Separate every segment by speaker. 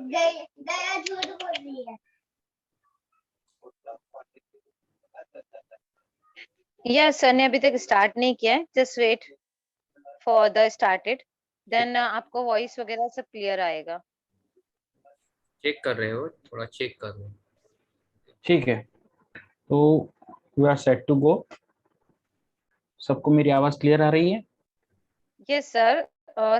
Speaker 1: दया झूठ बोल रही है।
Speaker 2: यस सर ने अभी तक स्टार्ट नहीं किया है, just wait for the started, then आपको वॉइस वगैरह सब क्लियर आएगा।
Speaker 3: चेक कर रहे हो, थोड़ा चेक कर लो।
Speaker 4: ठीक है, तो we are set to go. सबको मेरी आवाज क्लियर आ रही है?
Speaker 2: यस सर,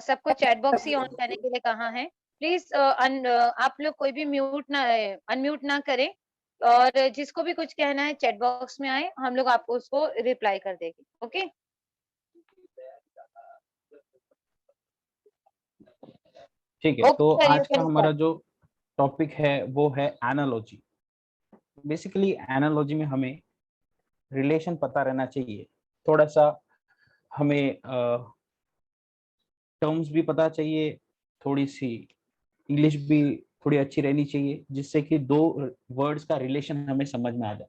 Speaker 2: सबको चैट बॉक्स ही ऑन करने के लिए कहा है। प्लीज आप लोग कोई भी अनम्यूट ना करें, और जिसको भी कुछ कहना है चैट बॉक्स में आए, हम लोग आपको उसको रिप्लाई कर देंगे। ओके
Speaker 4: ठीक है, तो
Speaker 2: सर, यू
Speaker 4: आज का
Speaker 2: कैन
Speaker 4: हमारा
Speaker 2: स्टार्ट।
Speaker 4: जो टॉपिक है वो है एनालॉजी। बेसिकली एनालॉजी में हमें रिलेशन पता रहना चाहिए, थोड़ा सा हमें टर्म्स भी पता चाहिए, थोड़ी सी इंग्लिश भी थोड़ी अच्छी रहनी चाहिए, जिससे कि दो वर्ड्स का रिलेशन हमें समझ में आ जाए।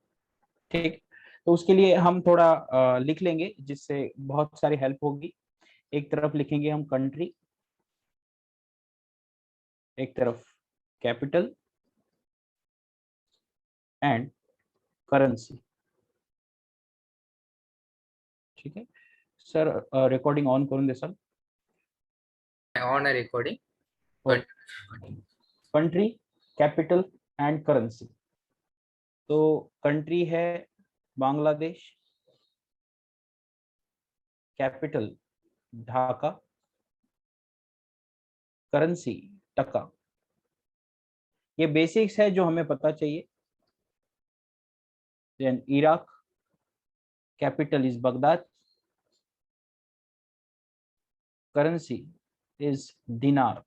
Speaker 4: ठीक, तो उसके लिए हम थोड़ा लिख लेंगे, जिससे बहुत सारी हेल्प होगी। एक तरफ लिखेंगे हम कंट्री, एक तरफ कैपिटल एंड करेंसी। ठीक है सर, रिकॉर्डिंग ऑन करून दे सर।
Speaker 3: ऑन है recording.
Speaker 4: Country, capital and currency. तो कंट्री है बांग्लादेश, कैपिटल ढाका, करेंसी टका। ये बेसिक्स है जो हमें पता चाहिए। Then Iraq, capital is Baghdad, currency is dinar.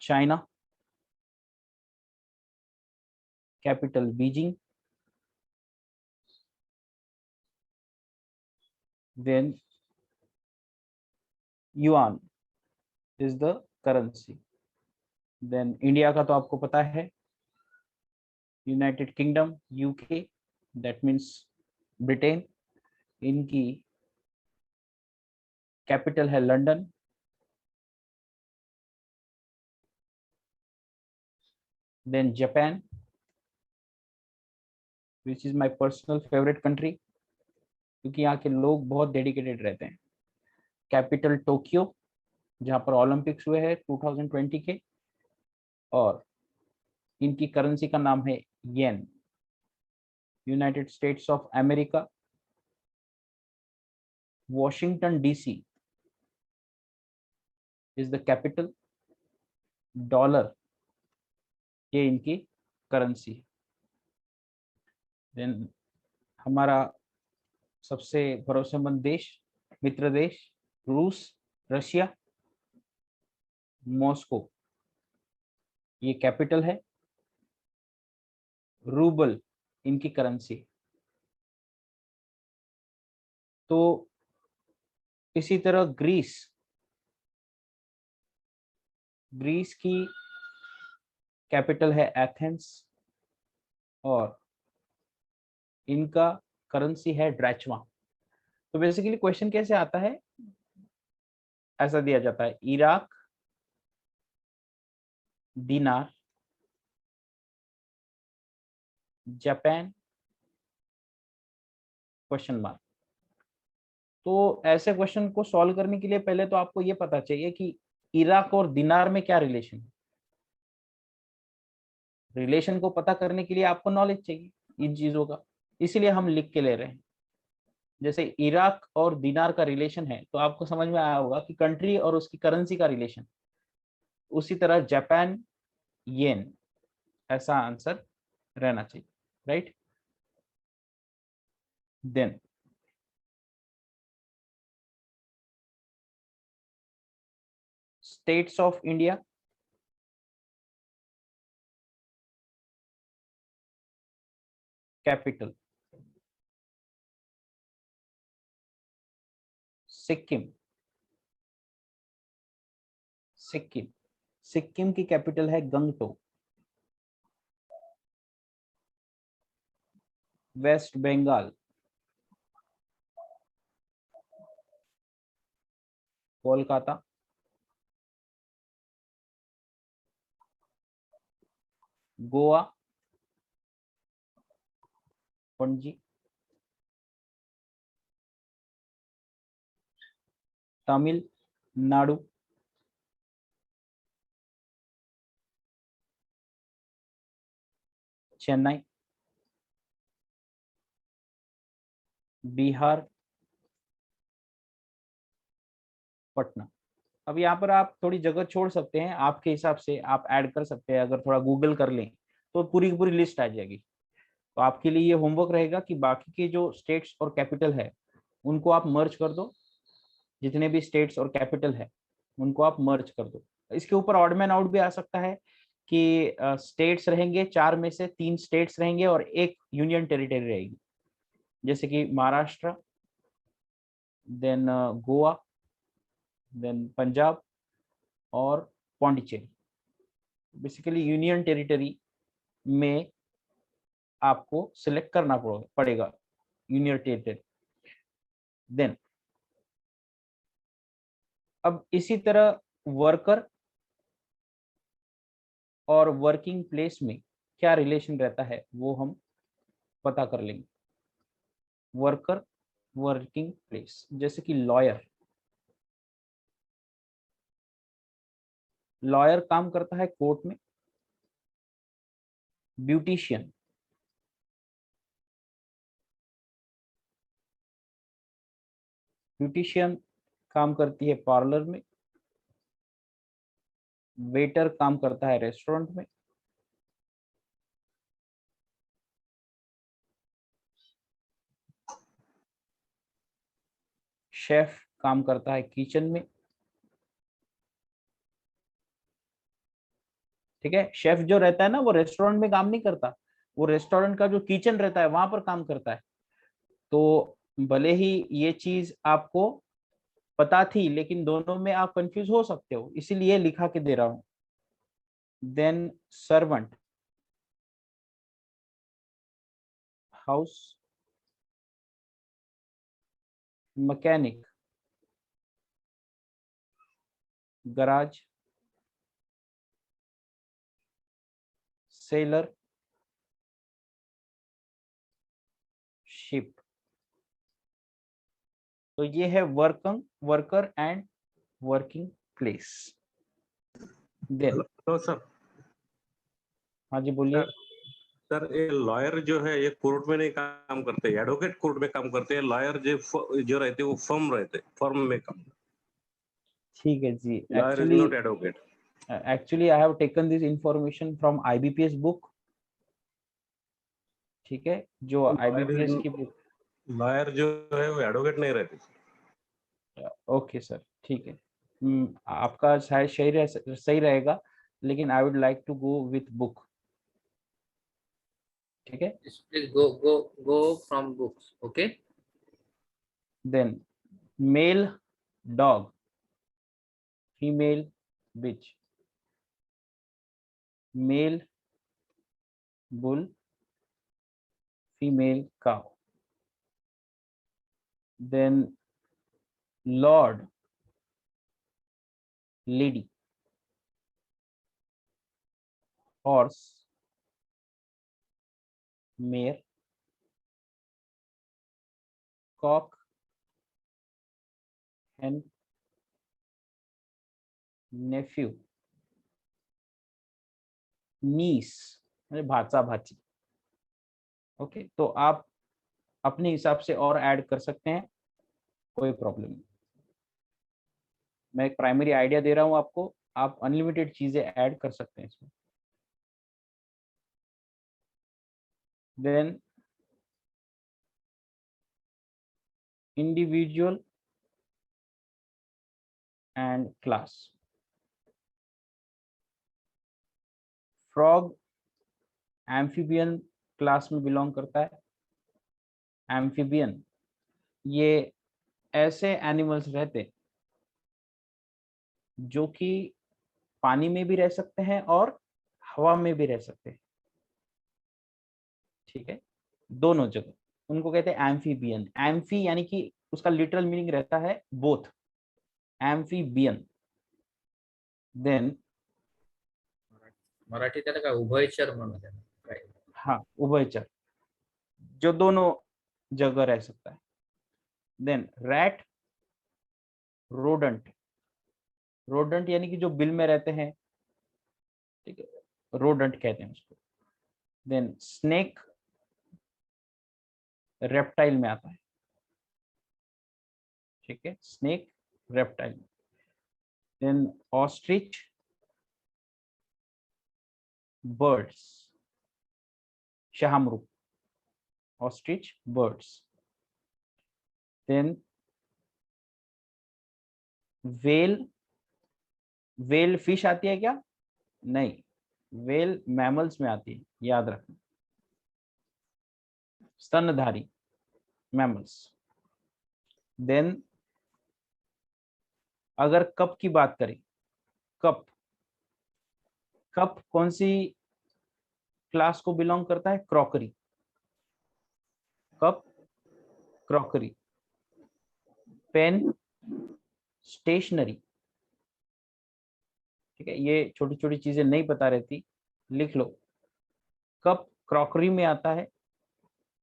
Speaker 4: China, capital Beijing, then yuan is the currency. Then India का तो आपको पता है, United Kingdom, UK, that means Britain. इनकी कैपिटल है London. Then Japan, which is my personal favourite country, क्योंकि यहाँ के लोग बहुत डेडिकेटेड रहते हैं। कैपिटल टोक्यो, जहाँ पर ओलंपिक्स हुए हैं 2020 के, और इनकी करेंसी का नाम है yen. United States of America, Washington DC is the capital, dollar ये इनकी करेंसी। देन हमारा सबसे भरोसेमंद देश, मित्र देश, रूस, रशिया, मॉस्को ये कैपिटल है, रूबल इनकी करेंसी। तो इसी तरह ग्रीस, ग्रीस की कैपिटल है एथेंस, और इनका करेंसी है ड्रैचमा। तो बेसिकली क्वेश्चन कैसे आता है, ऐसा दिया जाता है, इराक दिनार, जापान क्वेश्चन मार्क। तो ऐसे क्वेश्चन को सॉल्व करने के लिए पहले तो आपको ये पता चाहिए कि इराक और दिनार में क्या रिलेशन है। रिलेशन को पता करने के लिए आपको नॉलेज चाहिए इन चीजों का, इसीलिए हम लिख के ले रहे हैं। जैसे इराक और दिनार का रिलेशन है, तो आपको समझ में आया होगा कि कंट्री और उसकी करेंसी का रिलेशन। उसी तरह जापान येन, ऐसा आंसर रहना चाहिए, right. Then states of India, capital Sikkim, Sikkim, Sikkim की कैपिटल है गंगटोक। वेस्ट बंगाल, कोलकाता। गोवा, पणजी, तमिलनाडु, चेन्नई, बिहार, पटना। अब यहाँ पर आप थोड़ी जगह छोड़ सकते हैं, आपके हिसाब से आप ऐड कर सकते हैं। अगर थोड़ा गूगल कर लें तो पूरी की पूरी लिस्ट आ जाएगी। तो आपके लिए ये होमवर्क रहेगा कि बाकी के जो स्टेट्स और कैपिटल है उनको आप मर्ज कर दो। जितने भी स्टेट्स और कैपिटल है उनको आप मर्ज कर दो। इसके ऊपर ऑड मैन आउट भी आ सकता है कि स्टेट्स रहेंगे, 4 में से 3 स्टेट्स रहेंगे और 1 यूनियन टेरिटरी रहेगी, जैसे कि महाराष्ट्र, देन गोवा, देन पंजाब और पौंडीचेरी। बेसिकली यूनियन टेरिटरी में आपको सिलेक्ट करना पड़ेगा यूनियन टेरिटरी। देन अब इसी तरह वर्कर और वर्किंग प्लेस में क्या रिलेशन रहता है वो हम पता कर लेंगे। वर्कर, वर्किंग प्लेस, जैसे कि लॉयर, लॉयर काम करता है कोर्ट में। ब्यूटिशियन, ब्यूटिशियन काम करती है पार्लर में। वेटर काम करता है रेस्टोरेंट में। शेफ काम करता है किचन में। ठीक है, शेफ जो रहता है ना वो रेस्टोरेंट में काम नहीं करता, वो रेस्टोरेंट का जो किचन रहता है वहां पर काम करता है। तो भले ही ये चीज आपको पता थी लेकिन दोनों में आप कंफ्यूज हो सकते हो, इसीलिए लिखा के दे रहा हूं। Then servant, house mechanic, garage, seller, ship. तो ये है worker and working place. Then
Speaker 5: hello sir.
Speaker 4: हाँ जी बोलिए।
Speaker 5: सर ये लॉयर जो है ये कोर्ट में नहीं काम करते, एडवोकेट कोर्ट में काम करते हैं। लॉयर जो रहते हैं वो फर्म रहते, फर्म में काम।
Speaker 4: ठीक है जी।
Speaker 5: Lawyer is not advocate.
Speaker 4: Actually I have taken this information from IBPS book. ठीक है, जो IBPS की बुक।
Speaker 5: लॉयर जो है वो एडवोकेट नहीं रहते।
Speaker 4: ओके सर, ठीक है। आपका शायद सही रहेगा, लेकिन I would like to go with book. ठीक है,
Speaker 3: Please go from books. Okay.
Speaker 4: Then male dog, female bitch, male bull, female cow. Then lord, lady, horse, mare, cock, hen, nephew, niece भाचा भाची। ओके, तो आप अपने हिसाब से और ऐड कर सकते हैं, कोई प्रॉब्लम नहीं। मैं एक प्राइमरी आइडिया दे रहा हूं आपको, आप अनलिमिटेड चीजें ऐड कर सकते हैं इसमें। Then individual and class. Frog amphibian class में बिलोंग करता है। एम्फीबियन ये ऐसे एनिमल्स रहते जो कि पानी में भी रह सकते हैं और हवा में भी रह सकते हैं। ठीक है, दोनों जगह, उनको कहते हैं एम्फीबियन। एम्फी यानी कि उसका लिटरल मीनिंग रहता है बोथ, एम्फीबियन। देन
Speaker 3: मराठी त्याला काय उभयचर म्हणत आहे काय?
Speaker 4: हाँ, उभयचर, जो दोनों जगह रह सकता है. Then rat, rodent. रोडेंट यानी कि जो बिल में रहते हैं, ठीक है, रोडेंट कहते हैं उसको. देन स्नेक, रेप्टाइल में आता है, ठीक है, snake reptile. Then ostrich, birds, शाहमृग, ostrich birds. Then whale, whale fish आती है क्या? नहीं, वेल मैमल्स में आती है, याद रखना, स्तनधारी मैमल्स. देन अगर कप की बात करें, कप, कप कौन सी क्लास को बिलोंग करता है? Crockery. Cup crockery. Pen stationery. ठीक है, ये छोटी छोटी चीजें नहीं पता रहती, लिख लो. कप क्रॉकरी में आता है,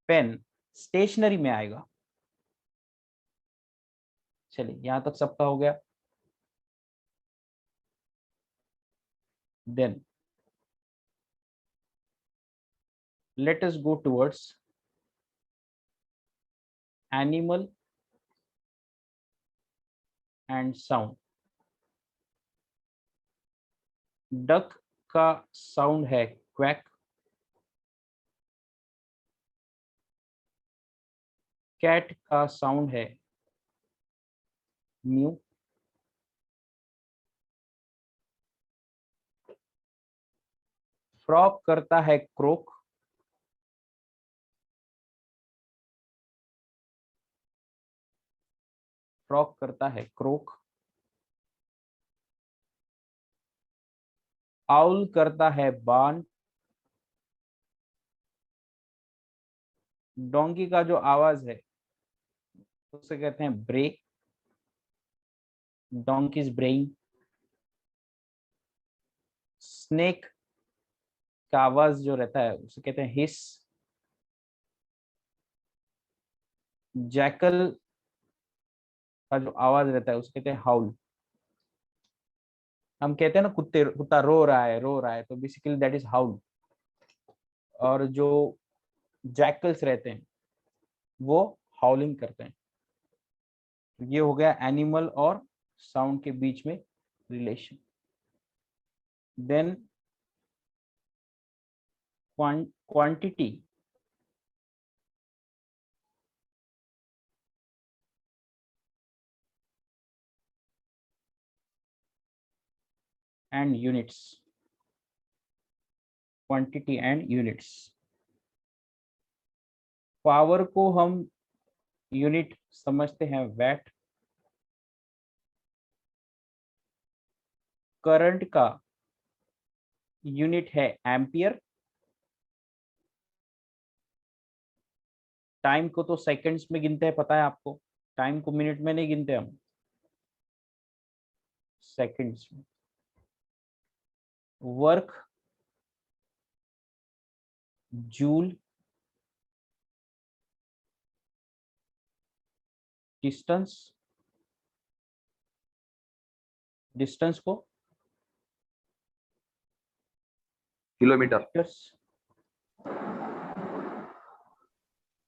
Speaker 4: पेन स्टेशनरी में आएगा. चलिए, यहां तक सबका हो गया. Then let us go towards animal and sound. Duck का साउंड है क्वैक. कैट का साउंड है म्यू. फ्रॉग करता है क्रोक. फ्रॉग करता है क्रोक. आउल करता है बान. डोंकी का जो आवाज है उसे कहते हैं ब्रे. डोंकीज ब्रेइंग. स्नेक का आवाज जो रहता है उसे कहते हैं हिस. जैकल का जो आवाज रहता है उसे कहते हैं हाउल. हम कहते हैं ना कुत्ता रो रहा है, तो बेसिकली दैट इज हाउल. और जो जैकल्स रहते हैं वो हाउलिंग करते हैं. ये हो गया एनिमल और साउंड के बीच में relation. Then quantity, and units. Quantity and units. Power को हम यूनिट समझते हैं वैट. करंट का यूनिट है एम्पियर. टाइम को तो सेकंड्स में गिनते हैं, पता है आपको. टाइम को मिनट में नहीं गिनते हम, सेकंड्स में. Work joule. डिस्टेंस, डिस्टेंस को
Speaker 6: किलोमीटर.
Speaker 4: meters,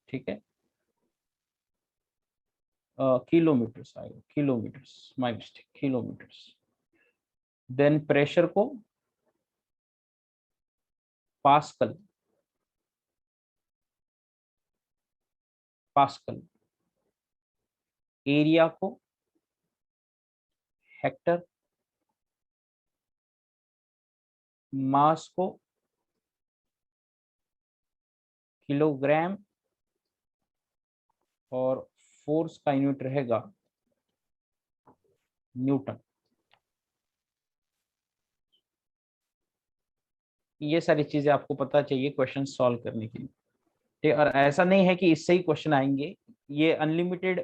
Speaker 4: ठीक है. किलोमीटर्स आएगा, kilometers, my mistake, kilometers. Then pressure को पास्कल. पास्कल. एरिया को हेक्टर. मास को किलोग्राम. और फोर्स का यूनिट रहेगा न्यूटन. ये सारी चीजें आपको पता चाहिए क्वेश्चन सॉल्व करने के लिए. ठीक, और ऐसा नहीं है कि इससे ही क्वेश्चन आएंगे, ये अनलिमिटेड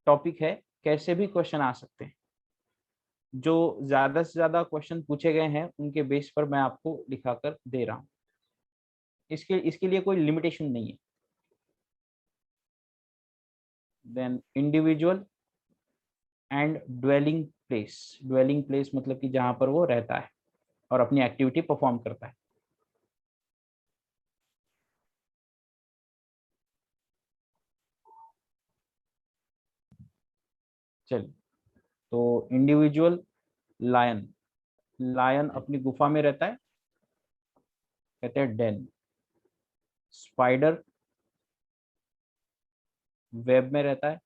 Speaker 4: टॉपिक है, कैसे भी क्वेश्चन आ सकते हैं. जो ज्यादा से ज्यादा क्वेश्चन पूछे गए हैं उनके बेस पर मैं आपको दिखाकर दे रहा हूँ। इसके लिए कोई लिमिटेशन नहीं है। Then individual and dwelling place मतलब कि जहां पर वो रहता है और अपनी एक्टिविटी परफॉर्म करता है। चलिए, तो इंडिविजुअल लायन, लायन अपनी गुफा में रहता है, कहते हैं डेन। स्पाइडर वेब में रहता है।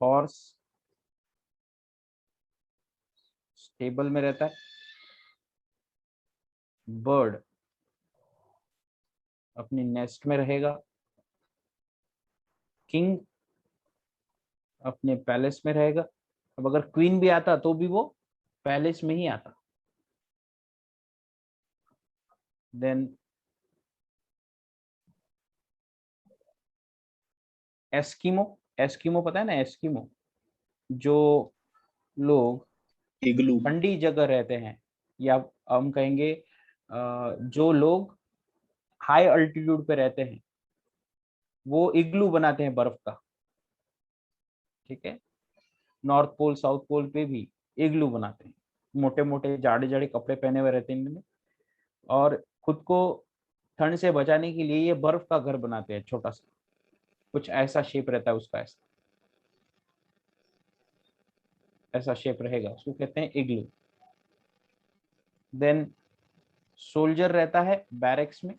Speaker 4: हॉर्स स्टेबल में रहता है। बर्ड अपनी नेस्ट में रहेगा। किंग अपने पैलेस में रहेगा। अब अगर क्वीन भी आता तो भी वो पैलेस में ही आता। देन एस्किमो, एस्किमो पता है ना, एस्किमो जो लोग
Speaker 7: इग्लू।
Speaker 4: ठंडी जगह रहते हैं, या हम कहेंगे जो लोग हाई अल्टीट्यूड पे रहते हैं वो इग्लू बनाते हैं बर्फ का। ठीक है, नॉर्थ पोल साउथ पोल पे भी इग्लू बनाते हैं। मोटे मोटे जाड़े जाड़े कपड़े पहने हुए रहते हैं इनमें, और खुद को ठंड से बचाने के लिए ये बर्फ का घर बनाते हैं छोटा सा, कुछ ऐसा शेप रहता है उसका, ऐसा ऐसा शेप रहेगा, उसको कहते हैं इग्लू। देन सोल्जर रहता है बैरक्स में।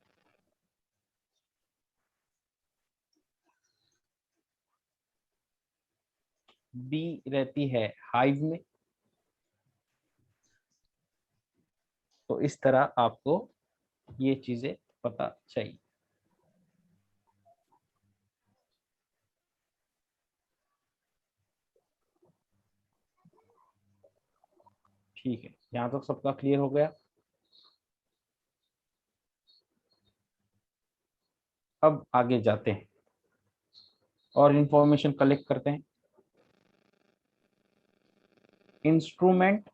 Speaker 4: बी रहती है हाइव में। तो इस तरह आपको ये चीजें पता चाहिए। ठीक है, यहाँ तक सबका क्लियर हो गया। अब आगे जाते हैं और इंफॉर्मेशन कलेक्ट करते हैं। इंस्ट्रूमेंट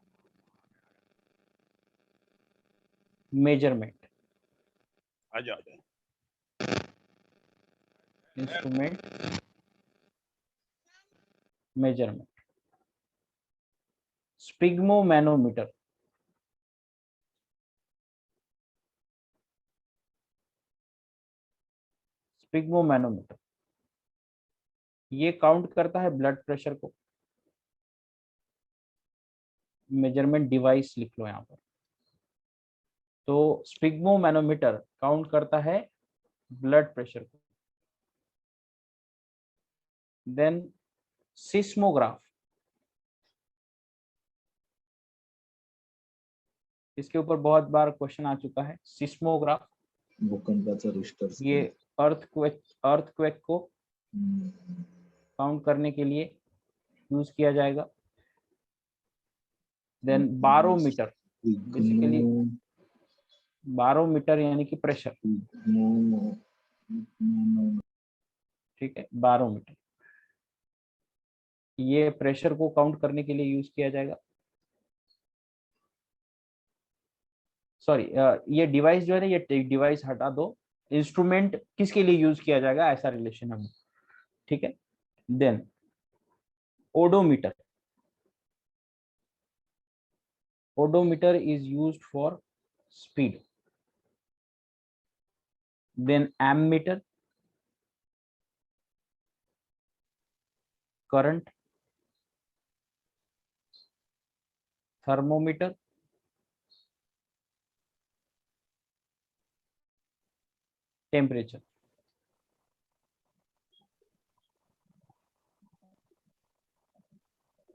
Speaker 4: मेजरमेंट,
Speaker 7: आजा आजा।
Speaker 4: Instrument measurement. स्पिग्मोमैनोमीटर, स्पिग्मोमैनोमीटर ये काउंट करता है ब्लड प्रेशर को। मेजरमेंट डिवाइस लिख लो यहाँ पर। तो स्पिग्मोमैनोमीटर काउंट करता है ब्लड प्रेशर को। देन सिस्मोग्राफ, इसके ऊपर बहुत बार क्वेश्चन आ चुका है। सिस्मोग्राफ
Speaker 7: भूकंपाचा रिश्टर
Speaker 4: ये अर्थक्वेक को काउंट करने के लिए यूज किया जाएगा। देन बारोमीटर, बेसिकली बारोमीटर यानी कि प्रेशर। ठीक है, बारोमीटर ये प्रेशर को काउंट करने के लिए यूज किया जाएगा। सॉरी, ये डिवाइस जो है ना, ये डिवाइस हटा दो। इंस्ट्रूमेंट किसके लिए यूज किया जाएगा, ऐसा रिलेशन है। ठीक है, then odometer, odometer is used for speed. Then ammeter, current. Thermometer, temperature.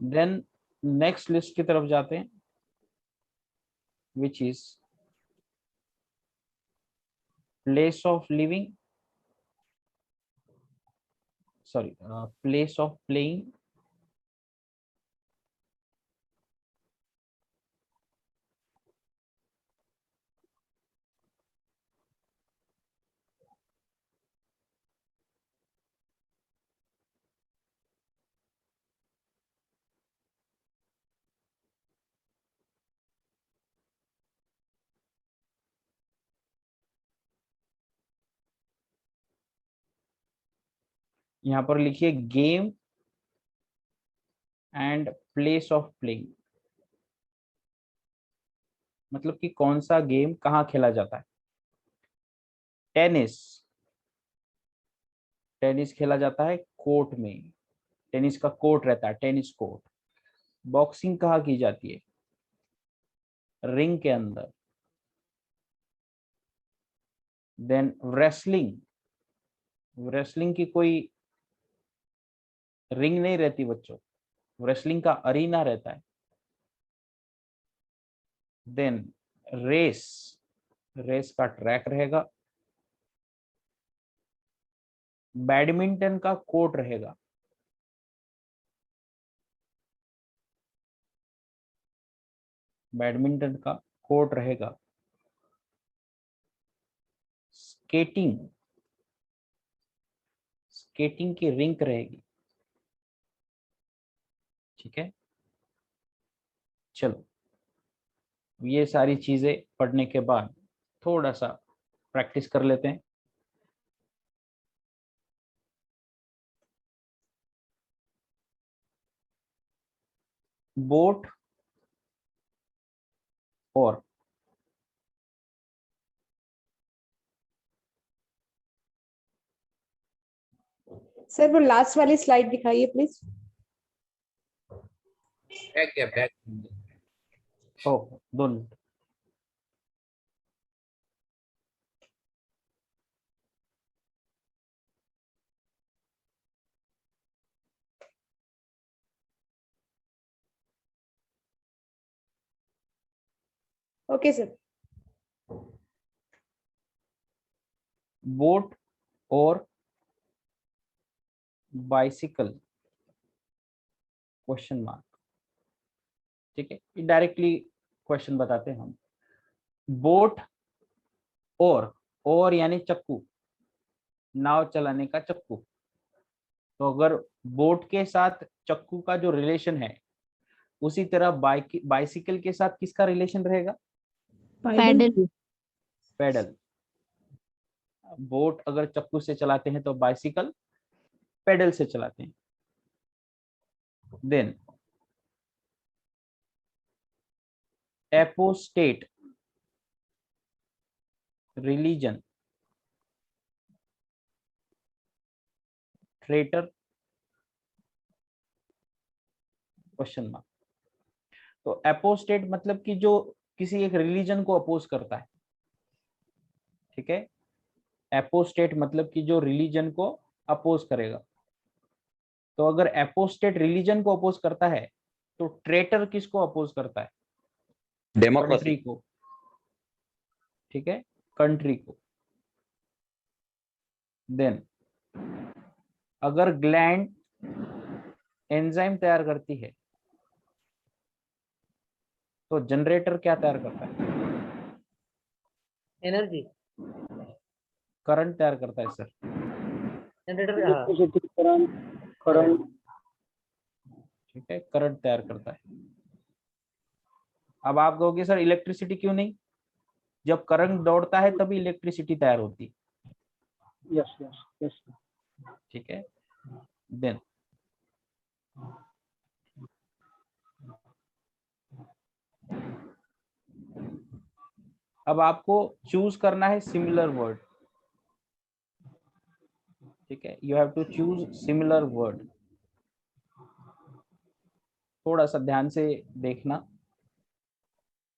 Speaker 4: Then next list की तरफ जाते हैं, which is place of living, sorry, place of playing, यहाँ पर लिखिए game and place of playing, मतलब कि कौन सा गेम कहाँ खेला जाता है। टेनिस, टेनिस खेला जाता है कोर्ट में, टेनिस का कोर्ट रहता है, टेनिस कोर्ट। बॉक्सिंग कहाँ की जाती है, रिंग के अंदर। देन रेसलिंग, रेसलिंग की कोई रिंग नहीं रहती बच्चों, रेसलिंग का अरीना रहता है। देन रेस, रेस का ट्रैक रहेगा। बैडमिंटन का कोर्ट रहेगा। बैडमिंटन का कोर्ट रहेगा। स्केटिंग, स्केटिंग की रिंक रहेगी। ठीक है, चलो ये सारी चीजें पढ़ने के बाद थोड़ा सा प्रैक्टिस कर लेते हैं। बोट और
Speaker 8: सर वो लास्ट वाली स्लाइड दिखाइए प्लीज।
Speaker 3: बैक क्या बैक।
Speaker 4: ओ 2 मिनट।
Speaker 8: Okay sir.
Speaker 4: बोट और बाइसिकल क्वेश्चन मार्क। ठीक है, ये डायरेक्टली क्वेश्चन बताते हैं हम। बोट और यानी चक्कू, नाव चलाने का चक्कू। तो अगर बोट के साथ चक्कू का जो रिलेशन है, उसी तरह बाइसिकल के साथ किसका रिलेशन रहेगा,
Speaker 9: पैडल।
Speaker 4: पैडल। बोट अगर चक्कू से चलाते हैं तो बाइसिकल पैडल से चलाते हैं। Then apostate, religion, traitor, question mark. तो एपोस्टेट मतलब कि जो किसी एक रिलीजन को अपोज करता है। ठीक है, एपोस्टेट मतलब कि जो रिलीजन को अपोज करेगा। तो अगर एपोस्टेट रिलीजन को अपोज करता है तो ट्रेटर किसको अपोज करता है,
Speaker 6: डेमोक्रेसी।
Speaker 4: कंट्री को। ठीक है, कंट्री को। देन अगर ग्लैंड एंजाइम तैयार करती है तो जनरेटर क्या तैयार करता है,
Speaker 10: एनर्जी,
Speaker 4: करंट तैयार करता है सर।
Speaker 10: जनरेटर,
Speaker 4: करंट, ठीक है, करंट तैयार करता है। अब आप कहोगे सर इलेक्ट्रिसिटी क्यों नहीं, जब करंट दौड़ता है तभी इलेक्ट्रिसिटी तैयार होती है।
Speaker 10: Yes yes yes.
Speaker 4: ठीक है, देन अब आपको चूज करना है सिमिलर वर्ड। ठीक है, you have to choose similar word. थोड़ा सा ध्यान से देखना।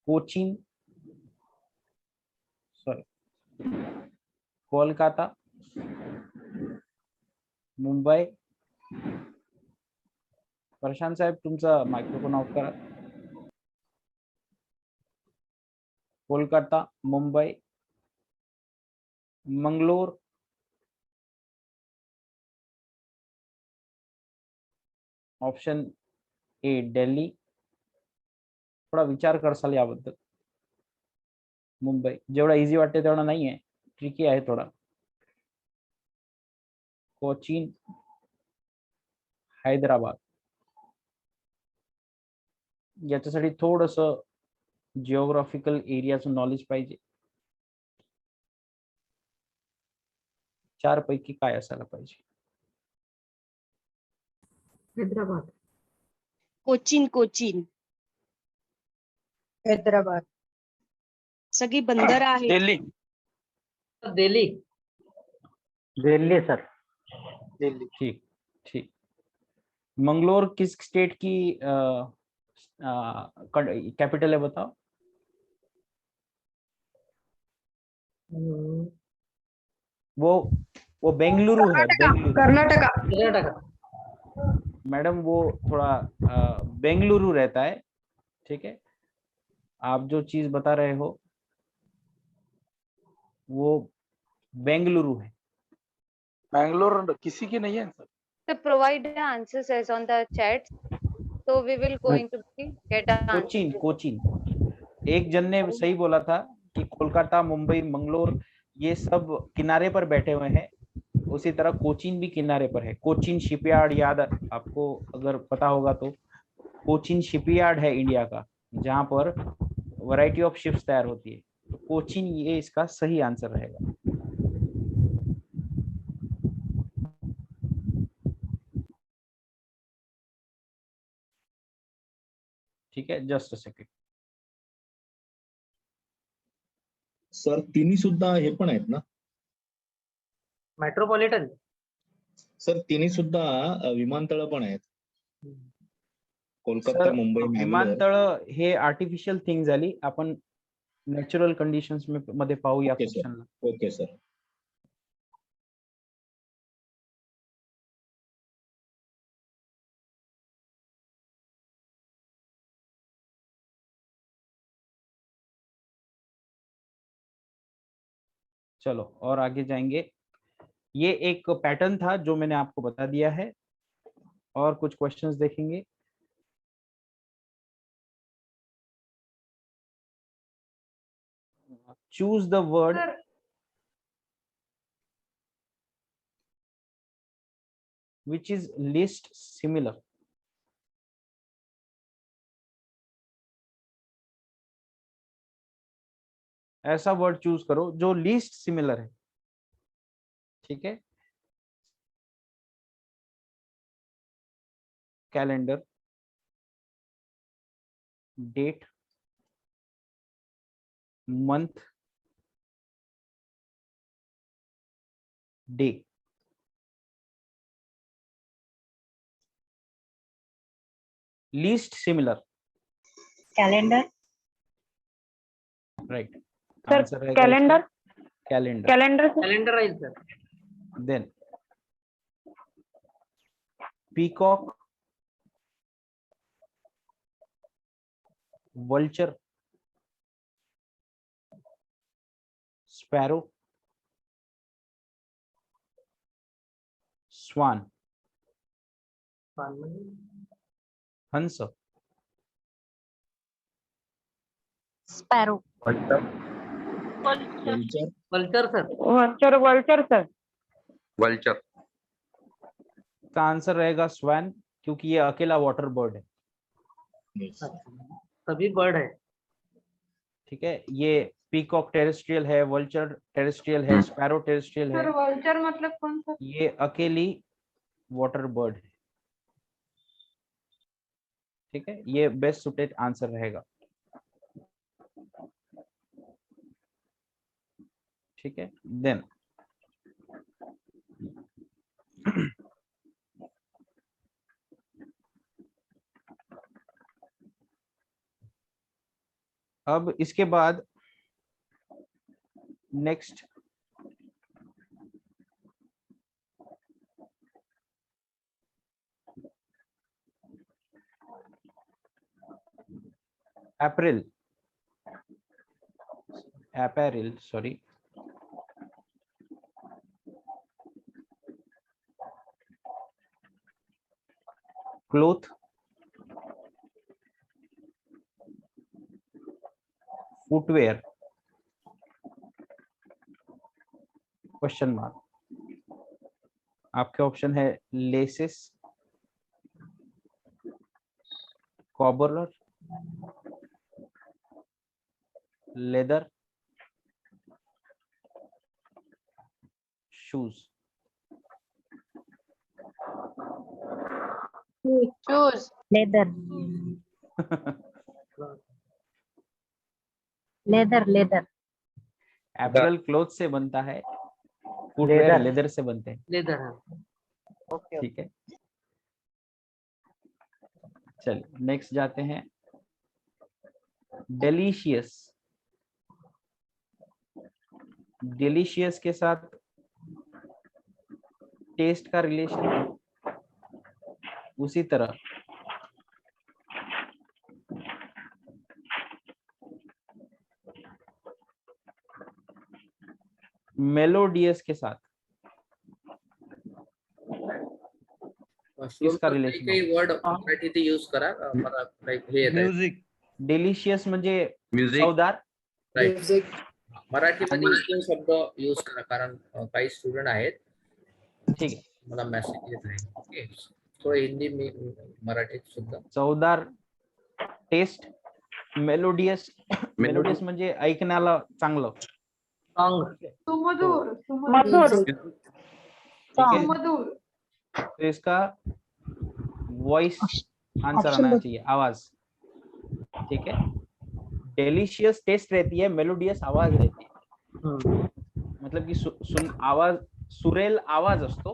Speaker 4: कोचीन, सॉरी, कोलकाता, मुंबई। प्रशांत साहेब तुमचा मायक्रोफोन ऑफ करा। Kolkata, Mumbai, Mangalore, option A Delhi. थोडा विचार करसाल याबद्दल। मुंबई जेवढा इझी वाटते तेवढा नाही आहे, ट्रिकी आहे थोडा। कोचीन, हैदराबाद। याच्यासाठी थोडंसं जिओग्राफिकल एरियाचं नॉलेज पाहिजे। 4 पैकी काय असायला पाहिजे।
Speaker 10: हैदराबाद
Speaker 11: कोचीन कोचीन
Speaker 10: हैदराबाद
Speaker 11: सगळी बंदर आहेत.
Speaker 7: दिल्ली
Speaker 10: दिल्ली दिल्ली सर दिल्ली
Speaker 4: ठीक ठीक। मंगलोर किस स्टेट की कैपिटल है बताओ? वो बेंगलुरु है, बेंगलुरु।
Speaker 8: कर्नाटका
Speaker 10: कर्नाटका
Speaker 4: मैडम वो थोड़ा बेंगलुरु रहता है, ठीक है। आप जो चीज बता रहे हो वो बेंगलुरु है।
Speaker 7: बैंगलोर किसी की नहीं है sir.
Speaker 2: So provide the answers as on the chat. So we will going to be get an
Speaker 4: Cochin, Cochin. एक जन ने सही बोला था कि कोलकाता, मुंबई, मंगलोर ये सब किनारे पर बैठे हुए हैं, उसी तरह कोचीन भी किनारे पर है। कोचीन शिपयार्ड याद आपको अगर पता होगा तो, कोचीन शिपयार्ड है इंडिया का, जहां पर वैरायटी ऑफ शिप्स तैयार होती है। तो कोचीन ये इसका सही आंसर रहेगा। ठीक है, जस्ट अ सेकंड।
Speaker 7: सर तिन्ही सुद्धा हे पण आहेत ना
Speaker 10: मेट्रोपॉलिटन
Speaker 7: सर, तिन्ही सुद्धा विमानतळ पण आहेत कोलकाता,
Speaker 4: सर
Speaker 7: मुंबई, मँगलोर.
Speaker 4: विमानतळ हे आर्टिफिशियल थिंग झाली, आपण नॅचरल कंडिशन्स मध्ये पाहू या
Speaker 7: ओके सर.
Speaker 4: क्वेश्चनला।
Speaker 7: Okay sir.
Speaker 4: चलो और आगे जाएंगे। ये एक पैटर्न था जो मैंने आपको बता दिया है, और कुछ क्वेश्चंस देखेंगे। Choose the word which is least similar। ऐसा वर्ड चूज करो जो लीस्ट सिमिलर है, ठीक है। Calendar, date, month, day. Least similar
Speaker 11: calendar
Speaker 4: right
Speaker 8: sir
Speaker 4: answer रहेगा
Speaker 8: कैलेंडर
Speaker 4: कैलेंडर।
Speaker 8: कैलेंडर
Speaker 10: कैलेंडर राहील sir.
Speaker 4: Then peacock, vulture, sparrow, swan, हंस,
Speaker 11: sparrow
Speaker 7: vulture
Speaker 10: vulture sir.
Speaker 8: Vulture vulture sir
Speaker 6: vulture.
Speaker 4: का answer रहेगा swan, क्योंकि ये अकेला वाटर बर्ड है,
Speaker 10: सभी बर्ड है।
Speaker 4: ठीक है। ये पीकॉक टेरेस्ट्रियल है, वल्चर टेरेस्ट्रियल है, स्पैरो टेरेस्ट्रियल है,
Speaker 8: वल्चर मतलब कौन सा?
Speaker 4: ये अकेली वाटर बर्ड है, ठीक है। ये बेस्ट सुटेड आंसर रहेगा, ठीक है। देन अब इसके बाद next April, apparel sorry, cloth, footwear, question mark. आपके ऑप्शन है laces, cobbler, leather, shoes.
Speaker 2: Shoes.
Speaker 9: Leather. Leather.
Speaker 4: Apparel cloth से बनता है, फुटवेयर
Speaker 10: Leather.
Speaker 4: लेदर से बनते हैं।
Speaker 10: लेदर है। ओके
Speaker 4: ठीक है, चलिए नेक्स्ट जाते हैं। डिलीशियस, डिलीशियस के साथ टेस्ट का रिलेशन उसी तरह मेलोडियस के साथ किसका रिलेशन
Speaker 3: काही वर्ड मराठी ते यूज करा, मला लाईक हे येत आहे.
Speaker 10: म्युझिक.
Speaker 4: डिलीशियस म्हणजे
Speaker 6: म्युझिक
Speaker 4: चवदार,
Speaker 3: Right. मराठीमध्ये तो शब्द यूज करा, कारण काही स्टुडंट आहेत,
Speaker 4: ठीक आहे,
Speaker 3: मला मेसेज येत आहे. ओके, तो हिंदी मी मराठीत सुद्धा.
Speaker 4: चवदार, टेस्ट, मेलोडियस, मेलोडियस म्हणजे ऐकण्याला चांगलं,
Speaker 10: सॉन्ग.
Speaker 1: सुमधुर
Speaker 4: ठीक है, तो इसका वॉइस आंसर
Speaker 8: Option
Speaker 4: आना
Speaker 8: बता-
Speaker 4: चाहिए, आवाज। ठीक है, डेलिशियस टेस्ट रहती है, मेलोडियस आवाज रहती है, मतलब की सुन आवाज, सुरेल आवाज असतो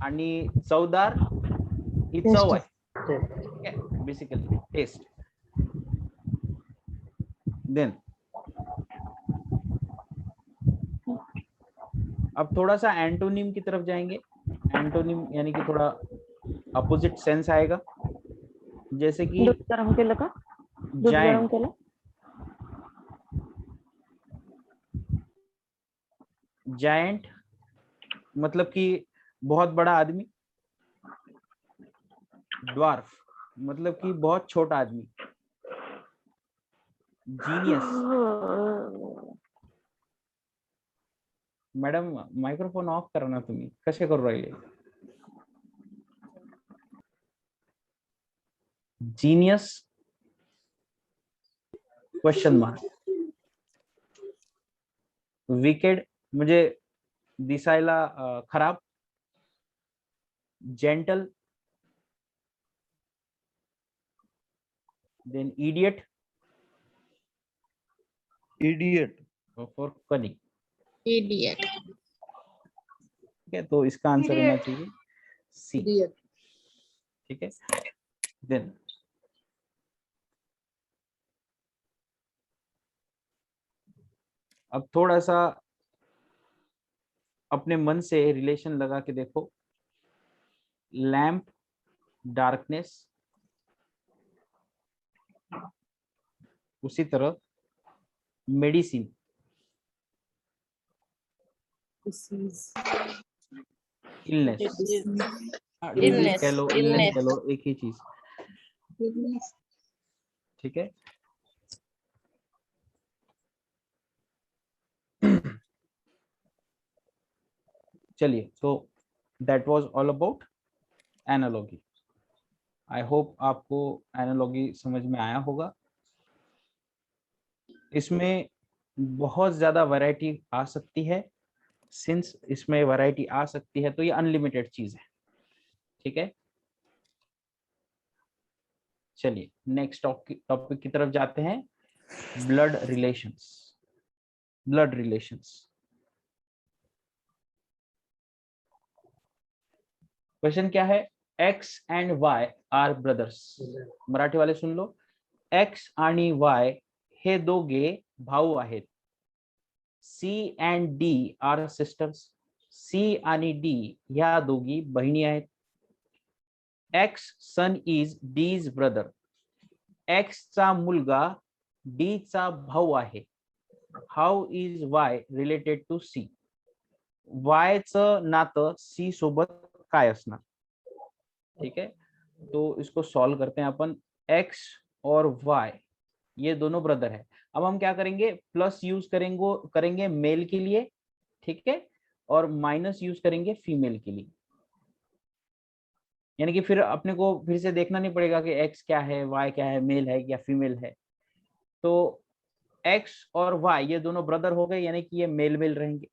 Speaker 4: आणि चवदार ही चव आहे, ठीक है, बेसिकली टेस्ट। देन अब थोड़ा सा एंटोनिम की तरफ जाएंगे। एंटोनिम यानी कि थोड़ा अपोजिट सेंस आएगा, जैसे कि
Speaker 8: दूध गरम केलं का? दूध गरम
Speaker 4: जायंट,
Speaker 8: केलं?
Speaker 4: जायंट मतलब कि बहुत बड़ा आदमी, ड्वार्फ मतलब कि बहुत छोटा आदमी, जीनियस। मॅडम मायक्रोफोन ऑफ करा ना, तुम्ही कसे करू राहिले? जीनियस क्वेश्चन मार्क, विकेड म्हणजे दिसायला खराब, gentle, then idiot for cunning.
Speaker 11: Idiot.
Speaker 4: ठीक है, तो इसका आंसर होना चाहिए सी। ठीक है, देन अब थोड़ा सा अपने मन से रिलेशन लगा के देखो। लैंप डार्कनेस, उसी तरह मेडिसिन इलनेस, डिजीज कह लो, इलनेस कह लो, एक ही चीज। ठीक है, चलिए, तो that was all about analogy. I hope आपको एनालॉजी समझ में आया होगा। इसमें बहुत ज्यादा वैरायटी आ सकती है, सिंस इसमें वैरायटी आ सकती है तो ये अनलिमिटेड चीज है। ठीक है, चलिए नेक्स्ट टॉपिक की तरफ जाते हैं। Blood relations. Blood relations, question क्या है? X and Y are brothers. Marathi वाले सुन लो, X आणि Y हे दोघे भाऊ आहेत। C and D are sisters. C आणि D ह्या दोघी बहिणी आहेत। X son is D's brother. X चा मुलगा D चा भाऊ आहे। How is Y related to C? Y चं नातं C सोबत काय असणार? ठीक है, तो इसको सॉल्व करते हैं अपन। X और Y ये दोनों ब्रदर है। अब हम क्या करेंगे? प्लस यूज करेंगे मेल के लिए, ठीक है, और माइनस यूज करेंगे फीमेल के लिए। यानी कि फिर अपने को फिर से देखना नहीं पड़ेगा कि X क्या है, Y क्या है, मेल है या फीमेल है। तो X और Y ये दोनों ब्रदर हो गए, यानी कि ये मेल मेल रहेंगे,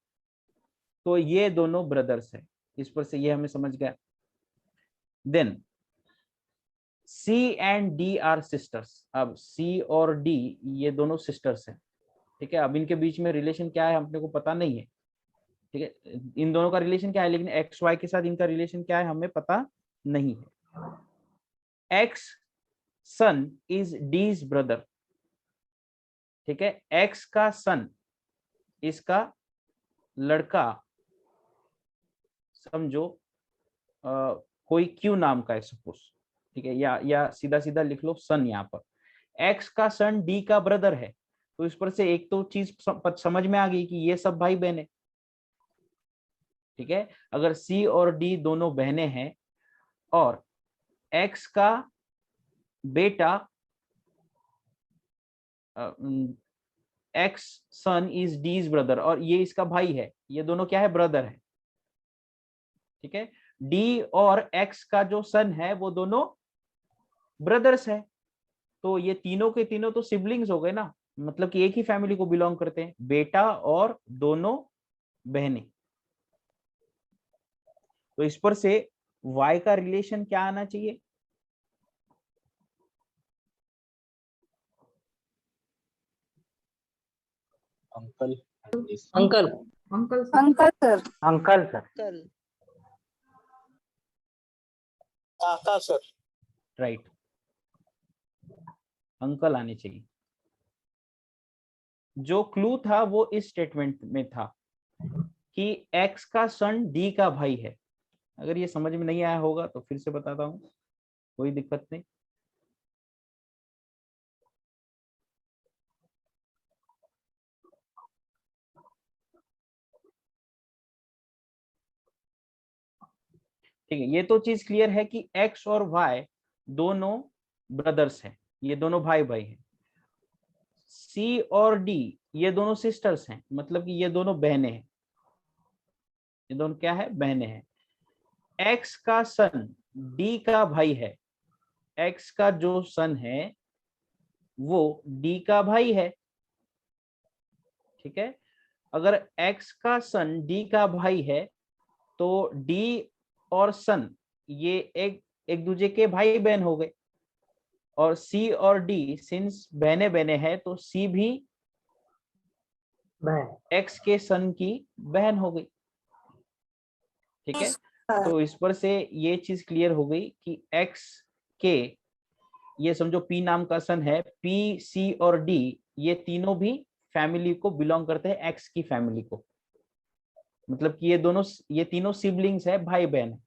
Speaker 4: तो ये दोनों ब्रदर्स है। इस पर से ये हमें समझ गया। Then C and D are sisters. अब C और D ये दोनों सिस्टर्स हैं, ठीक है। अब इनके बीच में रिलेशन क्या है अपने को पता नहीं है, ठीक है। इन दोनों का रिलेशन क्या है, लेकिन एक्स वाई के साथ इनका रिलेशन क्या है हमें पता नहीं है। X son is D's brother, ठीक है। एक्स का सन, इसका लड़का, समझो कोई क्यू नाम का है सपोज, ठीक है, या सीधा सीधा लिख लो सन यहाँ पर। एक्स का सन डी का ब्रदर है, तो इस पर से एक तो चीज समझ में आ गई कि ये सब भाई बहन है, ठीक है। अगर सी और डी दोनों बहनें हैं और एक्स का बेटा X son is D's brother, और ये इसका भाई है, ये दोनों क्या है, ब्रदर है, ठीक है। डी और एक्स का जो सन है वो दोनों ब्रदर्स है, तो ये तीनों के तीनों तो सिबलिंग्स हो गए ना, मतलब कि एक ही फैमिली को बिलोंग करते हैं, बेटा और दोनों बहनें। तो इस पर से y का रिलेशन क्या आना चाहिए,
Speaker 7: uncle
Speaker 10: uncle
Speaker 9: uncle
Speaker 10: sir uncle sir
Speaker 5: काका सर।
Speaker 4: राइट, अंकल आने चाहिए। जो क्लू था वो इस स्टेटमेंट में था कि x का सन d का भाई है। अगर ये समझ में नहीं आया होगा तो फिर से बताता हूं, कोई दिक्कत नहीं। ठीक है, ये तो चीज क्लियर है कि x और y दोनों ब्रदर्स हैं, ये दोनों भाई भाई हैं। C और D ये दोनों सिस्टर्स हैं, मतलब कि ये दोनों बहनें हैं, ये दोनों क्या है, बहनें हैं। x का सन D का भाई है, x का जो सन है वो D का भाई है, ठीक है। अगर x का सन D का भाई है तो D और सन ये एक दूसरे के भाई बहन हो गए, और C और D सिंस बहने बहने हैं तो C भी x के सन की बहन हो गई, ठीक है। तो इस पर से ये चीज क्लियर हो गई कि x के, ये समझो P नाम का सन है, P C और D ये तीनों भी फैमिली को बिलोंग करते हैं, x की फैमिली को, मतलब कि ये तीनों सिबलिंग्स है, भाई बहन है।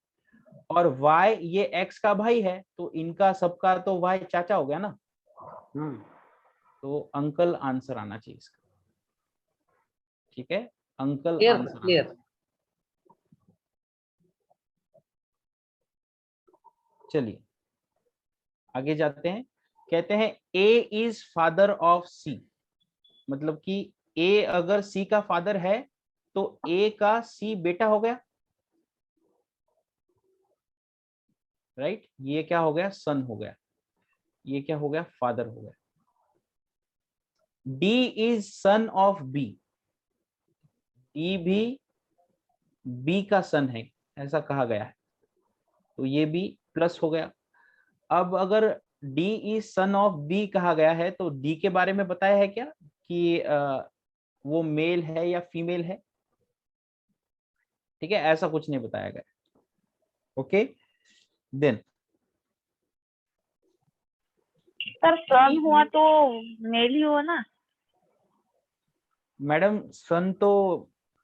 Speaker 4: और y ये x का भाई है, तो इनका सबका तो y चाचा हो गया ना, तो अंकल आंसर आना चाहिए इसका, ठीक है। Uncle
Speaker 10: clear
Speaker 4: answer
Speaker 10: clear.
Speaker 4: चलिए आगे जाते हैं। कहते हैं A is father of C, मतलब कि A अगर C का फादर है तो A का C बेटा हो गया, राइट। ये क्या हो गया, सन हो गया, ये क्या हो गया, फादर हो गया। D is son of B, D भी B का सन है ऐसा कहा गया है, तो ये भी प्लस हो गया। अब अगर D is son of B कहा गया है तो D के बारे में बताया है क्या कि वो मेल है या फीमेल है, ठीक है, ऐसा कुछ नहीं बताया गया, ओके। देन
Speaker 11: सर सन हुआ तो मेल ही हुआ ना।
Speaker 4: मैडम सन तो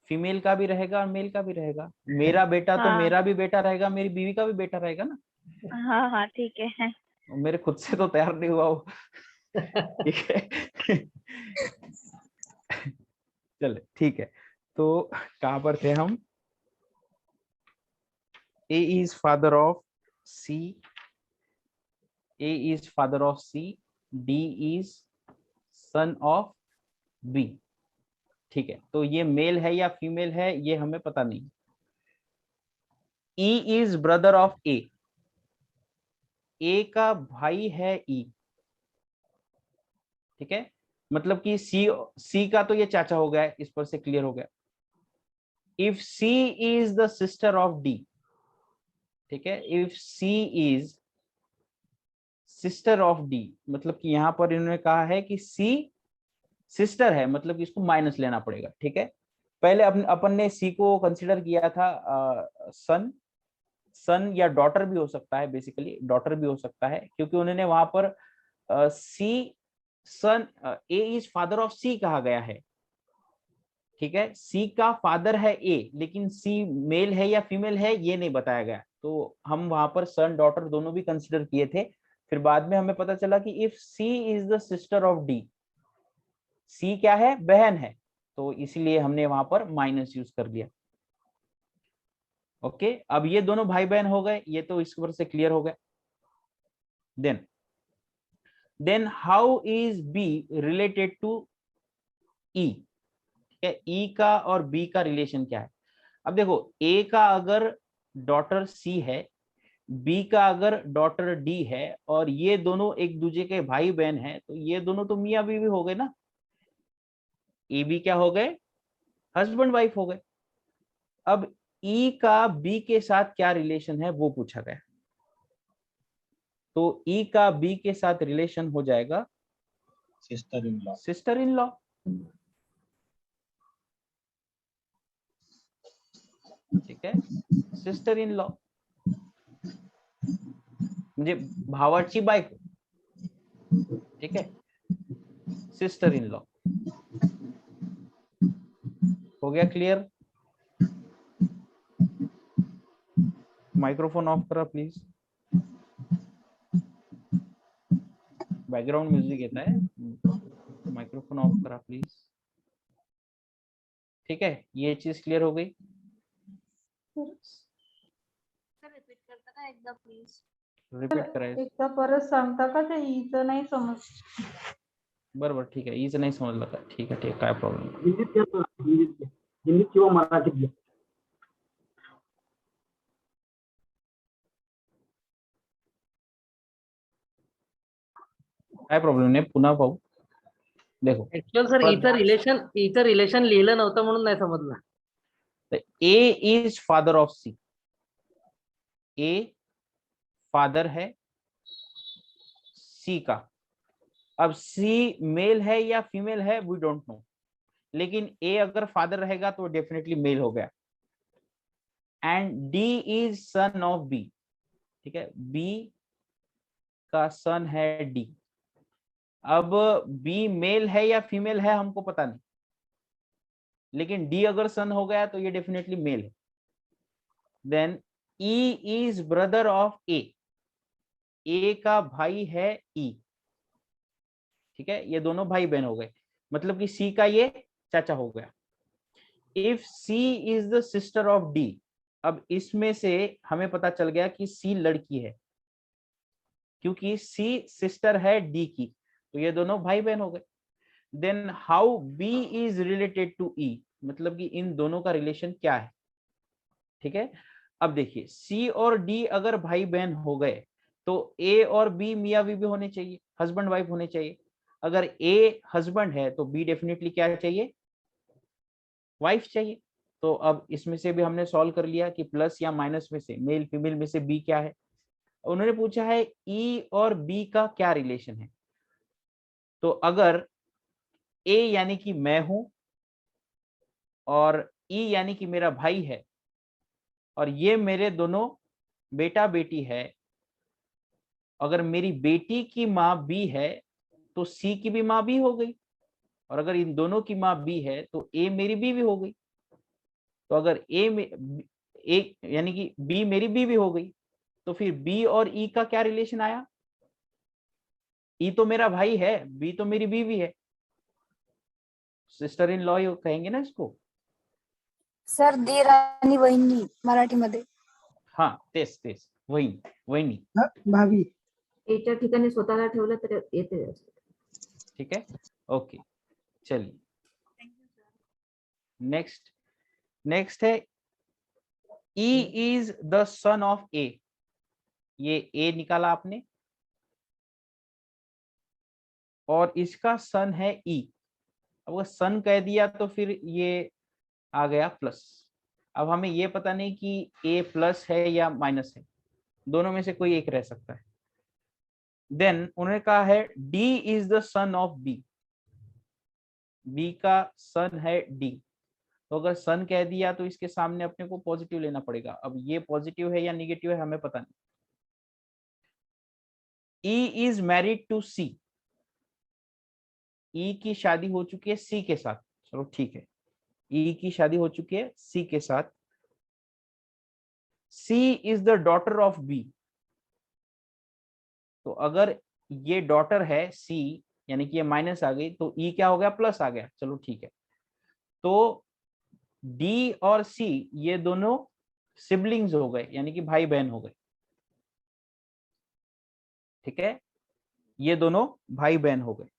Speaker 4: फीमेल का भी रहेगा और मेल का भी रहेगा, मेरा बेटा तो
Speaker 11: हाँ।
Speaker 4: मेरा भी बेटा रहेगा, मेरी बीवी का भी बेटा रहेगा ना।
Speaker 11: हाँ हाँ ठीक है।
Speaker 4: मेरे खुद से तो तैयार नहीं हुआ वो, ठीक है। चले ठीक है, तो कहां पर थे हम, A is father of C, A is father of C, D is son of B, ठीक है। तो ये मेल है या फीमेल है ये हमें पता नहीं। E is brother of A, A का भाई है E, ठीक है, मतलब कि C का तो ये चाचा हो गया है, इस पर से क्लियर हो गया। If C is the sister of D, ठीक है, if C is sister of D, मतलब कि यहाँ पर इन्होंने कहा है कि सी सिस्टर है, मतलब कि इसको माइनस लेना पड़ेगा। ठीक है, पहले अपन ने सी को कंसिडर किया था सन, सन या डॉटर भी हो सकता है, बेसिकली डॉटर भी हो सकता है, क्योंकि उन्होंने वहां पर सी सन ए इज फादर ऑफ सी कहा गया है। ठीक है, सी का फादर है ए, लेकिन सी मेल है या फीमेल है ये नहीं बताया गया, तो हम वहां पर सन डॉटर दोनों भी कंसिडर किए थे। फिर बाद में हमें पता चला कि if C is the sister of D, C क्या है, बहन है, तो इसीलिए हमने वहां पर माइनस यूज कर लिया। ओके, अब ये दोनों भाई बहन हो गए, ये तो इस पर से क्लियर हो गया। Then how is B related to E? E का और बी का रिलेशन क्या है? अब देखो, ए का अगर डॉटर सी है, बी का अगर डॉटर डी है, और ये दोनों एक दूसरे के भाई बहन हैं, तो ये दोनों तो मियां बीवी हो गए ना। ए बी क्या हो गए, हस्बैंड वाइफ हो गए। अब ई का बी के साथ क्या रिलेशन है वो पूछा गया, तो ई का बी के साथ रिलेशन हो जाएगा
Speaker 7: sister in law.
Speaker 4: Sister in law. ठीक है, सिस्टर इन लॉ म्हणजे भावाची बायको। ठीक है, सिस्टर इन लॉ। हो गया क्लियर? माइक्रोफोन ऑफ करा प्लीज, बैकग्राउंड म्यूजिक येत आहे, माइक्रोफोन ऑफ करा प्लीज। ठीक है, ये चीज क्लियर हो गई?
Speaker 1: रिपीट करता का एकदा प्लीज?
Speaker 4: रिपीट करायचं
Speaker 11: एकदा परत सांगता का? ते इथं नाही समज.
Speaker 4: बरोबर, ठीक आहे, हीच नाही समजलं का? ठीक आहे, काय प्रॉब्लेम?
Speaker 10: हिंदीत किंवा मराठीत घ्या.
Speaker 4: काय प्रॉब्लेम नाही, पुन्हा पाहू. देखो
Speaker 10: ऍक्च्युअल सर इथं रिलेशन लिहिलं नव्हतं म्हणून नाही समजलं.
Speaker 4: A is father of C, A father है सी का। अब सी मेल है या फीमेल है वी डोंट नो, लेकिन ए अगर फादर रहेगा तो डेफिनेटली मेल हो गया। And D is son of B. ठीक है, बी का सन है डी। अब बी मेल है या फीमेल है हमको पता नहीं, लेकिन डी अगर सन हो गया तो ये डेफिनेटली मेल है। Then E is brother of A का भाई है ई। ठीक है, ये दोनों भाई बहन हो गए, मतलब कि सी का ये चाचा हो गया। If C is the sister of D, अब इसमें से हमें पता चल गया कि सी लड़की है, क्योंकि सी सिस्टर है डी की, तो ये दोनों भाई बहन हो गए। Then how B is related to E, मतलब कि इन दोनों का रिलेशन क्या है। ठीक है, अब देखिए सी और डी अगर भाई बहन हो गए तो ए और बी मियां बीवी होने चाहिए, हस्बैंड वाइफ होने चाहिए। अगर ए हस्बैंड है तो बी डेफिनेटली क्या चाहिए, वाइफ चाहिए। तो अब इसमें से भी हमने सॉल्व कर लिया कि प्लस या माइनस में से, मेल फीमेल में से बी क्या है। उन्होंने पूछा है ई और बी का क्या रिलेशन है, तो अगर ए यानी कि मैं हूं और ई यानी कि मेरा भाई है और ये मेरे दोनों बेटा बेटी है, अगर मेरी बेटी की माँ बी है तो सी की भी माँ बी हो गई, और अगर इन दोनों की माँ बी है तो ए मेरी बीवी हो गई। तो अगर ए यानी कि बी मेरी बीवी हो गई, तो फिर बी और ई का क्या रिलेशन आया? ई तो मेरा भाई है, बी तो मेरी बीवी है, सिस्टर इन लॉ कहेंगे ना इसको।
Speaker 1: सर दीर आणि वहिनी मराठीमध्ये.
Speaker 4: हाँ, तेच तेच, वहिनी
Speaker 10: भाभी.
Speaker 11: एच्या ठिकाणी स्वतःला ठेवलं तर येते.
Speaker 4: ठीक है, ओके, चलिए नेक्स्ट है E is the son of A. ये ए निकाला आपने और इसका सन है ई। अब वो सन कह दिया तो फिर ये आ गया प्लस। अब हमें ये पता नहीं कि ए प्लस है या माइनस है, दोनों में से कोई एक रह सकता है। देन उन्होंने कहा है D is the son of B, B का सन है डी। तो अगर सन कह दिया तो इसके सामने अपने को पॉजिटिव लेना पड़ेगा। अब ये पॉजिटिव है या निगेटिव है हमें पता नहीं। ई इज मैरिड टू सी, ई की शादी हो चुकी है सी के साथ, चलो ठीक है, ई की शादी हो चुकी है सी के साथ। C is the daughter of B, तो अगर ये डॉटर है सी, यानी कि ये माइनस आ गई तो ई क्या हो गया, प्लस आ गया, चलो ठीक है। तो डी और सी ये दोनों सिबलिंग्स हो गए, यानी कि भाई बहन हो गए, ठीक है, ये दोनों भाई बहन हो गए।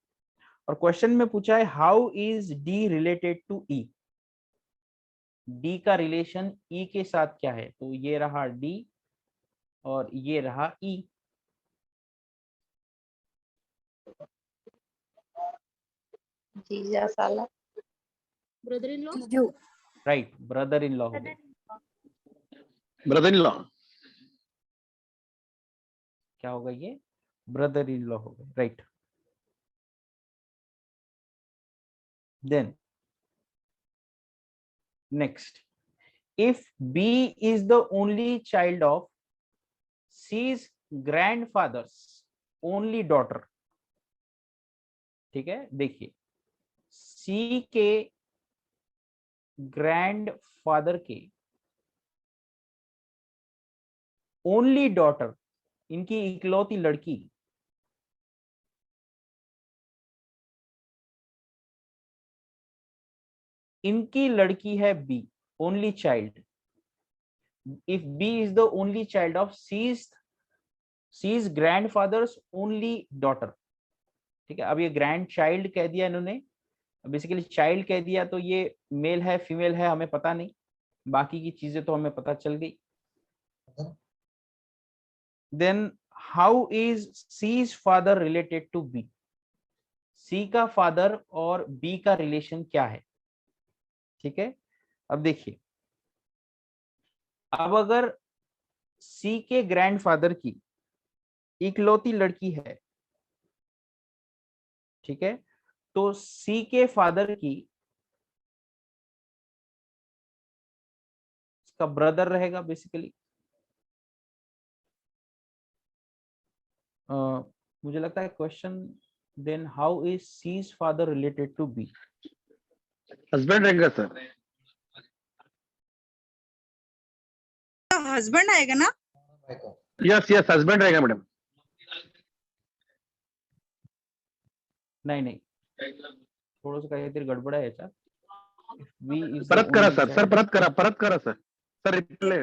Speaker 4: और क्वेश्चन में पूछा है how is D related to E, D का रिलेशन ई के साथ क्या है, तो ये रहा डी और ये रहा ई।
Speaker 11: जीजा साला
Speaker 9: ब्रदर इन लॉ,
Speaker 1: जीजू
Speaker 4: राइट, ब्रदर इन लॉ हो गए।
Speaker 7: Brother in law.
Speaker 4: क्या होगा ये, ब्रदर इन लॉ हो गए, right. Then next, if B is the only child of C's grandfather's only daughter, ठीक है, देखिए सी के ग्रैंडफादर के ओनली डॉटर, इनकी इकलौती लड़की, इनकी लड़की है B, only child. If B is the only child of C's grandfather's only daughter, ठीक है। अब ये ग्रैंड चाइल्ड कह दिया इन्होंने, बेसिकली चाइल्ड कह दिया, तो ये मेल है फीमेल है हमें पता नहीं, बाकी की चीजें तो हमें पता चल गई। Then how is C's father related to B, C का फादर और बी का रिलेशन क्या है, ठीक है। अब देखिए, अब अगर सी के ग्रैंडफादर की इकलौती लड़की है, ठीक है, तो सी के फादर की इसका ब्रदर रहेगा बेसिकली। मुझे लगता है question, then how is C's father related to B,
Speaker 7: husband रहेगा सर।
Speaker 11: हस्बैंड आएगा ना?
Speaker 7: यस यस हस्बैंड रहेगा मैडम।
Speaker 4: नहीं थोड़ा सा काहीतरी गडबड आहे याच्यात।
Speaker 7: परत करा सर परत करा सर रिप्ले।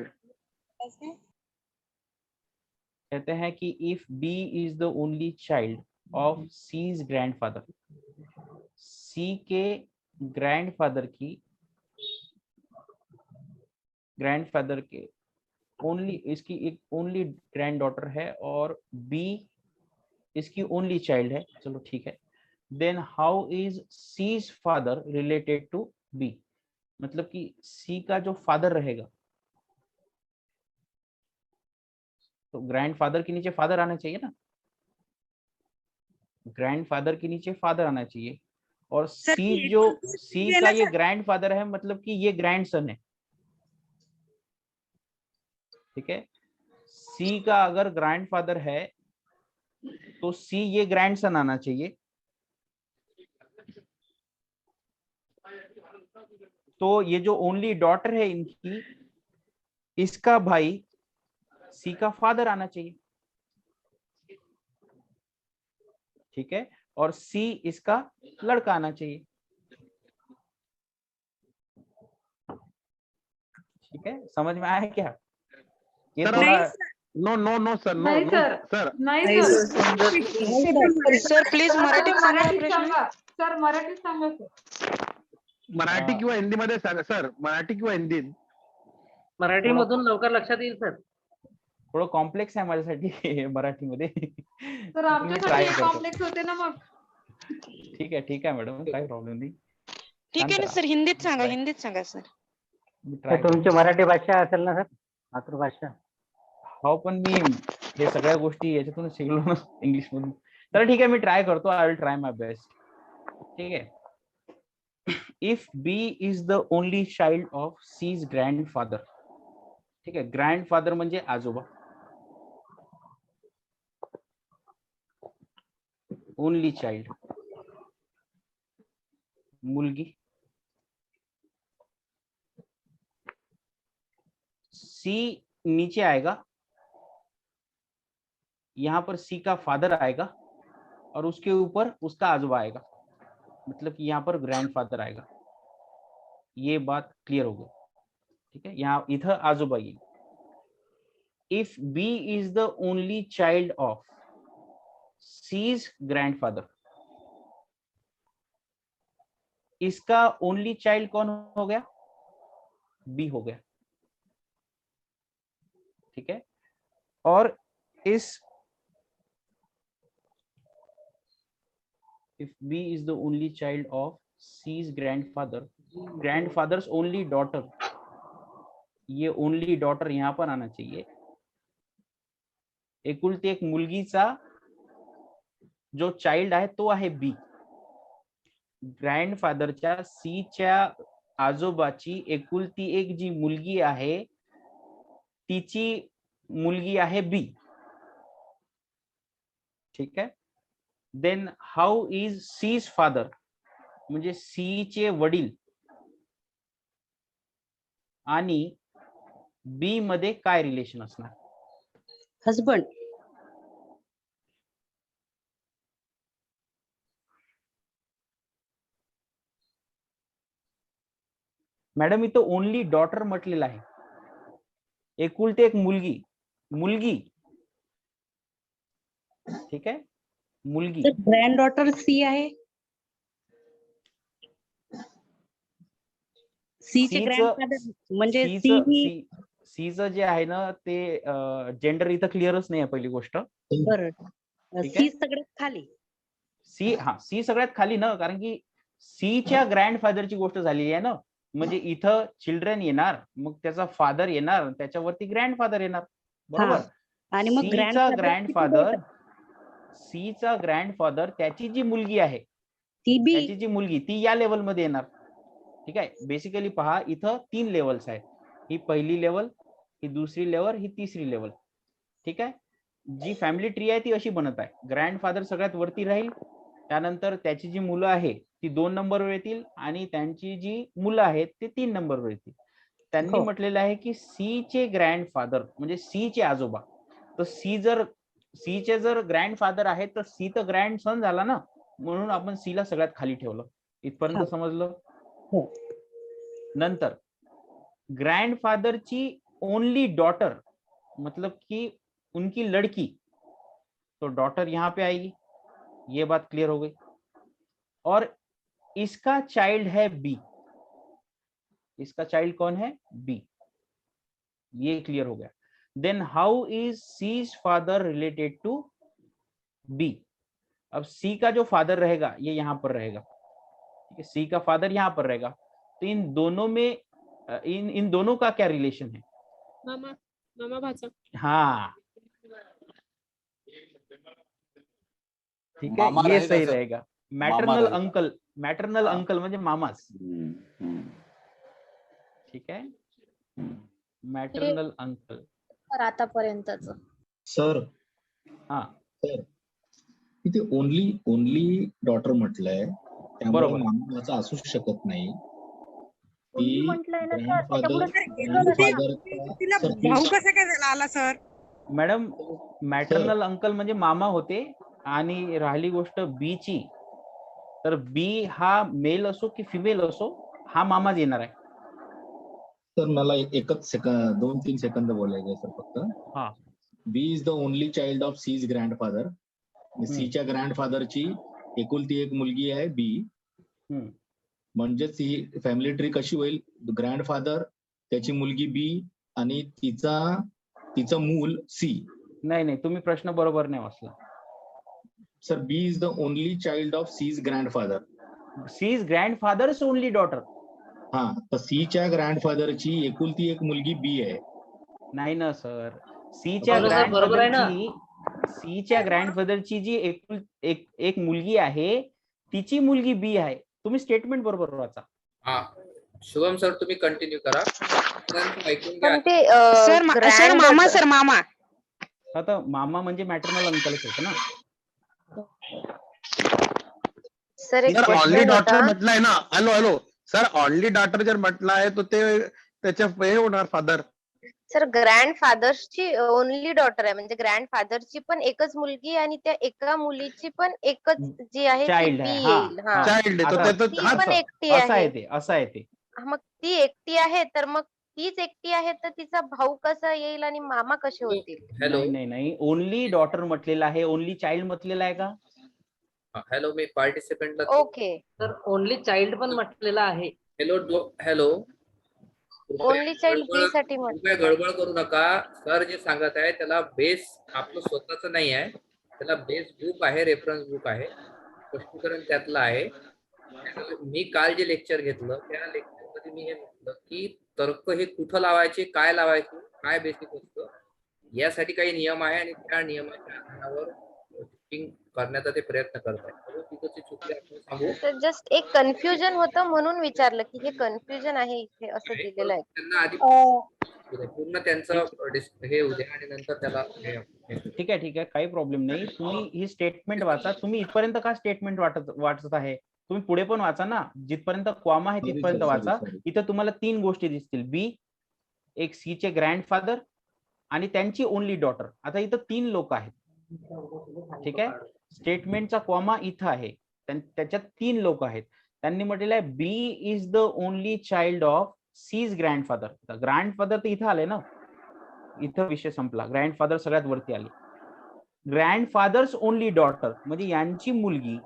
Speaker 4: कहते हैं कि if B is the only child of C's grandfather, C के ग्रैंडफादर के ओनली, इसकी एक ओनली ग्रैंड डॉटर है और बी इसकी ओनली चाइल्ड है, चलो ठीक है। Then how is C's father related to B, मतलब कि सी का जो फादर रहेगा, तो ग्रैंडफादर के नीचे फादर आना चाहिए ना, ग्रैंडफादर के नीचे फादर आना चाहिए, और सी जो सी का ये ग्रैंडफादर है, मतलब कि ये ग्रैंडसन है, ठीक है। सी का अगर ग्रैंडफादर है तो सी ये ग्रैंडसन आना चाहिए, तो ये जो ओनली डॉटर है इनकी, इसका भाई सी का फादर आना चाहिए, ठीक है, और सी इसका लड़का आना चाहिए, ठीक है। समझ में आया है क्या? ये थोड़ा
Speaker 7: नो सर
Speaker 8: नाही
Speaker 11: सर प्लीज मराठीत सांगा प्रश्न.
Speaker 8: सर मराठीत सांगा सर.
Speaker 7: मराठी किंवा हिंदी मध्ये सांगा सर, मराठी किंवा हिंदी.
Speaker 10: मराठी मधून लवकर लक्षात येईल सर.
Speaker 4: थोडं कॉम्प्लेक्स आहे माझ्यासाठी मराठीमध्ये,
Speaker 8: सर आमच्यासाठी कॉम्प्लेक्स होते ना मग.
Speaker 4: ठीक आहे मॅडम, काही प्रॉब्लेम नाही.
Speaker 11: ठीक आहे ना सर, हिंदीत सांगा सर.
Speaker 10: तुमची मराठी भाषा असेल ना सर, मातृभाषा?
Speaker 4: हो, पण मी हे सगळ्या गोष्टी याच्यातून शिकलो ना इंग्लिश मधून. तर ठीक आहे, मी ट्राय करतो. I will try my best. ठीक आहे. If B is the only child of C's grandfather. ठीक आहे, ग्रँडफादर म्हणजे आजोबा. ओनली चाइल्ड मुलगी. सी नीचे आएगा, यहां पर सी का फादर आएगा और उसके ऊपर उसका आजोबा आएगा, मतलब कि यहाँ पर ग्रैंडफादर आएगा. ये बात क्लियर हो गई. ठीक है, यहाँ इधर आजोबा येईल. If B is the only child of C's grandfather, इसका ओनली चाइल्ड कौन हो गया? बी हो गया. ठीक है, और इस if B is the only child of C's grandfather, grandfather's only daughter, ये only daughter यहां पर आना चाहिए. एकुलती एक मुलगीचा जो चाइल्ड आहे तो आहे बी. ग्रँडफादरच्या सीच्या आजोबाची एकुलती एक जी मुलगी आहे तिची मुलगी आहे बी. ठीक आहे. Then how is C's father, म्हणजे सी चे वडील आणि बी मध्ये काय रिलेशन असणार?
Speaker 9: हजबंड.
Speaker 4: मॅडम इथं ओनली डॉटर म्हटलेलं आहे. एकुलते एक मुलगी. मुलगी. ठीक आहे, मुलगी.
Speaker 9: ग्रँड डॉटर सी आहे. सीचे ग्रँडफादर म्हणजे
Speaker 4: सीचं जे आहे ना ते जेंडर इथं क्लिअरच नाही आहे पहिली गोष्ट.
Speaker 9: बरं, सी सगळ्यात खाली.
Speaker 4: सी सगळ्यात खाली ना, कारण की सीच्या ग्रँडफादरची गोष्ट झालेली आहे ना. म्हणजे इथं चिल्ड्रन येणार, मग त्याचा फादर येणार, त्याच्यावरती ग्रँडफादर येणार. बरोबर.
Speaker 9: आणि मग
Speaker 4: सीचा ग्रँडफादर त्याची जी मुलगी आहे
Speaker 9: त्याची
Speaker 4: जी मुलगी ती या लेवल मध्ये येणार. ठीक आहे. बेसिकली पहा इथं 3 लेवल्स आहेत. ही पहिली लेवल, ही दुसरी लेवल, ही तिसरी लेवल. ठीक आहे. जी फॅमिली ट्री आहे ती अशी बनत आहे. ग्रँडफादर सगळ्यात वरती राहील, त्यानंतर त्याची जी मुलं आहे ती 2 नंबरवर येतील आणि त्यांची जी मुलं आहेत ते 3 नंबरवर येतील. त्यांनी म्हटलेलं आहे की सी चे ग्रँडफादर म्हणजे सी चे आजोबा. तर सी चे जर ग्रँडफादर आहे तर सी तर ग्रँड सन झाला ना, म्हणून आपण सी ला सगळ्यात खाली ठेवलं. इथपर्यंत समजलं? नंतर ग्रैंडफादर की ओनली डॉटर, मतलब कि उनकी लड़की, तो डॉटर यहाँ पे आएगी. ये बात क्लियर हो गई. और इसका चाइल्ड है बी. इसका चाइल्ड कौन है? बी. ये क्लियर हो गया. Then how is C's father related to B? अब सी का जो फादर रहेगा ये यहां पर रहेगा. ठीक है, सी का फादर यहां पर रहेगा. तो इन दोनों में इन दोनों का क्या रिलेशन है?
Speaker 9: मामा, मामा भाचा.
Speaker 4: हाँ, ठीक है, ये सही रहेगा. मैटरनल अंकल, मैटरनल अंकल म्हणजे मामाच. ठीक आहे, मॅटर्नल अंकल.
Speaker 1: आतापर्यंतच.
Speaker 12: सर,
Speaker 4: हा
Speaker 12: सर, इथे ओनली डॉटर म्हटलंय, त्यामुळे मामाचा असू शकत नाही.
Speaker 4: मॅडम मॅटर्नल अंकल म्हणजे मामा होते. आणि राहिली गोष्ट बी ची, तर बी हा मेल असो की फिमेल असो हा मामाच येणार आहे.
Speaker 12: सर मला एकच सेकंद 2-3 सेकंद बोलायचं सर फक्त.
Speaker 4: हा.
Speaker 12: B is the only child of C's grandfather. सीच्या ग्रँडफादरची एकुलती एक मुलगी आहे बी. म्हणजेच ही फॅमिली ट्री कशी होईल? ग्रँडफादर, त्याची मुलगी बी आणि तिचं मूल सी.
Speaker 4: नाही, तुम्ही प्रश्न बरोबर नाही वाचला.
Speaker 12: Sir, B is the only child of C's grandfather.
Speaker 4: C's grandfather's only daughter.
Speaker 12: हा, तर सीच्या ग्रँडफादरची एकुलती एक मुलगी बी आहे.
Speaker 4: नाही ना सर, सीच्या
Speaker 10: हो ना सर, बरोबर आहे ना.
Speaker 4: सीच्या ग्रँडफादरची जी एक मुलगी आहे तिची मुलगी बी आहे. तुम्ही स्टेटमेंट बरोबर वाचा.
Speaker 3: हा शुभम सर तुम्ही कंटिन्यू करा. ऐकून घ्या.
Speaker 2: पण ते
Speaker 11: सर मामा
Speaker 4: आता मामा म्हणजे मॅटर्नल अंकलच होतं ना.
Speaker 2: सर एक
Speaker 7: सर ऑनली
Speaker 2: क्वेश्चन
Speaker 7: डॉटर
Speaker 2: होता.
Speaker 7: म्हटलंय ना. हॅलो सर ऑनली डॉटर जर म्हटलं आहे तर ते त्याच्या हे होणार फादर.
Speaker 2: सर ग्रँडफादर्सची ओनली डॉटर आहे, म्हणजे ग्रँडफादरची पण एकच मुलगी आणि त्या एका मुलीची पण एकच जी आहे ती
Speaker 4: चाइल्ड
Speaker 2: बी
Speaker 4: आहे.
Speaker 2: येईल. हा
Speaker 7: चाइल्ड आहे
Speaker 4: आता
Speaker 7: तो
Speaker 2: ती
Speaker 7: हा
Speaker 2: पण एकटी
Speaker 4: असं
Speaker 2: आहे.
Speaker 4: आहे ते असं आहे ते.
Speaker 2: मग ती एकटी आहे तर मग तीच एकटी आहे तर तिचा भाऊ कसा येईल आणि मामा कसे होतील?
Speaker 3: हॅलो
Speaker 4: नाही ओनली डॉटर म्हटलेला आहे. ओनली चाइल्ड म्हटलेला आहे का?
Speaker 3: हॅलो मी पार्टिसिपेंटला
Speaker 2: ओके.
Speaker 10: तर ओनली चाइल्ड पण म्हटलेलं आहे.
Speaker 3: हॅलो
Speaker 2: ओनली चाइल्ड बी साठी
Speaker 3: कृपया गडबड करू नका. सर जे सांगत आहे त्याला बेस आपलं स्वतःच नाही आहे. त्याला बेस बुक आहे, रेफरन्स बुक आहे, स्पष्टीकरण त्यातलं आहे. मी काल जे लेक्चर घेतलं त्या लेक्चर मध्ये मी हे म्हटलं की तर्क हे कुठं लावायचे, काय लावायचे, काय बेसिक असतं यासाठी काही नियम आहे आणि त्या नियमाच्या आधारावर टीचिंग करण्याचा ते प्रयत्न करत आहे. तिथं चुकी आपण सांगू.
Speaker 2: तर जस्ट एक कन्फ्युजन होतं म्हणून विचारलं की हे कन्फ्युजन आहे इथे असं दिलेलं आहे.
Speaker 3: त्यांना आधी पूर्ण त्यांचं हे उद्या आणि नंतर त्याला
Speaker 4: ठीक आहे काही प्रॉब्लेम नाही. तुम्ही ही स्टेटमेंट वाचा. तुम्ही इथपर्यंत का स्टेटमेंट वाचत आहे? तुम्ही पुढे पण वाचा ना. जिथपर्यंत कॉमा आहे तिथपर्यंत वाचा. इथं तुम्हाला 3 गोष्टी दिसतील. बी, एक सी चे ग्रँडफादर आणि त्यांची ओनली डॉटर. आता इथं 3 लोक आहेत. ठीक आहे. स्टेटमेंटचा कॉमा इथं आहे. त्याच्यात 3 लोक आहेत. त्यांनी म्हटलेलं आहे B is the only child of C's grandfather. Grandfather तर इथं आले ना. इथं विषय संपला. ग्रँडफादर सगळ्यात वरती आले. ग्रँडफादर्स ओनली डॉटर म्हणजे यांची मुलगी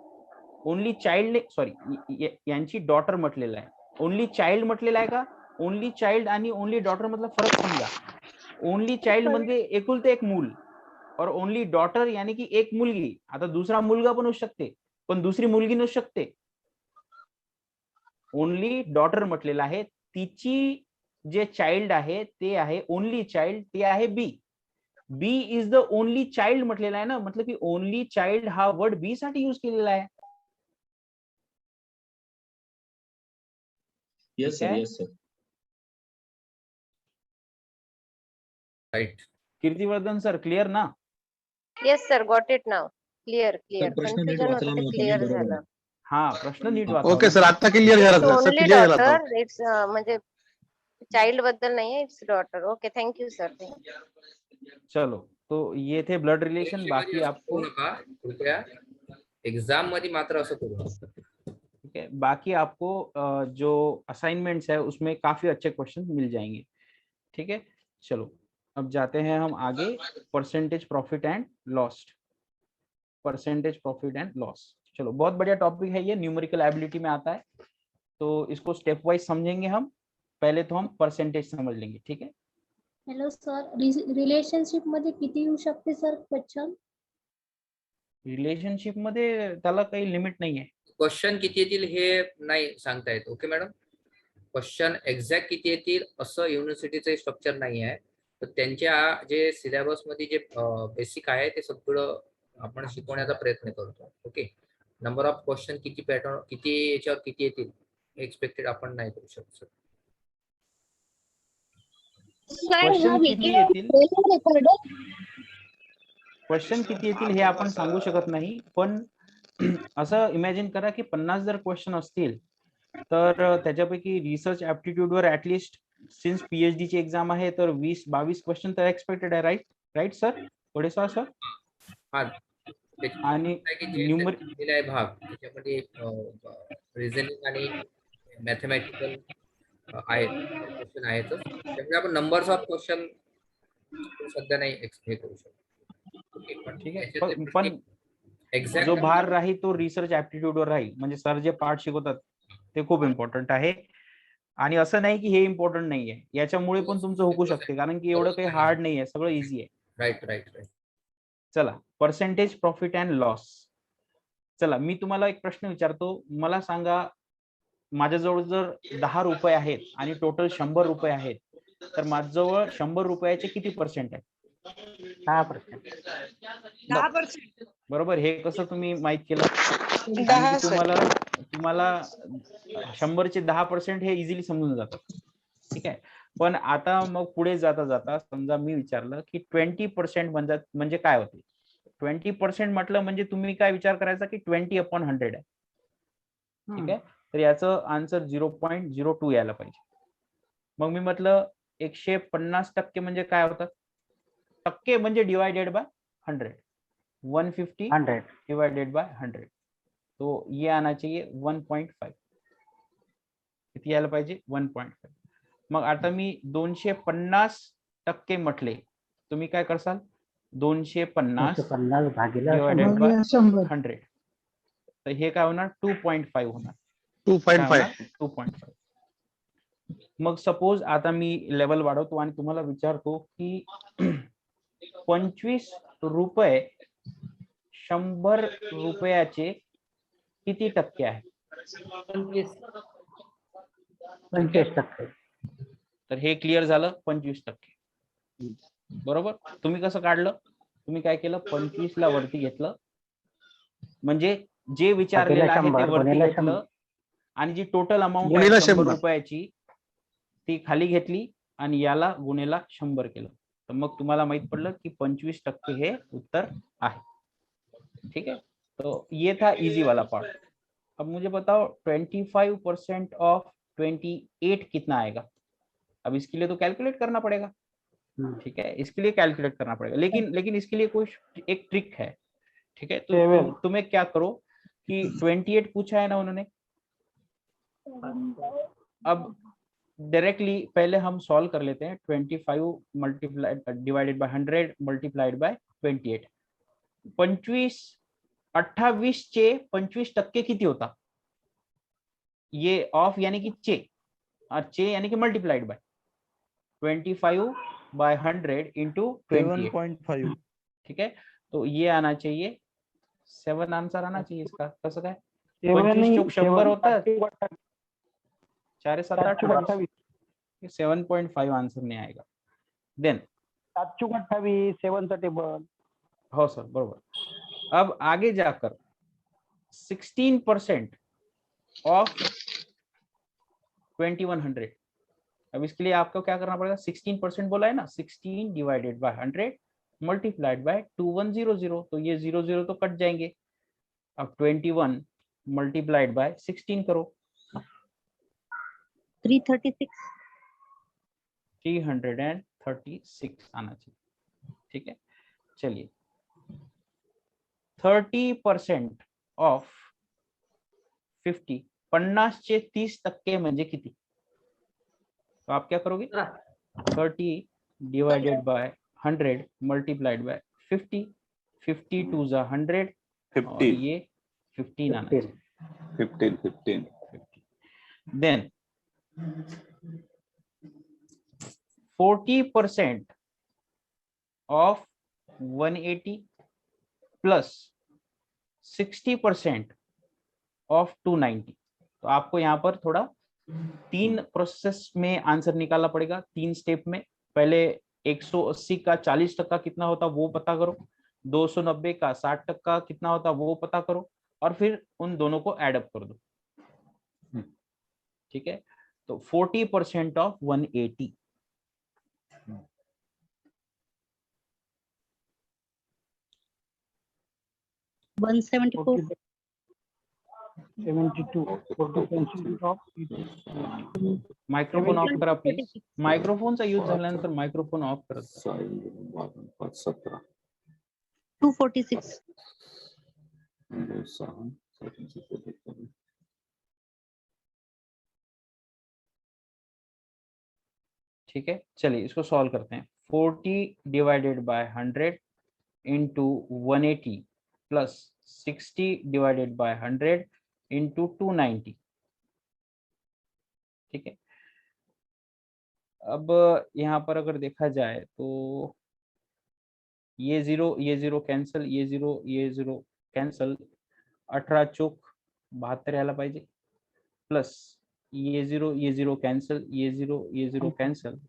Speaker 4: ओनली चाइल्ड सॉरी यांची डॉटर म्हटलेलं आहे. ओनली चाइल्ड म्हटलेलं आहे का? ओनली चाइल्ड आणि ओनली डॉटर मधला फरक समजा. ओनली चाइल्ड म्हणजे एकुलते एक मूल और ओनली डॉटर यानी की एक मुलगी. आता दुसरा मुलगा पण होऊ शकते पण दुसरी मुलगी नसू शकते. ओनली डॉटर म्हटलेलं आहे. तिची जे चाइल्ड आहे ते आहे ओनली चाइल्ड, ते आहे B. B is the only child म्हटलेला आहे ना. मतलब की ओनली चाइल्ड हा वर्ड बी साठी युज केलेला आहे.
Speaker 12: Yes sir
Speaker 3: right.
Speaker 4: Kirtivardhan sir clear ना?
Speaker 2: Yes sir got it now. Clear
Speaker 12: प्रश्न नीट
Speaker 2: कन्फ्युजन
Speaker 12: वाचला
Speaker 2: होतं ते
Speaker 12: नव्हता मी,
Speaker 2: क्लिअर
Speaker 12: बरोबर
Speaker 2: झालं.
Speaker 12: आहे.
Speaker 4: हा प्रश्न नीट वाचा.
Speaker 7: ओके सर आता क्लिअर झाला सर.
Speaker 2: ओनली
Speaker 7: क्लिअर झाला तो.
Speaker 2: डॉटर इट्स म्हणजे चाइल्ड बद्दल नाहीये, it's daughter. Okay thank you sir.
Speaker 4: चलो तो ये थे ब्लड रिलेशन. बाकी आपको
Speaker 3: कृपया एग्जाम मध्ये मात्र असं करू नका.
Speaker 4: ठीक है. बाकी आपको जो असाइनमेंट्स है उसमें काफी अच्छे क्वेश्चन मिल जाएंगे. ठीक है. चलो अब जाते हैं हम आगे. Percentage profit and loss. Percentage profit and loss. चलो बहुत बढ़िया टॉपिक है ये. न्यूमेरिकल एबिलिटी में आता है तो इसको स्टेप वाइज समझेंगे हम. पहले तो हम परसेंटेज समझ लेंगे. ठीक है.
Speaker 13: हॅलो सर, रिलेशनशिप मध्ये किती येऊ शकते सर क्वेश्चन?
Speaker 4: रिलेशनशिप मध्ये त्याला काही लिमिट नाही आहे.
Speaker 3: क्वेश्चन किती येतील हे नाही सांगता येत. Okay madam. क्वेश्चन एक्झॅक्ट किती येतील असं युनिव्हर्सिटीचं स्ट्रक्चर नाही आहे. तर त्यांच्या जे सिलेबस मध्ये जे बेसिक आहे ते सगळं आपण शिकवण्याचा प्रयत्न करतो. ओके. नंबर ऑफ क्वेश्चन किती पॅटर्न किती याच्यावर किती येतील एक्सपेक्टेड आपण नाही करू शकत.
Speaker 4: क्वेश्चन किती येतील हे आपण सांगू शकत नाही. पण असं इमॅजिन करा की 50 जर क्वेश्चन असतील तर त्याच्यापैकी रिसर्च ऍप्टिट्यूड वर ऍटलिस्ट सिन्स पीएचडी ची एक्झाम आहे तर 20-22 क्वेश्चन तर एक्सपेक्टेड आहे. Right sir? पुढे सर. आणि
Speaker 3: भाग त्याच्यामध्ये रिझनिंग आणि मॅथमॅटिकल आहे क्वेश्चन आहेतच. त्यामुळे आपण नंबर्स ऑफ क्वेश्चन सध्या नाही हे करू शकतो.
Speaker 4: ठीक आहे. पण जो भार राहील तो रिसर्च ऍप्टिट्यूड वर राहील. म्हणजे सर जे पार्ट शिकवतात ते खूप इम्पॉर्टंट आहे. आणि असं नाही की हे इम्पॉर्टंट नाही आहे. याच्यामुळे पण तुमचं होऊ शकते कारण की एवढं काही हार्ड नाही आहे. सगळं इझी आहे.
Speaker 3: राईट.
Speaker 4: चला पर्सेंटेज प्रॉफिट अँड लॉस. चला मी तुम्हाला एक प्रश्न विचारतो. मला सांगा माझ्याजवळ जर 10 रुपये आहेत आणि टोटल 100 रुपये आहेत तर माझ्याजवळ 100 रुपयाचे किती पर्सेंट आहे?
Speaker 9: 10%.
Speaker 4: बरोबर. हे कसं तुम्ही माहित केलं? कारण की तुम्हाला 100चे 10% हे इझिली समजून जातात. ठीक आहे. पण आता मग पुढे जाता जाता समजा मी विचारलं की 20% म्हणजे काय होते? 20% म्हटलं म्हणजे तुम्ही काय विचार करायचा की 20/100 आहे. ठीक आहे. तर याचं आन्सर 0.02 यायला पाहिजे. मग मी म्हटलं 150% म्हणजे काय होतात? टक्के म्हणजे डिवाइडेड बाय 100. 150 divided by 100. तो ये आना चाहिए 1.5. किती यायला पाहिजे? 1.5. मग आता मी 250% म्हटले, तुम्ही काय करसाल? 250 डिवाइडेड बाय 100. तर हे काय होणार? 2.5 होणार.
Speaker 7: 2.5.
Speaker 4: 2.5. मग सपोज आता मी लेवल वाढवतो आणि तुम्हाला विचारतो की 25 रुपये 100 रुपयाचे किती टक्के आहे?
Speaker 10: 25%.
Speaker 4: तर हे क्लिअर झालं. 25%. बरोबर. तुम्ही कसं काढलं? तुम्ही काय केलं? 25 ला वरती घेतलं, म्हणजे जे विचारलेलं आहे ते वरती घेतलं आणि जी टोटल अमाऊंट आहे 100 रुपयाची ती खाली घेतली आणि याला गुणेला 100 केलं. तर मग तुम्हाला माहित पडलं की 25% हे उत्तर आहे. ठीक है. तो ये था इजी वाला पार्ट. अब मुझे बताओ 25% ऑफ 28 कितना आएगा? अब इसके लिए तो कैलकुलेट करना पड़ेगा. ठीक है. इसके लिए कैलकुलेट करना पड़ेगा, लेकिन इसके लिए कोई एक ट्रिक है. ठीक है. तो तुम्हें क्या करो कि 28 पूछा है ना उन्होंने, अब डायरेक्टली पहले हम सॉल्व कर लेते हैं. 25 multiplied divided by 100 multiplied by 28. 28 चे 25% किती होता? ये ऑफ यानी कि चे, और चे यानी कि मल्टीप्लाइड बाय 25 बाय 100 इंटू 7.5. ठीक है. तो ये आना चाहिए 7 आंसर आना चाहिए इसका. कसं काय? 25 चौक 100 होता, 4 7 8 28. 7.5 आंसर नहीं आएगा. देन
Speaker 10: 728 7चं टेबल.
Speaker 4: हो सर बरोबर. अब आगे जाकर 16% ऑफ 2100. अब इसके लिए आपको क्या करना पड़ेगा? 16% बोला है ना, 16 डिवाइडेड बाय 100 मल्टीप्लाइड बाय 2100. तो ये 00 तो कट जाएंगे. अब 21 मल्टीप्लाइड बाय 16 करो.
Speaker 9: 336.
Speaker 4: 336 आना चाहिए. ठीक है. चलिए 30% ऑफ 50. 50चे 30% म्हणजे किती? तो आप क्या करोगे? 30 डिवाइडेड बाय 100 मल्टीप्लाइड बाय 50. 50 2 जा 100 और ये 15 आना चाहिए.
Speaker 6: 15.
Speaker 4: Then 40% of 180 plus 60% of 290. तो आपको यहाँ पर थोड़ा 3 प्रोसेस में आंसर निकालना पड़ेगा, 3 स्टेप में. पहले 180 का 40% कितना होता वो पता करो, 290 का 60% कितना होता वो पता करो, और फिर उन दोनों को एडअप कर दो. ठीक है. तो 40% ऑफ 180.
Speaker 9: 174.
Speaker 10: 72. 40% ऑफ.
Speaker 4: मायक्रोफोन ऑफ करा प्लीज. मायक्रोफोनचा यूज झाल्यानंतर मायक्रोफोन ऑफ करत.
Speaker 9: 246.
Speaker 4: ठीक है. चलिए इसको सॉल्व करते हैं. 40 divided by 100 into 180 plus 60 divided by 100 into 290. ठीक है. अब यहाँ पर अगर देखा जाए तो ये 0 कैंसल, ये 0 कैंसल. 18 चौक 72 यायला पाहिजे. प्लस ये 0 कैंसल, ये 0 कैंसल.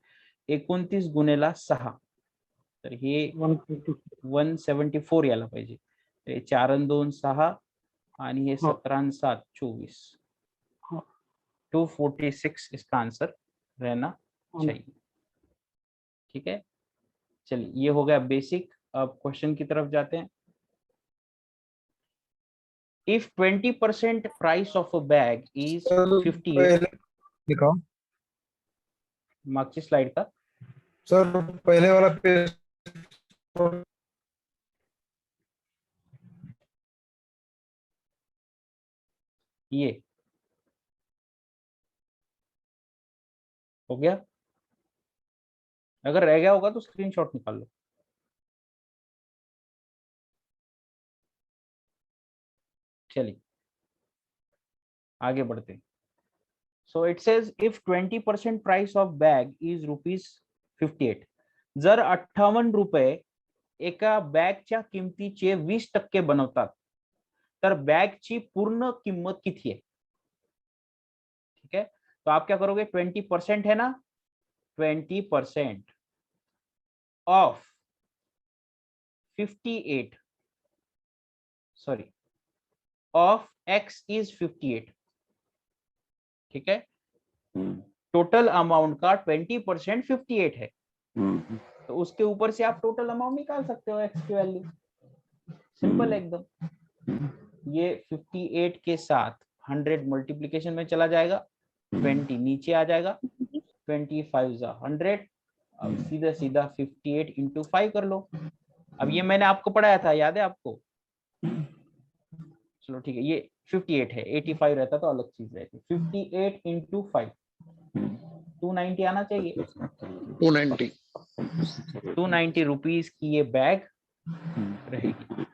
Speaker 4: 29 गुणेला 6 तर हे 174 यायला पाहिजे. ते 4 आणि 2 6 आणि हे 17 आणि 7 24. 246 इसका आंसर रहना चाहिए. ठीक है, चलिए ये हो गया बेसिक. अब क्वेश्चन की तरफ जाते हैं. If 20% price of a bag is 58,
Speaker 14: दिखाओ
Speaker 4: मागची स्लाइड का
Speaker 14: सर, पहले वाला पेज.
Speaker 4: ये हो गया. अगर रह गया होगा तो स्क्रीनशॉट निकाल लो. चलिए आगे बढ़ते हैं. So it says if 20% price of bag is ₹58, जर 58 रुपये एका बॅगच्या किमतीचे 20% बनवतात तर बॅगची पूर्ण किंमत किती आहे. ठीक है, तो आप क्या करोगे, 20% है ना, 20% of 58, sorry of x is 58. ठीक है, टोटल अमाउंट का 20% 58 है, तो उसके ऊपर से आप टोटल अमाउंट निकाल सकते हो x की वैल्यू. सिंपल एकदम. ये 58 के साथ 100 मल्टीप्लीकेशन में चला जाएगा, 20 नीचे आ जाएगा, 25 100. अब सीधा सीधा 58 इंटू 5 कर लो. अब ये मैंने आपको पढ़ाया था, याद है आपको. चलो ठीक है, ये 58 है, 85 रहता तो अलग चीज रहती. 58 इंटू 5 290 आना चाहिए. 290 रुपीज की ये बैग रहेगी.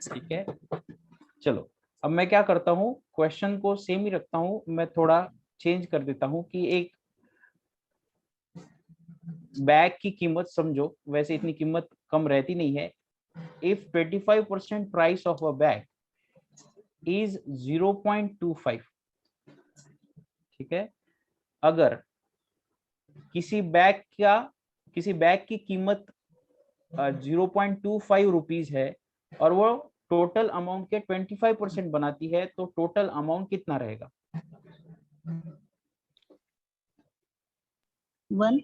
Speaker 4: ठीक है, चलो अब मैं क्या करता हूँ, क्वेश्चन को सेम ही रखता हूँ, मैं थोड़ा चेंज कर देता हूँ कि एक बैग की कीमत समझो, वैसे इतनी कीमत कम रहती नहीं है. If 25% price of a bag is 0.25, ठीक है, अगर किसी बैग की कीमत 0.25 रुपीज है और वो टोटल अमाउंट के 25% बनाती है, तो टोटल अमाउंट कितना रहेगा.
Speaker 9: 1.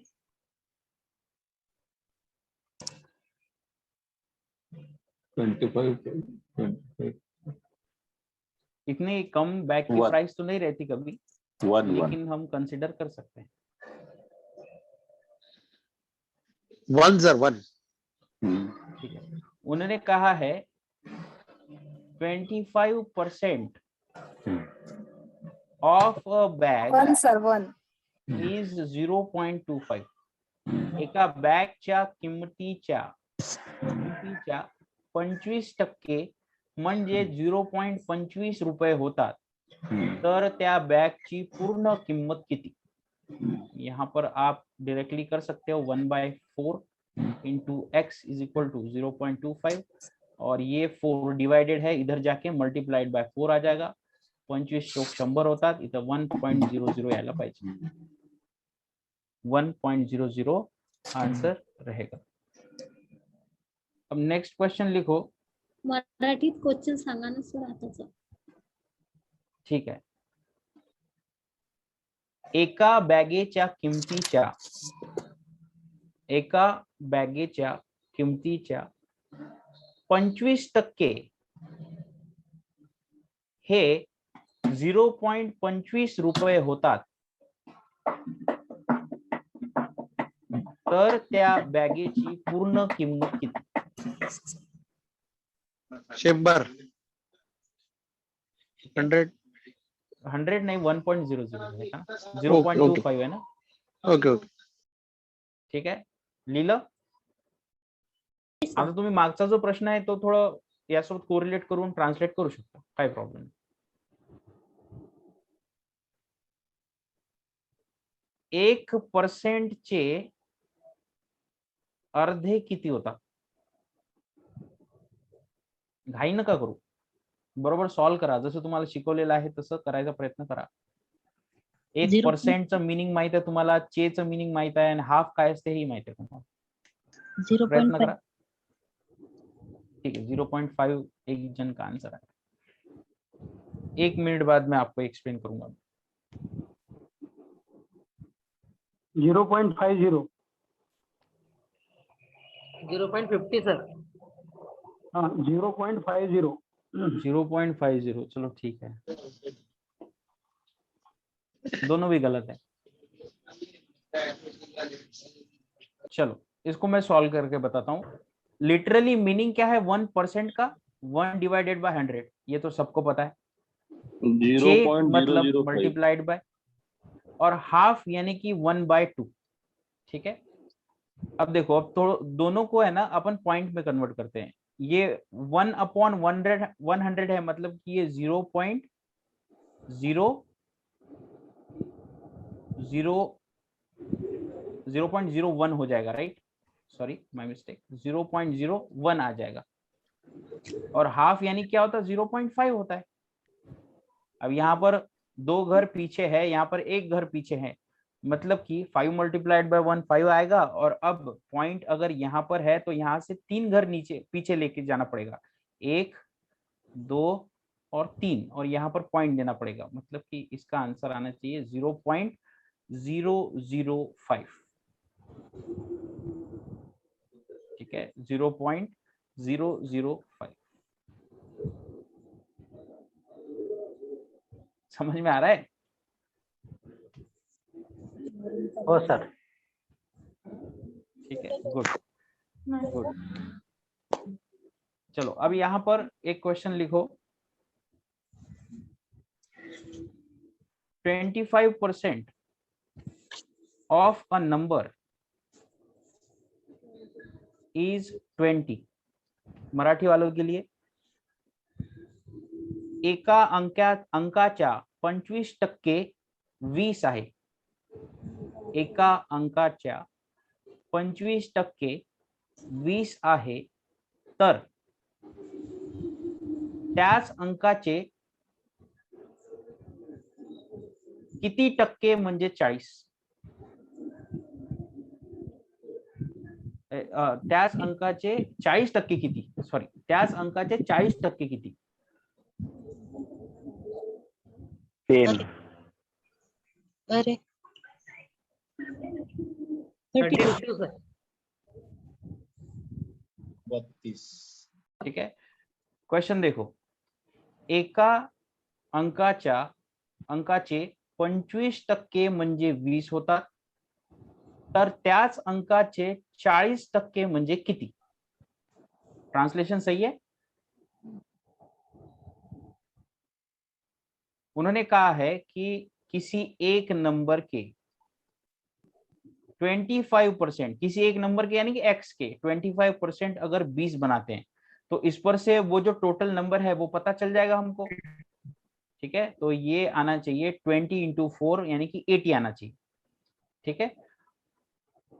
Speaker 4: इतनी कम बैग की प्राइस तो नहीं रहती कभी, लेकिन हम कंसिडर कर सकते हैं.
Speaker 7: 1 सर 1.
Speaker 4: ठीक है, उन्होंने कहा है 25% of a bag
Speaker 1: 1 sir 1.
Speaker 4: Is 0.25. एका बॅगच्या किमतीच्या 25% म्हणजे 0.25 रुपये होतात, तर त्या बॅगची पूर्ण किंमत किती. यहाँ पर आप डायरेक्टली कर सकते हो 1/4 into x is equal to 0.25, और ये 4 डिवाइडेड है, इधर जाके मल्टीप्लाइड बाय 4 आ जाएगा. 25 चौक 100 होतात, इथं 1.00 यायला पाहिजे. 1.00 आंसर रहेगा. अब नेक्स्ट क्वेश्चन लिखो.
Speaker 13: मराठीत क्वेश्चन सांगा ना सर आताचा.
Speaker 4: ठीक आहे, एका बॅगेच्या किमतीच्या 25% हे 0.25 रुपये होतात, तर त्या बॅगेची पूर्ण किंमत किती.
Speaker 7: 100
Speaker 4: 100 नाही, 1.00 आहे का, 0.25 आहे ना.
Speaker 7: ओके.
Speaker 4: ठीक आहे, लिहिलं. आता तुम्ही मागचा जो प्रश्न आहे तो थोडं यासोबत कोरिलेट करून ट्रान्सलेट करू शकता, काय प्रॉब्लेम नाही. 1% चे अर्धे किती होतात. घाई नका करू, बरोबर सॉल्व करा, जसं तुम्हाला शिकवलेलं आहे तसं करायचा प्रयत्न करा. 1% चं मिनिंग माहित आहे तुम्हाला, चे चं मिनिंग माहित आहे, आणि हाफ काय असते हे माहित आहे तुम्हाला. प्रयत्न
Speaker 9: 0.5
Speaker 4: करा. ठीक है, 0.5 एक जन का आंसर है. 1 मिनट बाद मैं आपको एक्सप्लेन करूंगा.
Speaker 10: 0.50 0.50 सर. हाँ 0.50
Speaker 4: 0.50. चलो ठीक है, दोनों भी गलत है. चलो इसको मैं सॉल्व करके बताता हूँ. लिटरली मीनिंग क्या है 1% का? 1 डिवाइडेड बाय 100. ये तो सबको पता है. J मतलब
Speaker 6: 0.005.
Speaker 4: मल्टीप्लाइड बाय, और हाफ यानी कि 1/2. ठीक है. अब देखो, अब तो दोनों को है ना अपन पॉइंट में कन्वर्ट करते हैं. ये 1/100 है, मतलब कि ये 0.01 हो जाएगा. Right, sorry my mistake. 0.01 आ जाएगा. और हाफ यानी क्या होता है? 0.5 होता है. अब यहाँ पर 2 घर पीछे है, यहाँ पर 1 घर पीछे है, मतलब कि 5 मल्टीप्लाइड बाय 1 5 आएगा. और अब पॉइंट अगर यहाँ पर है तो यहाँ से 3 घर नीचे पीछे लेके जाना पड़ेगा. 1 2 और 3, और यहाँ पर पॉइंट देना पड़ेगा. मतलब कि इसका आंसर आना चाहिए 0.005. ठीक है, 0.005. समझ में आ रहा है?
Speaker 10: हो सर.
Speaker 4: ठीक है, गुड गुड. चलो अब यहाँ पर एक क्वेश्चन लिखो. 25% of a number is 20. Marathi वालों के लिए, एका अंकाच्या 25% 20 आहे. एका अंकाच्या 25% 20 आहे, तर त्याच अंकाचे किती टक्के म्हणजे 40? त्याच अंकाचे 40% किती? सॉरी, त्याच अंकाचे 40% किती?
Speaker 6: 10.
Speaker 9: अरे
Speaker 10: 32 सर.
Speaker 12: 32.
Speaker 4: ठीक है, क्वेश्चन देखो. एका अंकाचे 25% म्हणजे 20 होतात, तर त्याच अंकाचे 40% म्हणजे किती? ट्रांसलेशन सही है? उन्होंने कहा है कि किसी एक नंबर के 25%, किसी एक नंबर के यानी कि x के 25% अगर 20 बनाते हैं तो इस पर से वो जो टोटल नंबर है वो पता चल जाएगा हमको. ठीक है, तो ये आना चाहिए 20 × 4 यानी कि 80 आना चाहिए. ठीक है,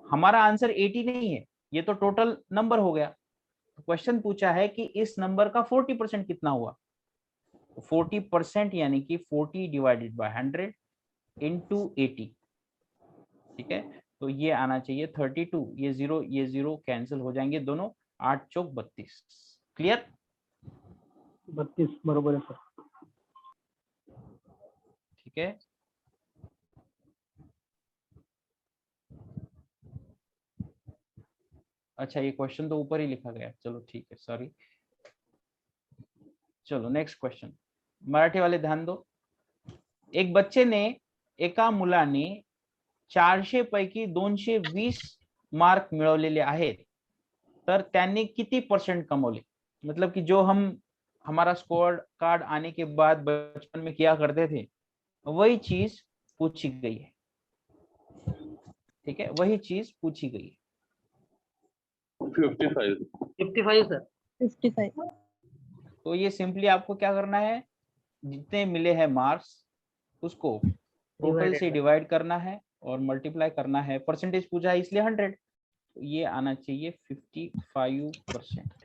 Speaker 4: हमारा आंसर 80 नहीं है, ये तो टोटल नंबर हो गया. क्वेश्चन पूछा है कि इस नंबर का 40% कितना हुआ. 40% यानी कि 40 डिवाइडेड बाय 100 इंटू 80. ठीक है, तो ये आना चाहिए 32. ये 0 कैंसिल हो जाएंगे दोनों. 8 चौक 32. क्लियर?
Speaker 10: 32 बरोबर है सर.
Speaker 4: ठीक है, अच्छा ये क्वेश्चन तो ऊपर ही लिखा गया. चलो ठीक है, सॉरी. चलो नेक्स्ट क्वेश्चन. मराठी वाले ध्यान दो. एक बच्चे ने, एका मुलाने 400 पैकी 220 मार्क मिळवलेले आहेत, तर त्यांनी किती % कमवले? मतलब कि जो हमारा स्कोर कार्ड आने के बाद बचपन में किया करते थे, वही चीज पूछी गई है. ठीक है, वही चीज पूछी गई है.
Speaker 10: 55 सर.
Speaker 9: 55.
Speaker 4: तो ये सिंपली आपको क्या करना है, जितने मिले हैं मार्क्स उसको टोटल से डिवाइड करना है और मल्टीप्लाई करना है. परसेंटेज पूछा है इसलिए 100. तो ये आना चाहिए 55%.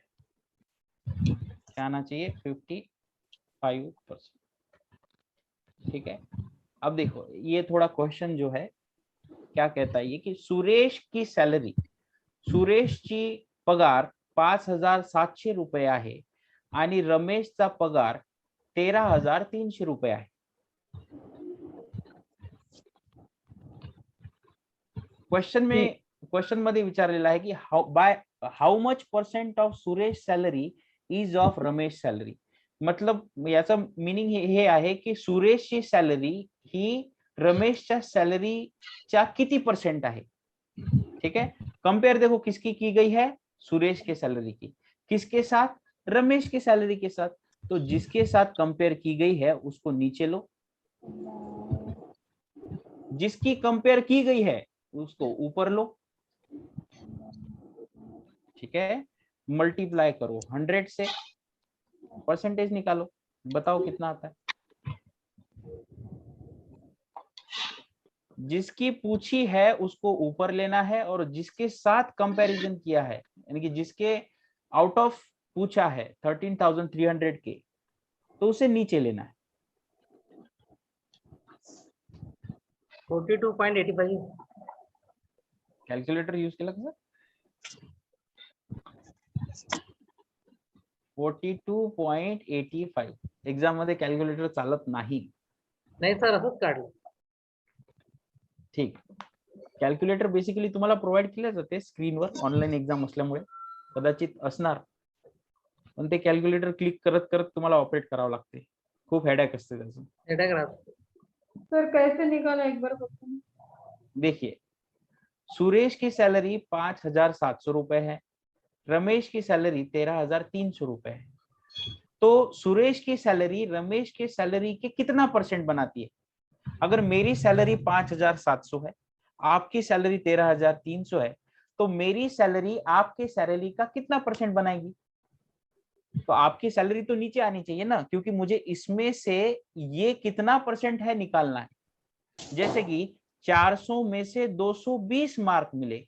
Speaker 4: क्या आना चाहिए? 55%. ठीक है, अब देखो ये थोड़ा क्वेश्चन जो है क्या कहता है ये कि सुरेशची पगार 5,700 रुपये आहे आणि रमेशचा पगार 13,300 रुपये आहे. क्वेश्चन मध्ये विचारलेला आहे की how much % of Suresh salary is of Ramesh salary. मतलब याचा मीनिंग हे आहे की सुरेशची सॅलरी ही रमेशच्या सॅलरीच्या किती % आहे. ठीक है, कंपेयर देखो किसकी की गई है, सुरेश के सैलरी की, किसके साथ, रमेश के सैलरी के साथ. तो जिसके साथ कंपेयर की गई है उसको नीचे लो, जिसकी कंपेयर की गई है उसको ऊपर लो. ठीक है, मल्टीप्लाई करो 100 से, परसेंटेज निकालो, बताओ कितना आता है. जिसकी पूछी है उसको ऊपर लेना है और जिसके साथ कंपैरिजन किया है यानी कि जिसके आउट ऑफ पूछा है 13,300 के, तो उसे नीचे लेना है.
Speaker 10: 42.85.
Speaker 4: कैलकुलेटर यूज केला का सर? 42.85. एक्झाम मध्ये कॅल्क्युलेटर चालत नाही.
Speaker 10: नाही सर, असंच काढलं.
Speaker 4: ठीक, कॅल्क्युलेटर बेसिकली तुम्हाला प्रोव्हाइड केले जाते स्क्रीनवर, ऑनलाईन एक्झाम असल्यामुळे कदाचित असणार, पण ते कॅल्क्युलेटर क्लिक करत करत तुम्हाला ऑपरेट करावं लागते. खूप हेडॅक असते त्याचं.
Speaker 10: हेडेक राहतो.
Speaker 8: सर कैसे निकाला एक बार बताओ.
Speaker 4: देखिए, सुरेश की सैलरी 5,700 रुपए है, रमेश की सैलरी 13,300 रुपए है. तो सुरेश की सैलरी रमेश के सैलरी के कितना % बनाती है? अगर मेरी सैलरी 5,700 है, आपकी सैलरी 13,300 है, तो मेरी सैलरी आपके सैलरी का कितना % बनाएगी? तो आपकी सैलरी तो नीचे आनी चाहिए ना, क्योंकि मुझे इसमें से ये कितना % है निकालना है. जैसे कि 400 में से 220 मार्क मिले,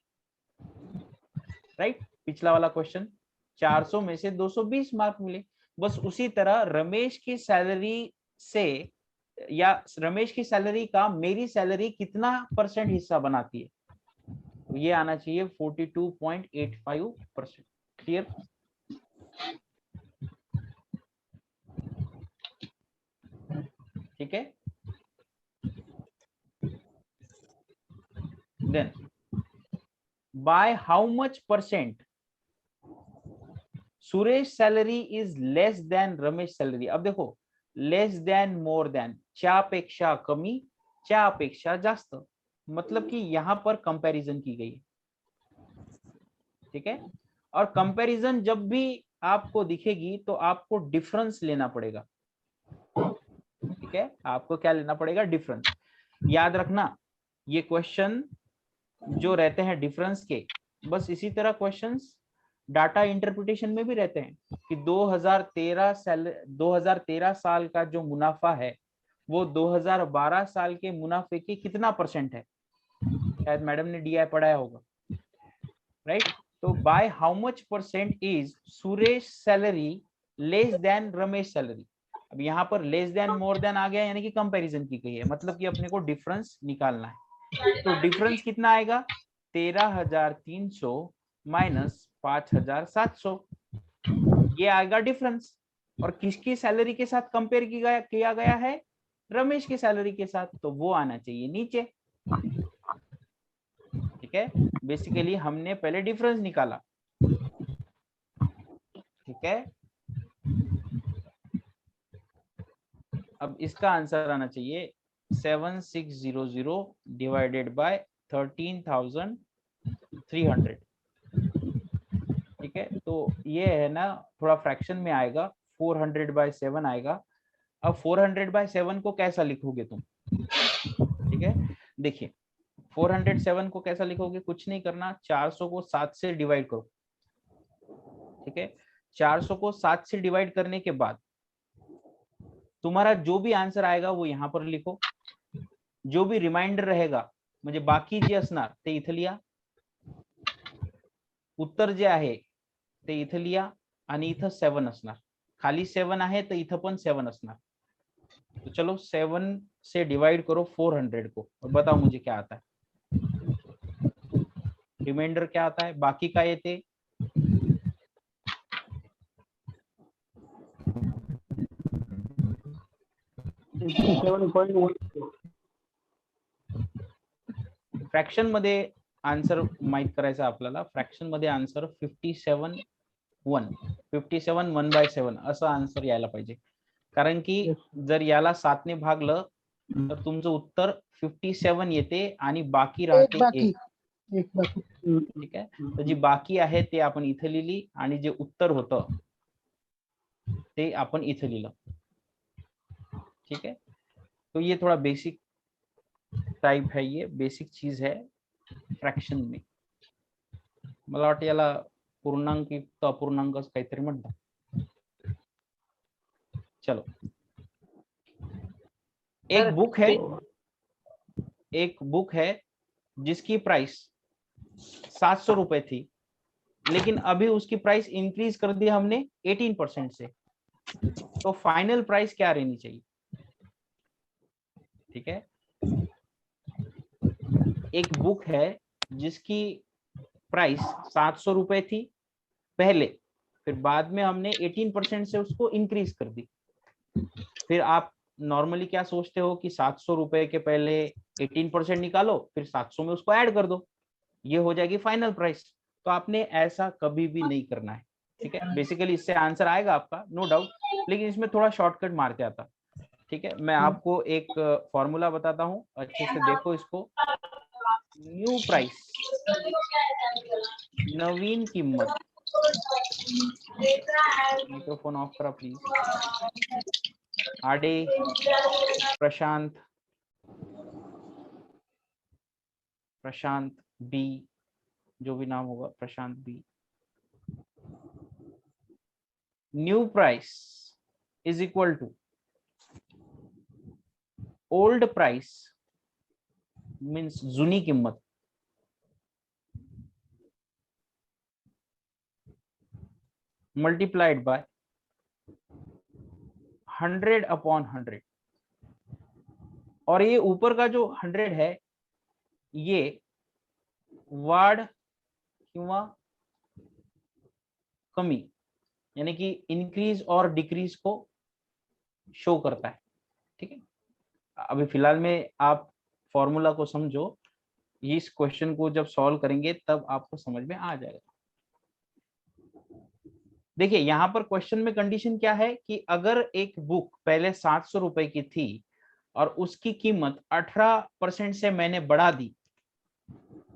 Speaker 4: राइट, पिछला वाला क्वेश्चन 400 में से 220 मार्क मिले. बस उसी तरह रमेश की सैलरी से या रमेश की सैलरी का मेरी सैलरी कितना % हिस्सा बनाती है, तो ये आना चाहिए 42.85%. क्लियर? ठीक है. Then by how much % Suresh salary is less than Ramesh salary. अब देखो, लेस देन, मोर देन, च्या पेक्षा कमी, च्या पेक्षा जास्त, मतलब कि यहां पर कंपैरिजन की गई है. ठीक है, और कंपैरिजन जब भी आपको दिखेगी तो आपको डिफरेंस लेना पड़ेगा. ठीक है, आपको क्या लेना पड़ेगा? डिफरेंस. याद रखना, ये क्वेश्चन जो रहते हैं डिफरेंस के, बस इसी तरह क्वेश्चंस डाटा इंटरप्रिटेशन में भी रहते हैं कि 2013 साल का जो मुनाफा है वो 2012 साल के मुनाफे के कितना % है. शायद मैडम ने DI पढ़ाया होगा, राइट. तो by how much % is Suresh salary less than Ramesh salary. अब यहाँ पर लेस देन, मोर देन आ गया, यानी कि कंपैरिजन की गई है, मतलब कि अपने को डिफरेंस निकालना है. तो डिफरेंस कितना आएगा? 13,300 माइनस 5,700, ये आएगा डिफरेंस. और किसकी सैलरी के साथ कंपेयर किया गया है? रमेश की सैलरी के साथ, तो वो आना चाहिए नीचे. ठीक है, बेसिकली हमने पहले डिफरेंस निकाला. ठीक है, अब इसका आंसर आना चाहिए 7600 डिवाइडेड बाय 13,300. ठीक है, तो ये है ना, थोड़ा फ्रैक्शन में आएगा, 400/7 आएगा. अब 400/7 को कैसा लिखोगे तुम? ठीक है, देखिए 407 को कैसा लिखोगे? कुछ नहीं करना, 400 को 7 से डिवाइड करो. ठीक है, 400 को 7 से डिवाइड करने के बाद तुम्हारा जो भी आंसर आएगा वो यहाँ पर लिखो. जो भी रिमाइंडर रहेगा म्हणजे बाकी जे असणार ते इथं लिहा. उत्तर जे आहे ते इथं लिहा आणि इथं 7 असणार. खाली 7 आहे तर इथं पण 7 असणार. तो चलो 7 से डिवाइड करो 400 को और बताओ मुझे क्या आता है. रिमाइंडर क्या आता है, बाकी काय येते, फ्रॅक्शन मध्ये आन्सर माहित करायचा आपल्याला. फ्रॅक्शन मध्ये आन्सर 57 1/7 असं आन्सर यायला पाहिजे. कारण की जर याला 7 ने भागलं तर तुमचं उत्तर 57 येते आणि बाकी राहते 1. ठीक आहे. तर जी बाकी आहे ते आपण इथे लिहिली आणि जे उत्तर होतं ते आपण इथे लिहिलं. ठीक है. तो ये थोड़ा बेसिक टाइप है, ये बेसिक चीज है फ्रॅक्शन में. मला वाटतं याला पूर्णांक युक्त अपूर्णांक काहीतरी म्हणतात. चलो, एक बुक है जिसकी प्राइस 700 रुपए थी, लेकिन अभी उसकी प्राइस इंक्रीज कर दी हमने 18% से. तो फाइनल प्राइस क्या रहनी चाहिए? ठीक है. एक बुक है जिसकी प्राइस 700 रुपए थी पहले, फिर बाद में हमने 18% से उसको इंक्रीज कर दी. फिर आप नॉर्मली क्या सोचते हो कि 700 रुपए के पहले 18% निकालो, फिर 700 में उसको ऐड कर दो, ये हो जाएगी फाइनल प्राइस. तो आपने ऐसा कभी भी नहीं करना है. ठीक है. बेसिकली इससे आंसर आएगा आपका, नो डाउट, लेकिन इसमें थोड़ा शॉर्टकट मारते आता. ठीक है. मैं आपको एक फॉर्मूला बताता हूँ, अच्छे से देखो इसको. न्यू प्राइस, नवीन किंमत. माइक्रोफोन ऑफ करा प्लीज. आडे, प्रशांत बी, जो भी नाम होगा, Prashant B. New price is equal to old price means जुनी किंमत मल्टीप्लाइड बाय 100/100. और ये ऊपर का जो 100 है ये वाढ किंवा कमी यानी कि इंक्रीज और डिक्रीज को शो करता है. ठीक है. अभी फिलहाल में आप फॉर्मूला को समझो, इस क्वेश्चन को जब सॉल्व करेंगे तब आपको समझ में आ जाएगा. देखिए यहाँ पर क्वेश्चन में कंडीशन क्या है कि अगर एक बुक पहले 700 रुपए की थी और उसकी कीमत 18% से मैंने बढ़ा दी,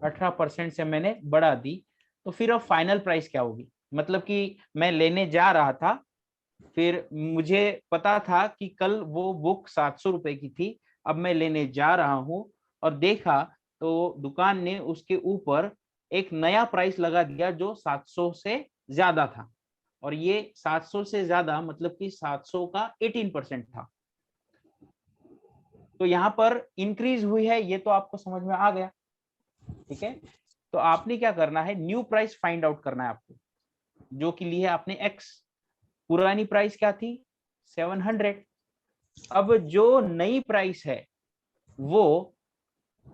Speaker 4: 18% से मैंने बढ़ा दी, तो फिर अब फाइनल प्राइस क्या होगी? मतलब कि मैं लेने जा रहा था, फिर मुझे पता था कि कल वो बुक 700 रुपए की थी, अब मैं लेने जा रहा हूं और देखा तो दुकान ने उसके ऊपर एक नया प्राइस लगा दिया जो 700 से ज्यादा था, और ये 700 से ज्यादा मतलब कि 700 का 18% था. तो यहाँ पर इंक्रीज हुई है, ये तो आपको समझ में आ गया. ठीक है. तो आपने क्या करना है, न्यू प्राइस फाइंड आउट करना है आपको, जो कि ली है आपने x. पुरानी प्राइस क्या थी? 700. अब जो नई प्राइस है वो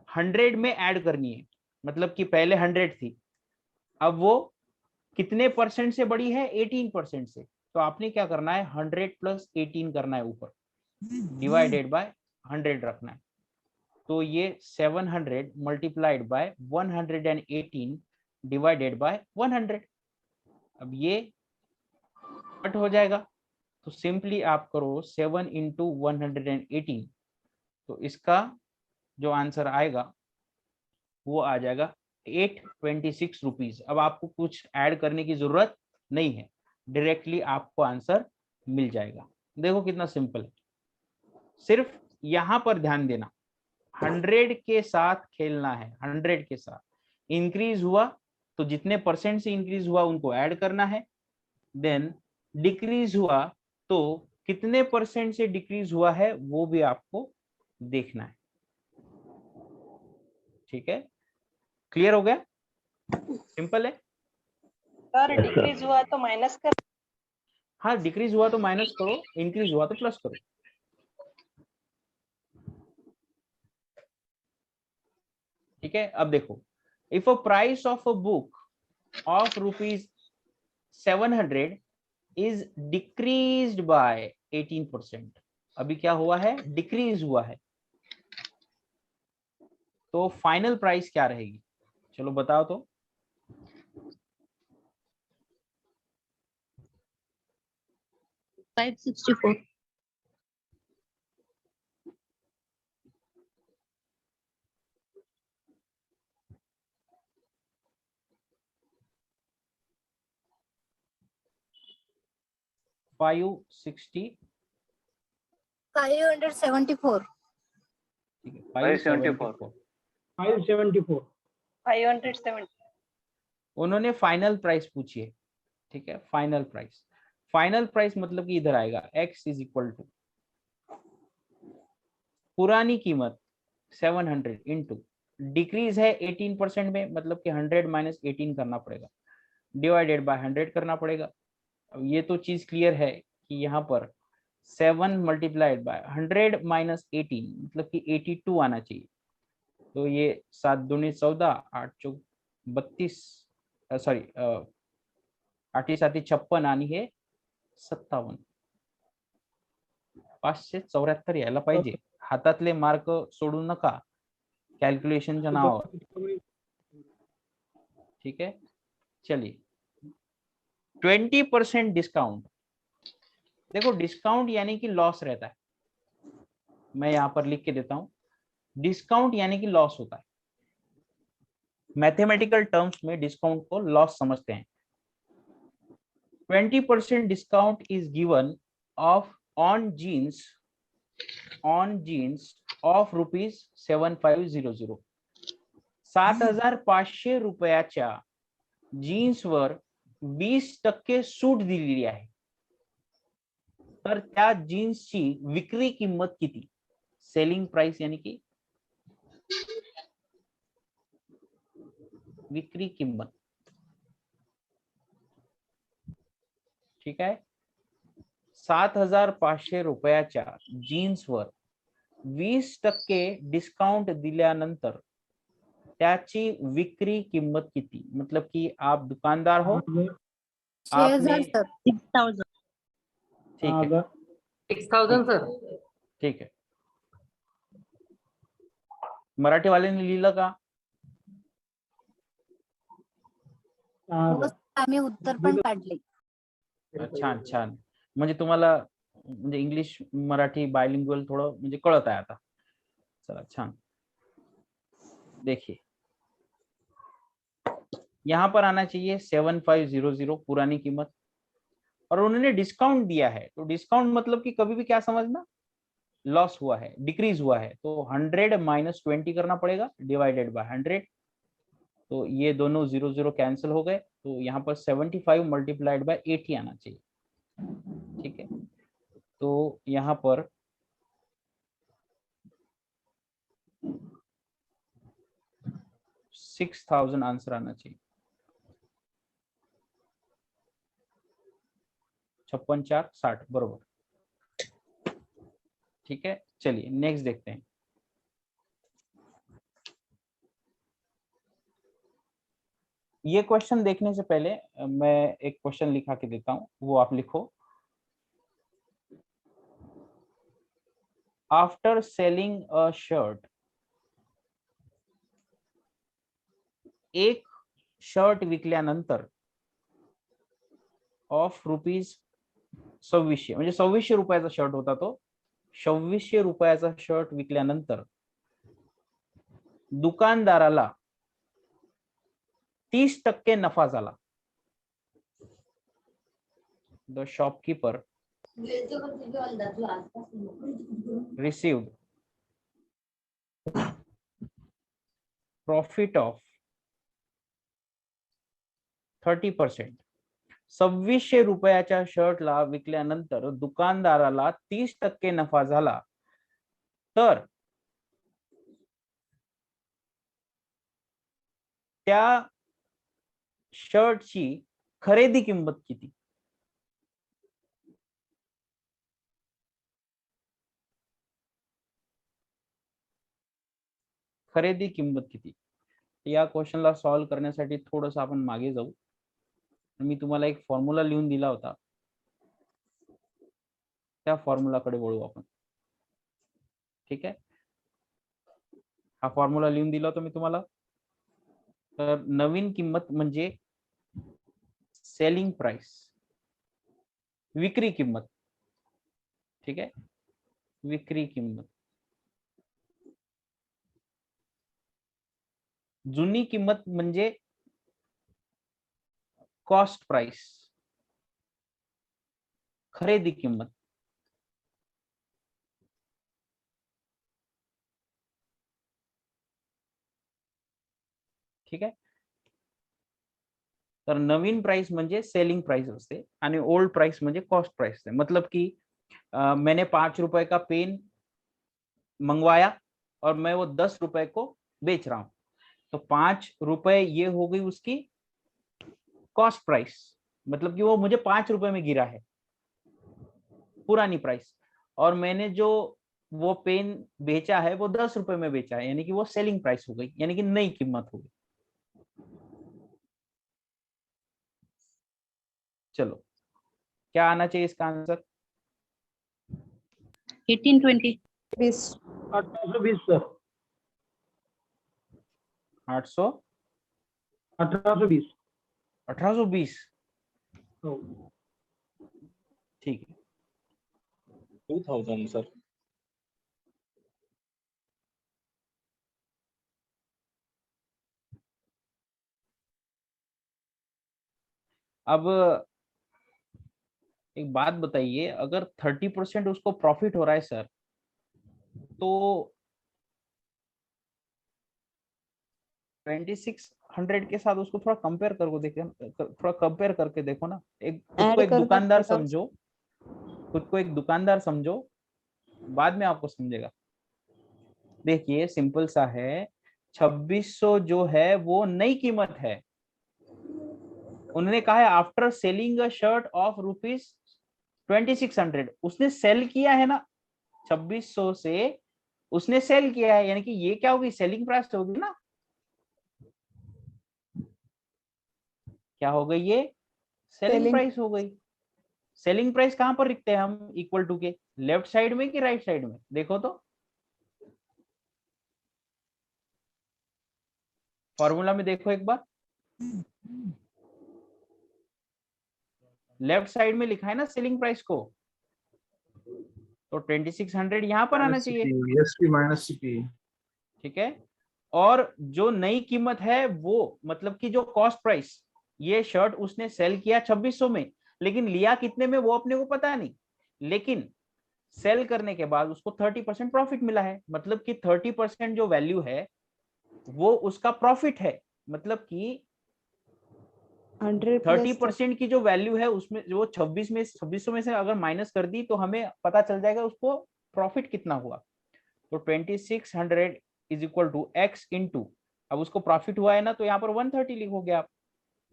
Speaker 4: 100 में ऐड करनी है, मतलब कि पहले 100 थी, अब वो कितने परसेंट से बढ़ी है? 18% से. तो आपने क्या करना है, 100 + 18 करना है ऊपर, डिवाइडेड बाय 100 रखना है. तो ये 700 मल्टीप्लाइड बाय 118 डिवाइडेड बाय 100. अब ये कट हो जाएगा, तो सिंपली आप करो 7 × 118, तो इसका जो आंसर आएगा वो आ जाएगा 826 रुपीज. अब आपको कुछ ऐड करने की जरूरत नहीं है, डायरेक्टली आपको आंसर मिल जाएगा. देखो कितना सिंपल है. सिर्फ यहां पर ध्यान देना, 100 के साथ खेलना है. 100 के साथ इंक्रीज हुआ तो जितने परसेंट से इंक्रीज हुआ उनको ऐड करना है, देन डिक्रीज हुआ तो कितने परसेंट से डिक्रीज हुआ है वो भी आपको देखना है. ठीक है. क्लियर हो गया? सिंपल है.
Speaker 15: सर डिक्रीज हुआ तो माइनस कर.
Speaker 4: हाँ, डिक्रीज हुआ तो माइनस करो, इंक्रीज हुआ तो प्लस करो. ठीक है. अब देखो If a price of a book of rupees 700 is decreased by 18%, अभी क्या हुआ है, डिक्रीज हुआ है, तो फाइनल प्राइस क्या रहेगी? चलो बताओ तो।
Speaker 9: $564.
Speaker 4: $574.
Speaker 1: 574.
Speaker 4: ठीक है,
Speaker 6: 574.
Speaker 4: 574।
Speaker 15: 570.
Speaker 4: उन्होंने फाइनल प्राइस पूछी है, ठीक है, फाइनल प्राइस। फाइनल प्राइस मतलब कि इधर आएगा x इज इक्वल टू पुरानी कीमत 700 इंटू डिक्रीज है 18% में, मतलब कि 100 माइनस 18 करना पड़ेगा, डिवाइडेड बाय 100 करना पड़ेगा। अब ये तो चीज क्लियर है कि यहाँ पर 7 मल्टीप्लाइड बाय 100 माइनस 18 मतलब कि 82 आना चाहिए। तो ये 7 दूनी 14, 8 चौक 32, सॉरी 8 7 56 आणि हे 57, 574 यायला पाहिजे। हातातले मार्क सोडू नका कॅल्क्युलेशनच्या नावावर, ठीक है। चलिए 20% डिस्काउंट, देखो डिस्काउंट यानी कि लॉस रहता है, मैं यहां पर लिख के देता हूं, डिस्काउंट यानी कि लॉस होता है। मैथमेटिकल टर्म्स में डिस्काउंट को लॉस समझते हैं। 20% discount is given of on jeans of ₹7500, 7,500 रुपयाच्या जीन्सवर 20% सूट दिलेली आहे, तर त्या जीन्सची विक्री किंमत किती? सेलिंग प्राइस यानी कि विक्री किंमत, ठीक आहे। 7,500 रुपयाच्या जीन्सवर 20% डिस्काउंट दिल्यानंतर त्याची विक्री किंमत किती? मतलब कि आप दुकानदार हो, आपने
Speaker 13: 6,000.
Speaker 4: ठीक है
Speaker 10: 6,000 सर.
Speaker 4: ठीक है, मराठी वाल्याने लिहिलं का?
Speaker 1: आम्ही उत्तर पण काढले.
Speaker 4: छान छान, म्हणजे तुम्हाला म्हणजे इंग्लिश मराठी बायलिंग्युअल थोडं म्हणजे कळत आहे आता। चला छान, देखिए यहाँ पर आना चाहिए 7500 पुरानी कीमत, और उन्होंने डिस्काउंट दिया है, तो डिस्काउंट मतलब कि कभी भी क्या समझना, लॉस हुआ है, डिक्रीज हुआ है, तो 100 माइनस 20 करना पड़ेगा डिवाइडेड बाय 100, तो ये दोनों 0 कैंसिल हो गए, तो यहाँ पर 75 मल्टीप्लाइड बाय 80 आना चाहिए, ठीक है। तो यहाँ पर 6,000 आंसर आना चाहिए। 56 4 60 बरोबर, ठीक है। चलिए नेक्स्ट देखते हैं। ये क्वेश्चन देखने से पहले मैं एक क्वेश्चन लिखा के देता हूं, वो आप लिखो। आफ्टर सेलिंग अ शर्ट, एक शर्ट विकल्यानंतर ऑफ ₹2600, म्हणजे 2600 रुपयाचा शर्ट होता तो, 2600 रुपयाचा शर्ट विकल्यानंतर दुकानदाराला 30% नफा झाला। The shopkeeper received profit of 30%. 2600 रुपयाच्या शर्टला विकल्यानंतर दुकानदाराला 30% नफा झाला, तर त्या शर्टची खरेदी किंमत किती? खरेदी किंमत किती? या क्वेश्चनला सॉल्व्ह करण्यासाठी थोडस आपण मागे जाऊ. मी तुम्हाला एक फॉर्म्युला लिहून दिला होता, त्या फॉर्म्युलाकडे वळू आपण. ठीक आहे, हा फॉर्म्युला लिहून दिला होता मी तुम्हाला. तर नवीन किंमत म्हणजे सेलिंग प्राइस, विक्री किंमत. ठीक आहे, विक्री किंमत. जुनी किंमत म्हणजे कॉस्ट प्राइस, खरेदी किंमत. ठीक आहे, तर नवीन प्राइस म्हणजे सेलिंग प्राइस असते आणि ओल्ड प्राइस म्हणजे कॉस्ट प्राइस असते. मतलब कि मैंने 5 रुपए का पेन मंगवाया और मैं वो 10 रुपए को बेच रहा हूं, तो 5 रुपए ये हो गई उसकी कॉस्ट प्राइस, मतलब कि वो मुझे 5 रुपए में गिरा है, पुरानी प्राइस. और मैंने जो वो पेन बेचा है वो 10 रुपए में बेचा है, यानी कि वो सेलिंग प्राइस हो गई, यानी कि नई कीमत हो गई. चलो, क्या आना चाहिए इसका आंसर?
Speaker 9: 1820.
Speaker 10: 1820 सर.
Speaker 4: 800
Speaker 10: 1820.
Speaker 4: 1820.
Speaker 10: हो.
Speaker 4: ठीक है,
Speaker 12: 2000 सर.
Speaker 4: अब एक बात बताइए, अगर 30% उसको प्रॉफिट हो रहा है सर, तो 2600 के साथ उसको थोड़ा कंपेयर करके देखो, थोड़ा कंपेयर करके देखो ना. एक खुद को एक दुकानदार समझो, खुद को एक दुकानदार समझो, बाद में आपको समझेगा. देखिए सिंपल सा है, 2600 जो है वो नई कीमत है. उन्होंने कहा है after selling a shirt of ₹2600, उसने सेल किया है ना 2600 से, उसने सेल किया है, यानी कि ये क्या होगी, सेलिंग प्राइस होगी ना. क्या हो गई ये, सेलिंग प्राइस हो गई. सेलिंग प्राइस कहां पर लिखते हैं हम इक्वल टू के, लेफ्ट साइड में कि राइट साइड में, देखो तो फॉर्मूला में देखो एक बार, लेफ्ट साइड में लिखा है ना सेलिंग प्राइस को, तो 2600 यहां पर आना चाहिए.
Speaker 14: SP minus CP.
Speaker 4: ठीक है, और जो नई कीमत है वो मतलब कि जो कॉस्ट प्राइस, ये शर्ट उसने सेल किया 2600 में, लेकिन लिया कितने में वो अपने को पता नहीं, लेकिन सेल करने के बाद उसको 30% प्रॉफिट मिला है. मतलब कि 30% जो वैल्यू है वो उसका प्रॉफिट है. मतलब कि 30% की जो वैल्यू है उसमें वो 2600 में से अगर माइनस कर दी तो हमें पता चल जाएगा उसको प्रॉफिट कितना हुआ. तो 2600 is equal to x into, अब उसको प्रॉफिट हुआ है ना, तो यहाँ पर 130 लिखोगे आप,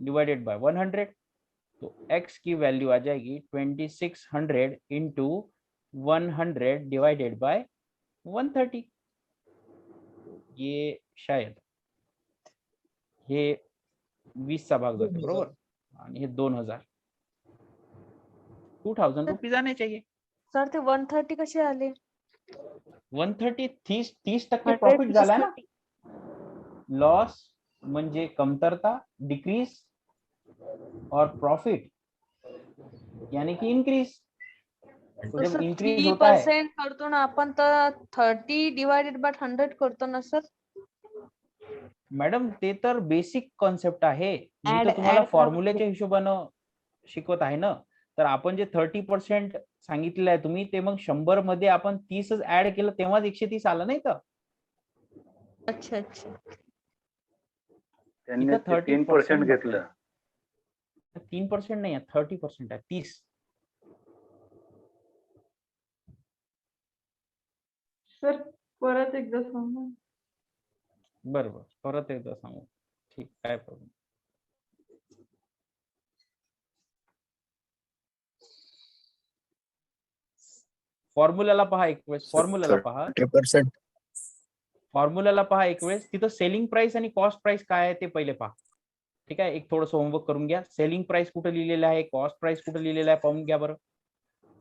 Speaker 4: डिवाइडेड बाय 100. तो x की वैल्यू आ जाएगी 2600 इंटू 100 डिवाइडेड बाय 130. ये शायद हे 20 चा भाग जाते, बरोबर, आणि हे 2000 रुपीज आने चाहिए.
Speaker 16: सर ते 130 कसे आले?
Speaker 4: 130 30% प्रॉफिट झाला ना. लॉस म्हणजे कमतरता, डिक्रीज, और प्रॉफिट यानी कि इंक्रीज. तो जब इंक्रीज होता है
Speaker 16: 3% करतो ना आपण, तर 30 डिवाइडेड बाय 100 करतो ना सर.
Speaker 4: मॅडम ते तर बेसिक कॉन्सेप्ट आहे, मी तर तुम्हाला फॉर्म्युलेच्या हिशोबानं शिकवत आहे ना. तर आपण जे 30% सांगितलेलं आहे तुम्ही, ते मग 100 मध्ये आपण 30च ऍड केलं तेव्हाच 130 आलं नाही तर.
Speaker 16: अच्छा अच्छा,
Speaker 6: त्यांनी 3% घेतलं.
Speaker 4: 3% नाही आहे, 30% आहे, 30.
Speaker 16: सर परत एकदा सांगा.
Speaker 4: बरोबर, परत एकदा सांगू. ठीक, काय प्रॉब्लेम. फॉर्म्युलाला पहा एक वेळेस, फॉर्म्युलाला पहा.
Speaker 12: 30%.
Speaker 4: फॉर्म्युलाला पहा एक वेळेस, तिथं सेलिंग प्राइस आणि कॉस्ट प्राइस काय आहे ते पहिले पहा. ठीक आहे, एक थोडंसं होमवर्क करून घ्या. सेलिंग प्राइस कुठं लिहिलेलं आहे, कॉस्ट प्राइस कुठं लिहिलेलं आहे पाहून घ्या बरं.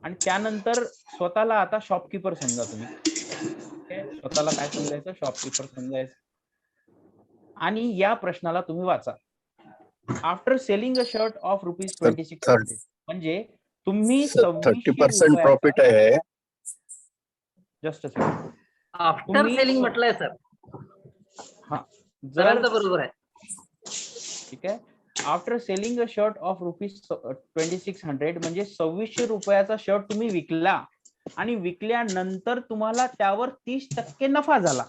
Speaker 4: आणि त्यानंतर स्वतःला आता शॉपकीपर समजा तुम्ही. ठीक आहे, स्वतःला काय समजायचं, शॉपकीपर समजायचं. आणि या प्रश्नाला तुम्ही वाचा. After selling a shirt of ₹2600 म्हणजे तुम्ही
Speaker 6: 30% प्रॉफिट आहे.
Speaker 4: Just a second.
Speaker 10: After selling म्हटलंय सर.
Speaker 4: हा,
Speaker 10: सरांचं बरोबर आहे.
Speaker 4: ठीक आहे, after selling a shirt of ₹2600 म्हणजे 2600 रुपयाचा शर्ट तुम्ही विकला आणि विकल्यानंतर तुम्हाला त्यावर 30% नफा झाला.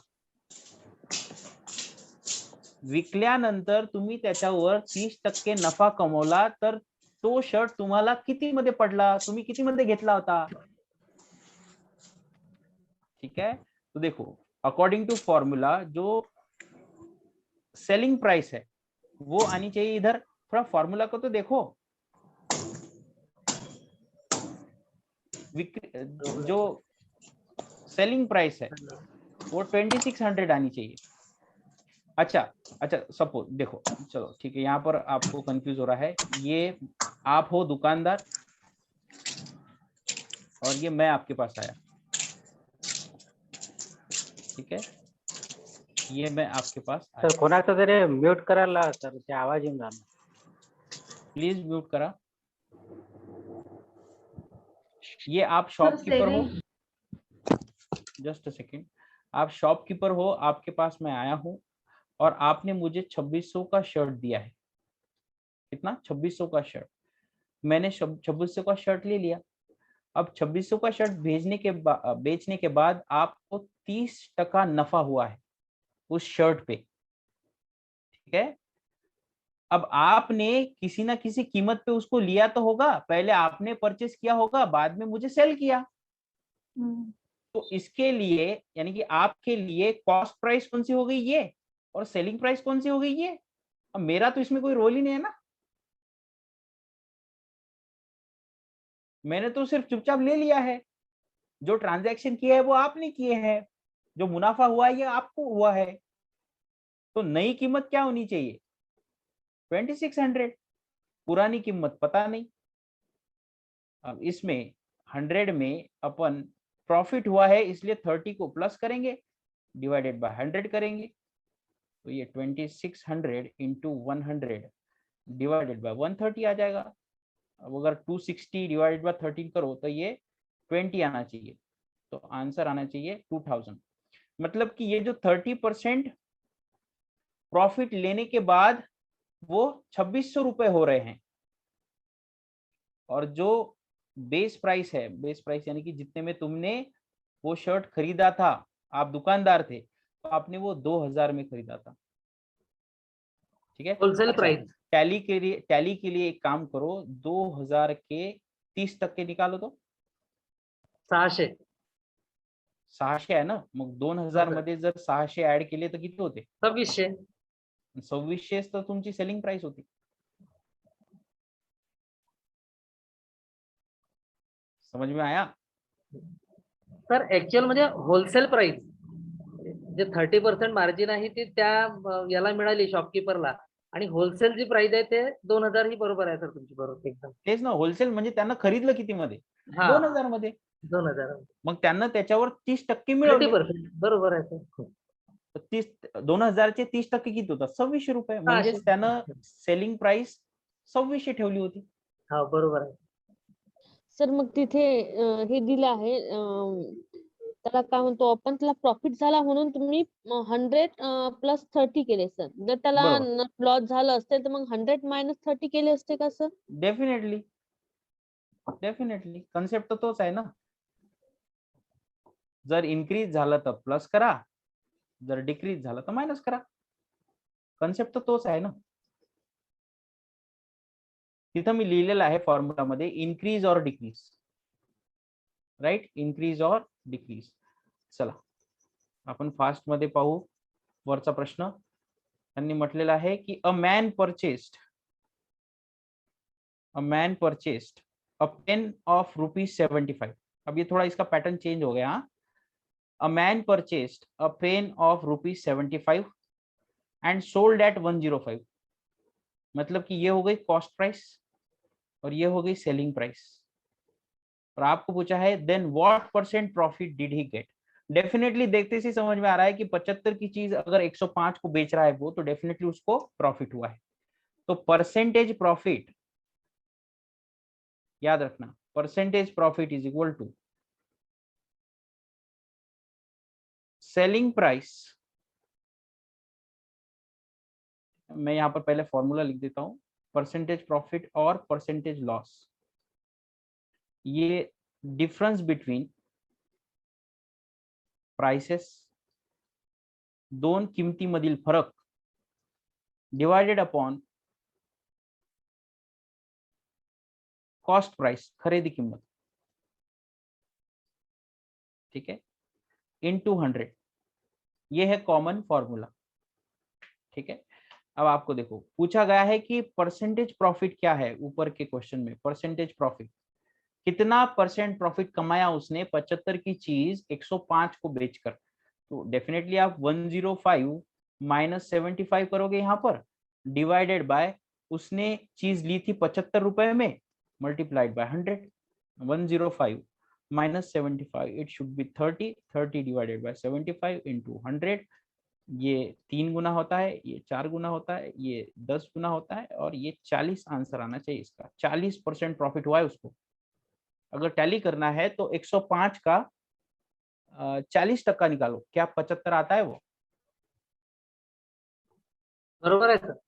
Speaker 4: विकल्यानंतर तुम्ही त्याच्यावर 30% नफा कमवला, तर तो शर्ट तुम्हाला किती मध्ये पडला, तुम्ही किती मध्ये घेतला होता. ठीक है, तो देखो अकॉर्डिंग टू फॉर्मूला जो सेलिंग प्राइस है वो आनी चाहिए इधर. थोड़ा फॉर्मूला को तो देखो. जो सेलिंग प्राइस है वो 2600 आनी चाहिए. अच्छा अच्छा, सपोज देखो, चलो ठीक है, यहाँ पर आपको कंफ्यूज हो रहा है. ये आप हो दुकानदार और ये मैं आपके पास आया. ठीक है, ये मैं आपके पास आया.
Speaker 10: सर कोणाचं तरी म्यूट करायला सर, ते आवाज येऊन राहिला.
Speaker 4: प्लीज म्यूट करा. ये आप शॉपकीपर हो. Just a second. आप शॉपकीपर हो, आपके पास मैं आया हूं और आपने मुझे 2600 का शर्ट दिया है. कितना? 2600 का शर्ट. मैंने 2600 का शर्ट ले लिया. अब 2600 का शर्ट बेचने के बाद आपको 30% नफा हुआ है उस शर्ट पे. ठीक है, अब आपने किसी ना किसी कीमत पे उसको लिया तो होगा. पहले आपने परचेस किया होगा, बाद में मुझे सेल किया. तो इसके लिए यानी कि आपके लिए कॉस्ट प्राइस कौन सी हो गई, ये, और सेलिंग प्राइस कौन सी हो गई, ये. अब मेरा तो इसमें कोई रोल ही नहीं है ना. मैंने तो सिर्फ चुपचाप ले लिया है. जो ट्रांजैक्शन किया है वो आपने किए हैं, जो मुनाफा हुआ है ये आपको हुआ है. तो नई कीमत क्या होनी चाहिए? 2600. पुरानी कीमत पता नहीं. अब इसमें 100 में अपन प्रॉफिट हुआ है इसलिए 30 को प्लस करेंगे, डिवाइडेड बाय 100 करेंगे. तो ये 2600 इंटू 100 डिवाइडेड बाय 130 आ जाएगा. अब अगर 260 डिवाइडेड बाय 13 करो तो ये 20 आना चाहिए. तो आंसर आना चाहिए 2000. मतलब कि ये जो 30% प्रॉफिट लेने के बाद वो 2600 रुपए हो रहे हैं. और जो बेस प्राइस है, बेस प्राइस यानी कि जितने में तुमने वो शर्ट खरीदा था, आप दुकानदार थे तो आपने वो 2000 में खरीदा था. ठीक है,
Speaker 10: होलसेल प्राइस.
Speaker 4: टैली के लिए एक काम करो, 2000 के 30% निकालो तो
Speaker 10: 600.
Speaker 4: 600 आहे ना. मग 2000 मध्ये जर 600 ऍड केले तर किती होते?
Speaker 10: 2600.
Speaker 4: 2600 तर तुमची सेलिंग प्राइस होती. समझ में आया?
Speaker 10: सर ऍक्च्युअल म्हणजे होलसेल प्राइस जे 30% मार्जिन आहे ती त्या याला मिळाली शॉपकीपरला, आणि होलसेल जी प्राइस आहे ते 2000 ही बरोबर आहे सर तुमची. बरोबर एकदम
Speaker 4: तेच ना. होलसेल म्हणजे त्यांना खरीदलं किती मध्ये?
Speaker 10: हा.
Speaker 4: 2000 मध्ये.
Speaker 10: 2000.
Speaker 4: मग त्यांना त्याच्यावर 30% मिळवले.
Speaker 10: 30%. बरोबर आहे सर.
Speaker 4: 2000 चे 30% किती होतात? 2600 रुपये. म्हणजे त्यानं सेलिंग प्राइस 2600 ठेवली होती.
Speaker 10: हा बरोबर आहे
Speaker 9: सर. मग तिथे हे दिलं आहे, त्याला काय म्हणतो आपण, त्याला प्रॉफिट झाला म्हणून तुम्ही 100 प्लस 30 केले सर. जर त्याला लॉस झालं असते तर मग 100 मायनस 30 केले असते का सर?
Speaker 4: डेफिनेटली. डेफिनेटली कन्सेप्ट तोच आहे ना. जर इन्क्रीज झालं तर प्लस करा, जर डिक्रीज झालं तर मायनस करा. कन्सेप्ट तोच आहे ना. तिथं मी लिहिलेलं आहे फॉर्म्युला मध्ये इन्क्रीज और डिक्रीज. राइट, इन्क्रीज और डिक्रीज. चला आपण फास्ट मध्ये पाहू वरचा प्रश्न. त्यांनी म्हटलेला आहे की a man purchased a pain of ₹75. अब ये थोड़ा इसका पैटर्न चेंज हो गया. a man purchased a pen of ₹75 and sold at 105. मतलब कि ये हो गई कॉस्ट प्राइस और ये हो गई सेलिंग प्राइस, और आपको पूछा है then what percent profit did he get. Definitely देखते से समझ में आ रहा है कि 75 की चीज अगर 105 को बेच रहा है वो, तो डेफिनेटली उसको प्रॉफिट हुआ है। तो परसेंटेज प्रॉफिट याद रखना, percentage profit is equal to selling price. मैं यहां पर पहले फॉर्मूला लिख देता हूं, परसेंटेज प्रॉफिट और परसेंटेज लॉस, ये डिफरेंस बिटवीन प्राइसेस, दोन किमतीमधील फरक, डिवाइडेड अपॉन कॉस्ट प्राइस, खरेदी किंमत, ठीक है, इनटू 100, ये है कॉमन फॉर्मूला। ठीक है, अब आपको देखो पूछा गया है कि परसेंटेज प्रॉफिट क्या है। ऊपर के क्वेश्चन में परसेंटेज प्रॉफिट, कितना परसेंट प्रॉफिट कमाया उसने 75 की चीज 105 को बेचकर। तो डेफिनेटली आप 105 माइनस 75 करोगे यहाँ पर, डिवाइडेड बाय उसने चीज ली थी 75 रुपए में, multiplied by 100। 105 minus 75, it should be 30, 30 divided by 75 into 100। ये 3 गुना होता है, ये 4 गुना होता है, ये 10 गुना होता है, और ये 40 आंसर आना चाहिए इसका। 40% प्रॉफिट हुआ है उसको। अगर टैली करना है तो 105 का 40% निकालो, क्या 75 आता है वो?
Speaker 10: बरोबर है सर।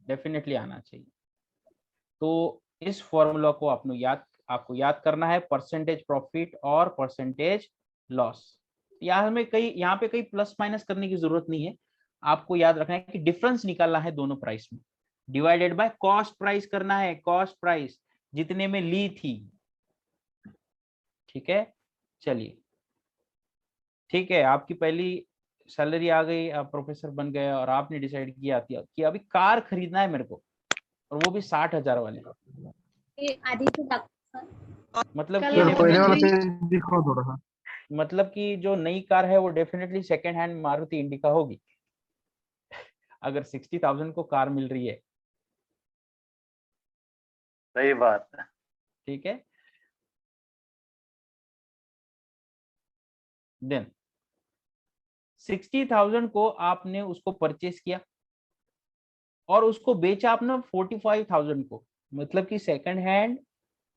Speaker 4: डेफिनेटली आना चाहिए। तो इस फॉर्मूला को आपको याद करना है, परसेंटेज प्रॉफिट और परसेंटेज लॉस। यहाँ पे कई प्लस माइनस करने की जरूरत नहीं है, आपको याद रखना है कि डिफरेंस निकालना है दोनों प्राइस में, डिवाइडेड बाय कॉस्ट प्राइस करना है, कॉस्ट प्राइस जितने में ली थी। ठीक है, चलिए ठीक है, आपकी पहली सैलरी आ गई, आप प्रोफेसर बन गए और आपने डिसाइड किया कि अभी कार खरीदना है मेरे को, और वो भी 60,000 वाली। मतलब कि
Speaker 14: पहले वाला पेज दिखाओ थोड़ा सा।
Speaker 4: मतलब कि जो नई कार है वो definitely second hand Maruti indica होगी अगर 60,000 को कार मिल रही है।
Speaker 17: सही बात है।
Speaker 4: ठीक है, देन 60,000 को आपने उसको परचेस किया और उसको बेचा आपने 45,000 को, मतलब कि सेकंड हैंड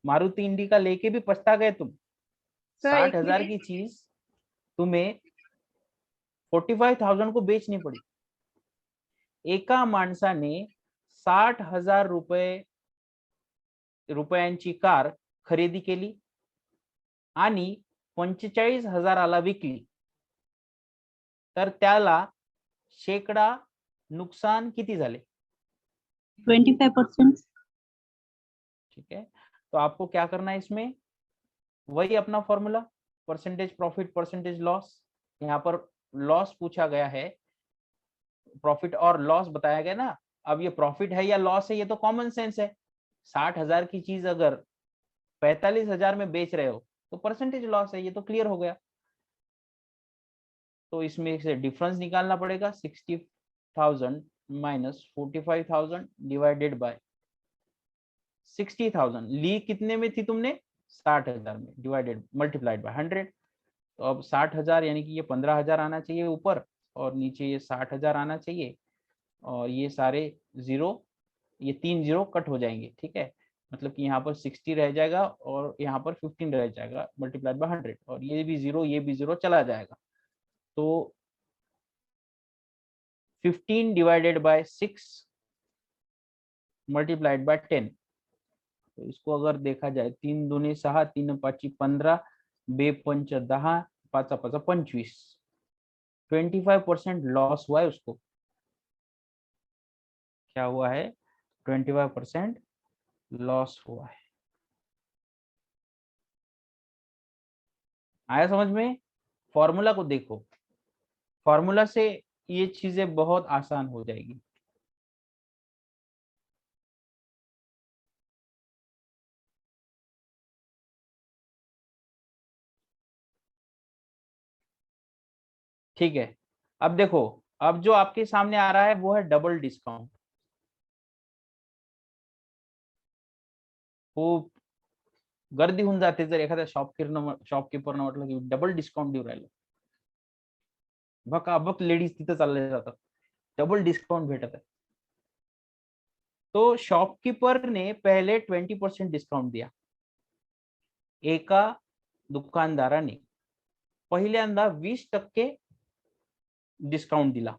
Speaker 4: मारुति इंडिका लेके भी पछता गए तुम। 60,000 की चीज तुम्हें 45,000 को बेचनी पड़ी। एका माणसाने 60,000 रुपयांची कार खरेदी केली आणि 45,000ला विकली, तर त्याला शेकडा नुकसान किती झाले?
Speaker 11: 25%।
Speaker 4: ठीक है, तो आपको क्या करना है इसमें, वही अपना formula, percentage profit percentage loss. यहाँ पर लॉस पूछा गया है, प्रॉफिट और लॉस बताया गया ना। अब ये प्रॉफिट है या लॉस है, ये तो कॉमन सेंस है। 60,000 की चीज अगर 45,000 में बेच रहे हो तो परसेंटेज लॉस है, ये तो क्लियर हो गया। तो इसमें से डिफरेंस निकालना पड़ेगा, 60,000 माइनस 45,000 डिवाइडेड बाय 60,000 ली कितने में थी तुमने? 60,000 में, डिवाइडेड मल्टीप्लाइड बाय 100। तो अब 60,000 यानी कि ये 15,000 आना चाहिए ऊपर, और नीचे ये 60,000 आना चाहिए, और ये सारे जीरो, ये 3 जीरो कट हो जाएंगे। ठीक है, मतलब कि यहाँ पर 60 रह जाएगा और यहाँ पर 15 रह जाएगा, मल्टीप्लाइड बाय 100, और ये भी जीरो चला जाएगा। तो 15 डिवाइडेड बाय 6 मल्टीप्लाइड बाय 10। तो इसको अगर देखा जाए, 3 दूनी 6, 3 पाची 15, 2 पंच 10, 5 5 25, 25% लॉस हुआ है उसको। क्या हुआ है? 25% लॉस हुआ है। आया समझ में? फॉर्मूला को देखो, फॉर्मूला से ये चीजें बहुत आसान हो जाएगी। ठीक है, अब देखो, अब जो आपके सामने आ रहा है वो है डबल डिस्काउंट। खूप गर्दी होऊन जाते जर एखाद्या शॉपकीपरनं म्हटलं की डबल डिस्काउंट देऊ राहिलं, बघ लेडीज तिथं चालले जातात, डबल डिस्काउंट भेटत आहे। तो शॉपकीपर ने पहले 20% डिस्काउंट दिया, एका दुकानदाराने पहिल्यांदा 20% डिस्काउंट दिला,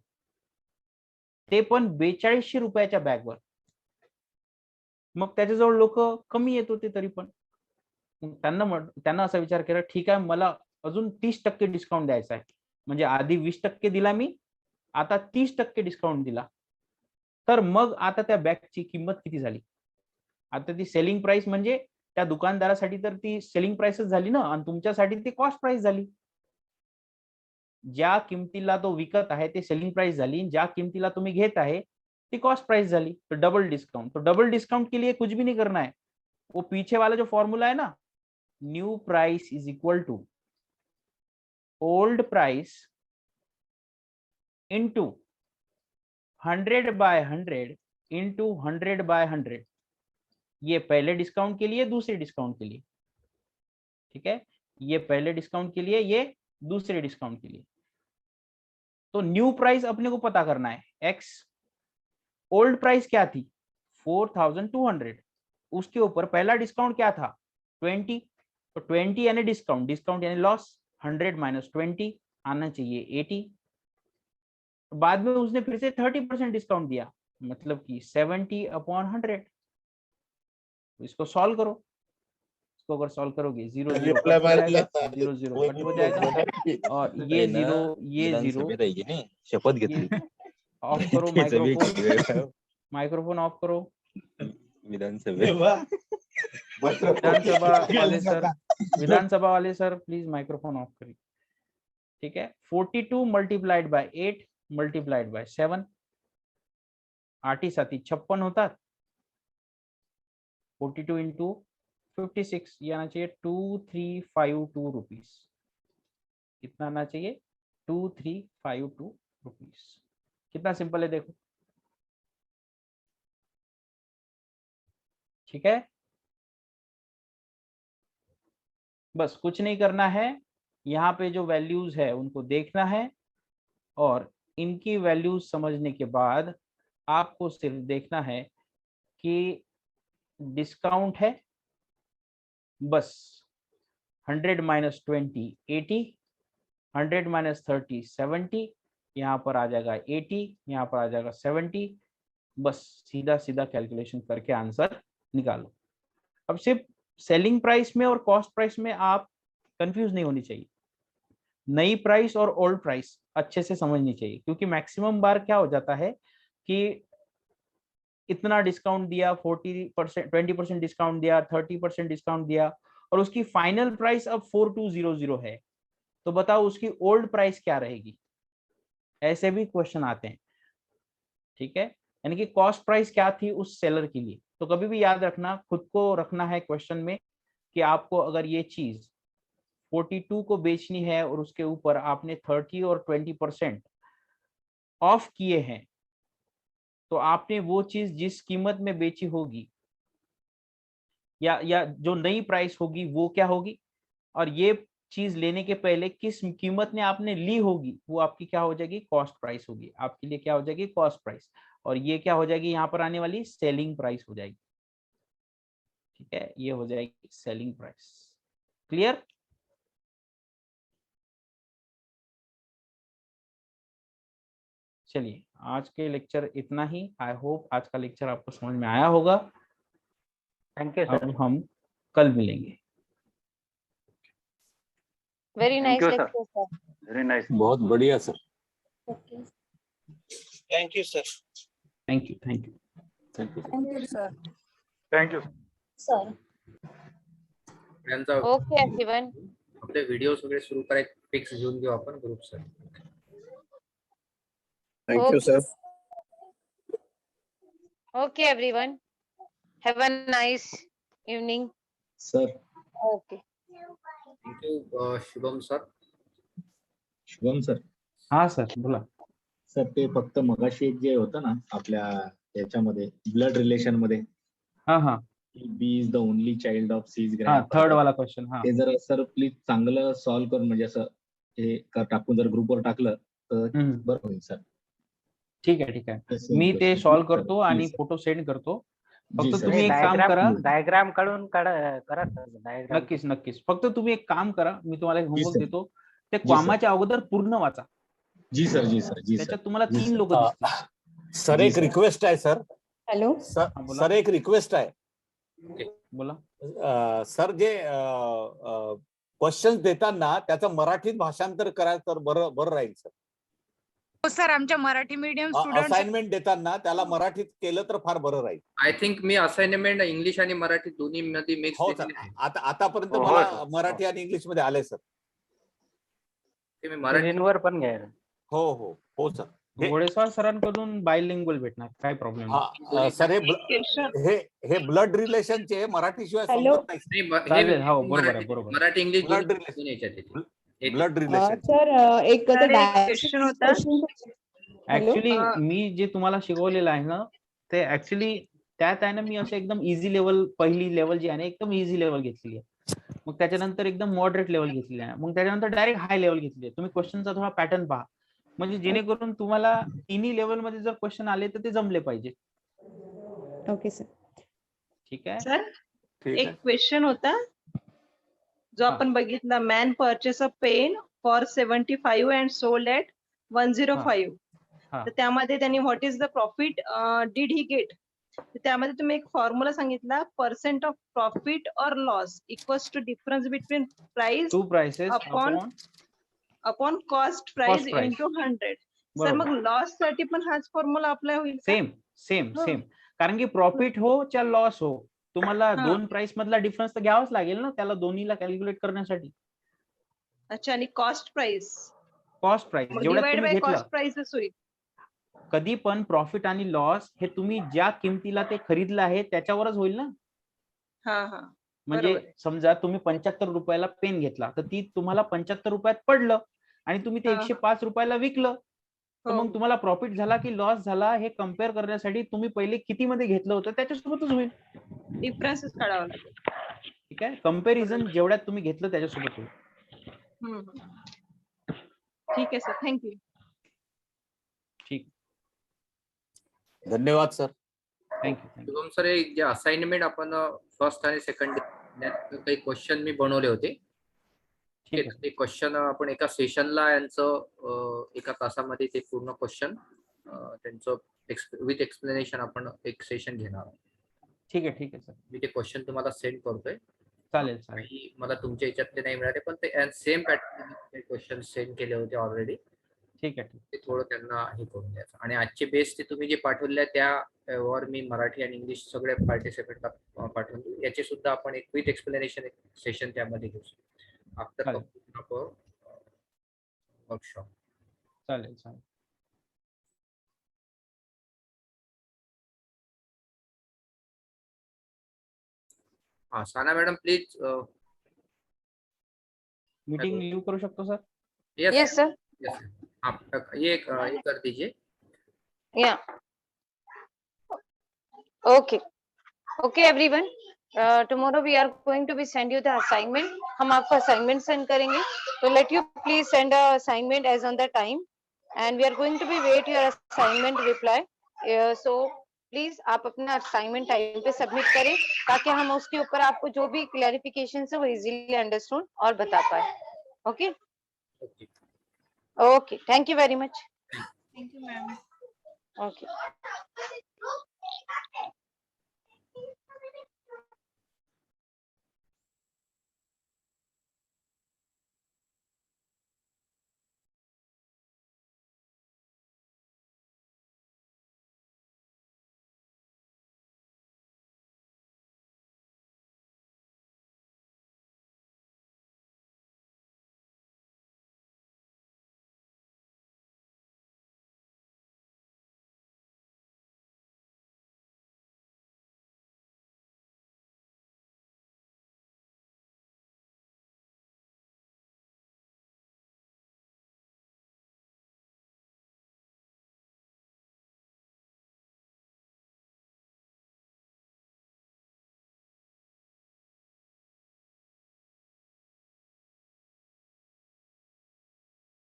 Speaker 4: ते पण 4200 रुपयाच्या बॅगवर। मग त्याच्याजवळ लोक कमी येत होते तरी पण त्यांना असा विचार केला, ठीक आहे मला अजून 30% डिस्काउंट द्यायचा आहे, म्हणजे आधी 20% दिला मी, आता 30% डिस्काउंट दिला, तर मग आता त्या बॅगची किंमत किती झाली? आता ती सेलिंग प्राइस म्हणजे त्या दुकानदारासाठी तर ती सेलिंग प्राइसच झाली ना, आणि तुमच्यासाठी ती कॉस्ट प्राइस झाली। ज्या किमतीला तो विकत आहे ते सेलिंग प्राइस झाली, ज्या किमतीला तुम्ही घेत आहे ती कॉस्ट प्राइस झाली। तो डबल डिस्काउंट, तो डबल डिस्काउंट के लिए कुछ भी नहीं करना है, वो पीछे वाला जो फॉर्मूला है ना, new price is equal to old price into 100/100 into 100/100। ये पहले डिस्काउंट के लिए, दूसरे डिस्काउंट के लिए, ठीक है, ये पहले डिस्काउंट के लिए, ये दूसरे डिस्काउंट के लिए। तो न्यू प्राइस अपने को पता करना है x, ओल्ड प्राइस क्या थी 4200, उसके ऊपर पहला डिस्काउंट क्या था 20, तो 20 यानी डिस्काउंट, डिस्काउंट यानी लॉस, 100 - 20 आना चाहिए 80। बाद में उसने फिर से 30% डिस्काउंट दिया, मतलब कि 70/100। इसको सॉल्व करो, इसको अगर सॉल्व करोगे 0 0 कट हो जाएगा, 0 0 कट हो जाएगा, और ये 0 ये 0।
Speaker 18: शपथ घेतली
Speaker 4: ऑफ करो माइक्रोफोन, माइक्रोफोन ऑफ करो।
Speaker 18: विधानसभा
Speaker 4: विधानसभा वाले सर प्लीज माइक्रोफोन ऑफ करिए, ठीक है। 42 मल्टीप्लाइड बाय 8 मल्टीप्लाइड बाय 7, 8 7 56 होतात। 42 इंटू 56, ये आना चाहिए 2352 रुपीज। कितना आना चाहिए 2352 रुपीज। कितना सिंपल है देखो, ठीक है। बस कुछ नहीं करना है, यहाँ पे जो वैल्यूज है उनको देखना है, और इनकी वैल्यूज समझने के बाद आपको सिर्फ देखना है कि डिस्काउंट है, बस 100 - 20 80, 100 - 30 70, यहाँ पर आ जाएगा 80, यहाँ पर आ जाएगा 70। बस सीधा सीधा कैलकुलेशन करके आंसर निकालो। अब सिर्फ सेलिंग प्राइस में और कॉस्ट प्राइस में आप कंफ्यूज नहीं होनी चाहिए, नई प्राइस और ओल्ड प्राइस अच्छे से समझनी चाहिए, क्योंकि मैक्सिमम बार क्या हो जाता है कि इतना डिस्काउंट दिया, 40% 20% डिस्काउंट दिया, 30% डिस्काउंट दिया, और उसकी फाइनल प्राइस अब 4200 है, तो बताओ उसकी ओल्ड प्राइस क्या रहेगी? ऐसे भी क्वेश्चन आते हैं, ठीक है। यानी कि कॉस्ट प्राइस क्या थी उस सेलर के लिए। तो कभी भी याद रखना, खुद को रखना है क्वेश्चन में कि आपको अगर ये चीज 42 को बेचनी है और उसके ऊपर आपने 30 और 20% ऑफ किए हैं, तो आपने वो चीज जिस कीमत में बेची होगी या जो नई प्राइस होगी वो क्या होगी, और ये चीज लेने के पहले किस कीमत में आपने ली होगी वो आपकी क्या हो जाएगी, कॉस्ट प्राइस होगी। आपके लिए क्या हो जाएगी, कॉस्ट प्राइस, और ये क्या हो जाएगी, यहाँ पर आने वाली सेलिंग प्राइस हो जाएगी, ठीक है, ये हो जाएगी सेलिंग प्राइस। क्लियर? चलिए आज के लेक्चर इतना ही। आई होप आज का लेक्चर आपको समझ में आया होगा।
Speaker 10: Thank you sir.
Speaker 4: अब हम कल मिलेंगे।
Speaker 2: Very nice lecture sir,
Speaker 17: very nice,
Speaker 18: बहुत बढ़िया sir.
Speaker 14: Thank you sir.
Speaker 4: Thank you, thank you,
Speaker 18: thank you.
Speaker 1: Thank you sir.
Speaker 14: Thank you
Speaker 13: sir
Speaker 3: त्यांचा
Speaker 2: ओके एवरीवन।
Speaker 3: आपले व्हिडिओ सगळे सुरू करायचे फिक्स घेऊन घेऊ आपण group sir.
Speaker 6: Thank you sir.
Speaker 2: Okay everyone, have a nice evening.
Speaker 12: Sir
Speaker 2: Okay.
Speaker 3: Thank you Shubham sir.
Speaker 12: Shubham sir.
Speaker 4: हा sir बोला.
Speaker 12: सर ते फक्त मगाशी एक जे होतं ना आपल्या याच्यामध्ये ब्लड रिलेशन मध्ये,
Speaker 4: हा
Speaker 12: B is the only child of C is
Speaker 4: हा
Speaker 12: ग्रँड
Speaker 4: थर्ड वाला क्वेश्चन. हा
Speaker 12: ते जर सर प्लीज चांगलं सॉल्व्ह करून म्हणजे असं हे टाकून जर ग्रुपवर टाकलं तर बरं होईल सर.
Speaker 4: ठीक आहे मी ते सॉल्व्ह करतो आणि फोटो सेंड करतो. फक्त तुम्ही एक काम करा,
Speaker 17: डायग्राम काढून करा डायग्राम.
Speaker 4: नक्कीच फक्त तुम्ही एक काम करा, मी तुम्हाला एक होमवर्क देतो, ते कॉमाच्या अगोदर पूर्ण वाचा.
Speaker 12: जी सर.
Speaker 4: त्याच्यात तुम्हाला 3 लोक दिसतील.
Speaker 18: सर एक रिक्वेस्ट आहे सर.
Speaker 8: हॅलो
Speaker 18: सर एक रिक्वेस्ट आहे.
Speaker 4: बोला.
Speaker 18: सर जे क्वेश्चन देताना त्याचं मराठीत भाषांतर करा तर बरं राहील सर.
Speaker 19: हो सर, आमच्या मराठी मीडियम स्टुडंट
Speaker 18: असाइनमेंट देताना त्याला मराठीत केलं तर फार बरं राहील.
Speaker 3: आय थिंक मी असाइनमेंट इंग्लिश आणि मराठी दोन्ही मध्ये मिक्स.
Speaker 18: हो सर, आतापर्यंत मला मराठी आणि इंग्लिश मध्ये आले सर.
Speaker 3: मी मराठीवर पण घ्यायला.
Speaker 18: हो सर.
Speaker 4: घोडेस्वार सरांकडून बायलिंग्वल भेटणार, काय प्रॉब्लेम नाही.
Speaker 18: सर हे ब्लड रिलेशनचे मराठी शिवाय समजत नाही.
Speaker 4: हो बरोबर आहे.
Speaker 3: Marathi English
Speaker 18: blood relation.
Speaker 8: Sir एक
Speaker 19: क्वेश्चन होता.
Speaker 4: ऍक्च्युली मी जे तुम्हाला शिकवलेलं आहे ना, ते ऍक्च्युली त्यात आहे ना, मी असं एकदम इझी लेवल, पहिली लेवल जी आहे ना एकदम इझी लेवल घेतलेली आहे. मग त्याच्यानंतर एकदम मॉडरेट लेवल घेतलेली आहे. मग त्याच्यानंतर डायरेक्ट हाय लेवल घेतली आहे. तुम्ही क्वेश्चनचा थोडा पॅटर्न पहा, म्हणजे जेणेकरून तुम्हाला तिन्ही लेवल मध्ये जर क्वेश्चन आले तर ते जमले पाहिजे.
Speaker 8: Okay sir.
Speaker 4: ठीक आहे
Speaker 15: सर एक क्वेश्चन होता जो आपण बघितला, man purchase a pen for 75 and sold at 105. तर त्यामध्ये त्यांनी what is the profit did he get, त्यामध्ये तुम्ही एक फॉर्म्युला सांगितला, पर्सेंट ऑफ प्रॉफिट और loss equals to difference between price
Speaker 4: to prices
Speaker 15: upon cost price into 100. Sir मग loss साठी पण हाच फॉर्म्युला अप्लाय होईल?
Speaker 4: सेम. कारण की प्रॉफिट हो च्या लॉस हो, तुम्हाला दोन प्राइस मधला डिफरन्स तर घ्यावाच लागेल ना त्याला दोन्हीला कॅल्क्युलेट करण्यासाठी.
Speaker 15: अच्छा, आणि कॉस्ट प्राइस
Speaker 4: जेवढ्यात तुम्ही घेतलं
Speaker 15: कॉस्ट प्राइसच होईल.
Speaker 4: कधी पण प्रॉफिट आणि लॉस हे तुम्ही ज्या किमतीला ते खरीदलं आहे त्याच्यावरच होईल ना. म्हणजे समजा तुम्ही 75 रुपयाला पेन घेतला तर ती तुम्हाला 75 रुपयात पडलं आणि तुम्ही ते 105 रुपयाला विकलं, तर मग तुम्हाला प्रॉफिट झाला की लॉस झाला हे कम्पेअर करण्यासाठी तुम्ही पहिले किती मध्ये घेतलं होतं त्याच्यासोबतच होईल.
Speaker 15: डिफरन्सच काढावा लागेल.
Speaker 4: ठीक आहे, कम्पॅरिझन जेवढ्यात तुम्ही घेतलं त्याच्यासोबत होईल.
Speaker 15: ठीक आहे सर, थँक्यू.
Speaker 4: ठीक,
Speaker 18: धन्यवाद सर.
Speaker 3: शुभम सर, जे असाइनमेंट आपण फर्स्ट आणि सेकंड काही क्वेश्चन मी बनवले होते, ते क्वेश्चन आपण एका सेशनला यांचं एका तासामध्ये ते पूर्ण क्वेश्चन त्यांचं विथ एक्सप्लेनेशन आपण एक सेशन घेणार.
Speaker 4: ठीक आहे सर,
Speaker 3: मी ते क्वेश्चन तुम्हाला सेंड करतोय.
Speaker 4: चालेल.
Speaker 3: मला तुमच्या याच्यातले नाही मिळाले, पण ते सेम पॅटर्न क्वेश्चन सेंड केले होते ऑलरेडी.
Speaker 4: ठीक आहे,
Speaker 3: ते थोडं त्यांना हे करून द्यायचं. आणि आजचे बेस ते तुम्ही जे पाठवले त्यावर मी मराठी आणि इंग्लिश सगळे पार्टिसिपेंटला पाठवून देऊ. याचे सुद्धा आपण एक विथ एक्सप्लेनेशन एक सेशन त्यामध्ये घेऊ आफ्टर वर्कशॉप.
Speaker 4: चालेल.
Speaker 3: साना मॅडम प्लीज
Speaker 4: मीटिंग लीव करू शकतो सर?
Speaker 2: Yes sir.
Speaker 3: ये कर दीजिए.
Speaker 2: Okay everyone, tomorrow we are going to be send you the assignment. हम आपको assignment send करेंगे, तो let you please send a assignment as on the time and we are going to be wait your assignment reply. So please आप अपना assignment time पे submit करें ताकि हम उसके ऊपर आपको जो भी क्लैरिफिकेशन है वो इजीली अंडरस्टूड और बता पाए. Okay, thank you very much.
Speaker 19: Thank you ma'am.
Speaker 2: Okay.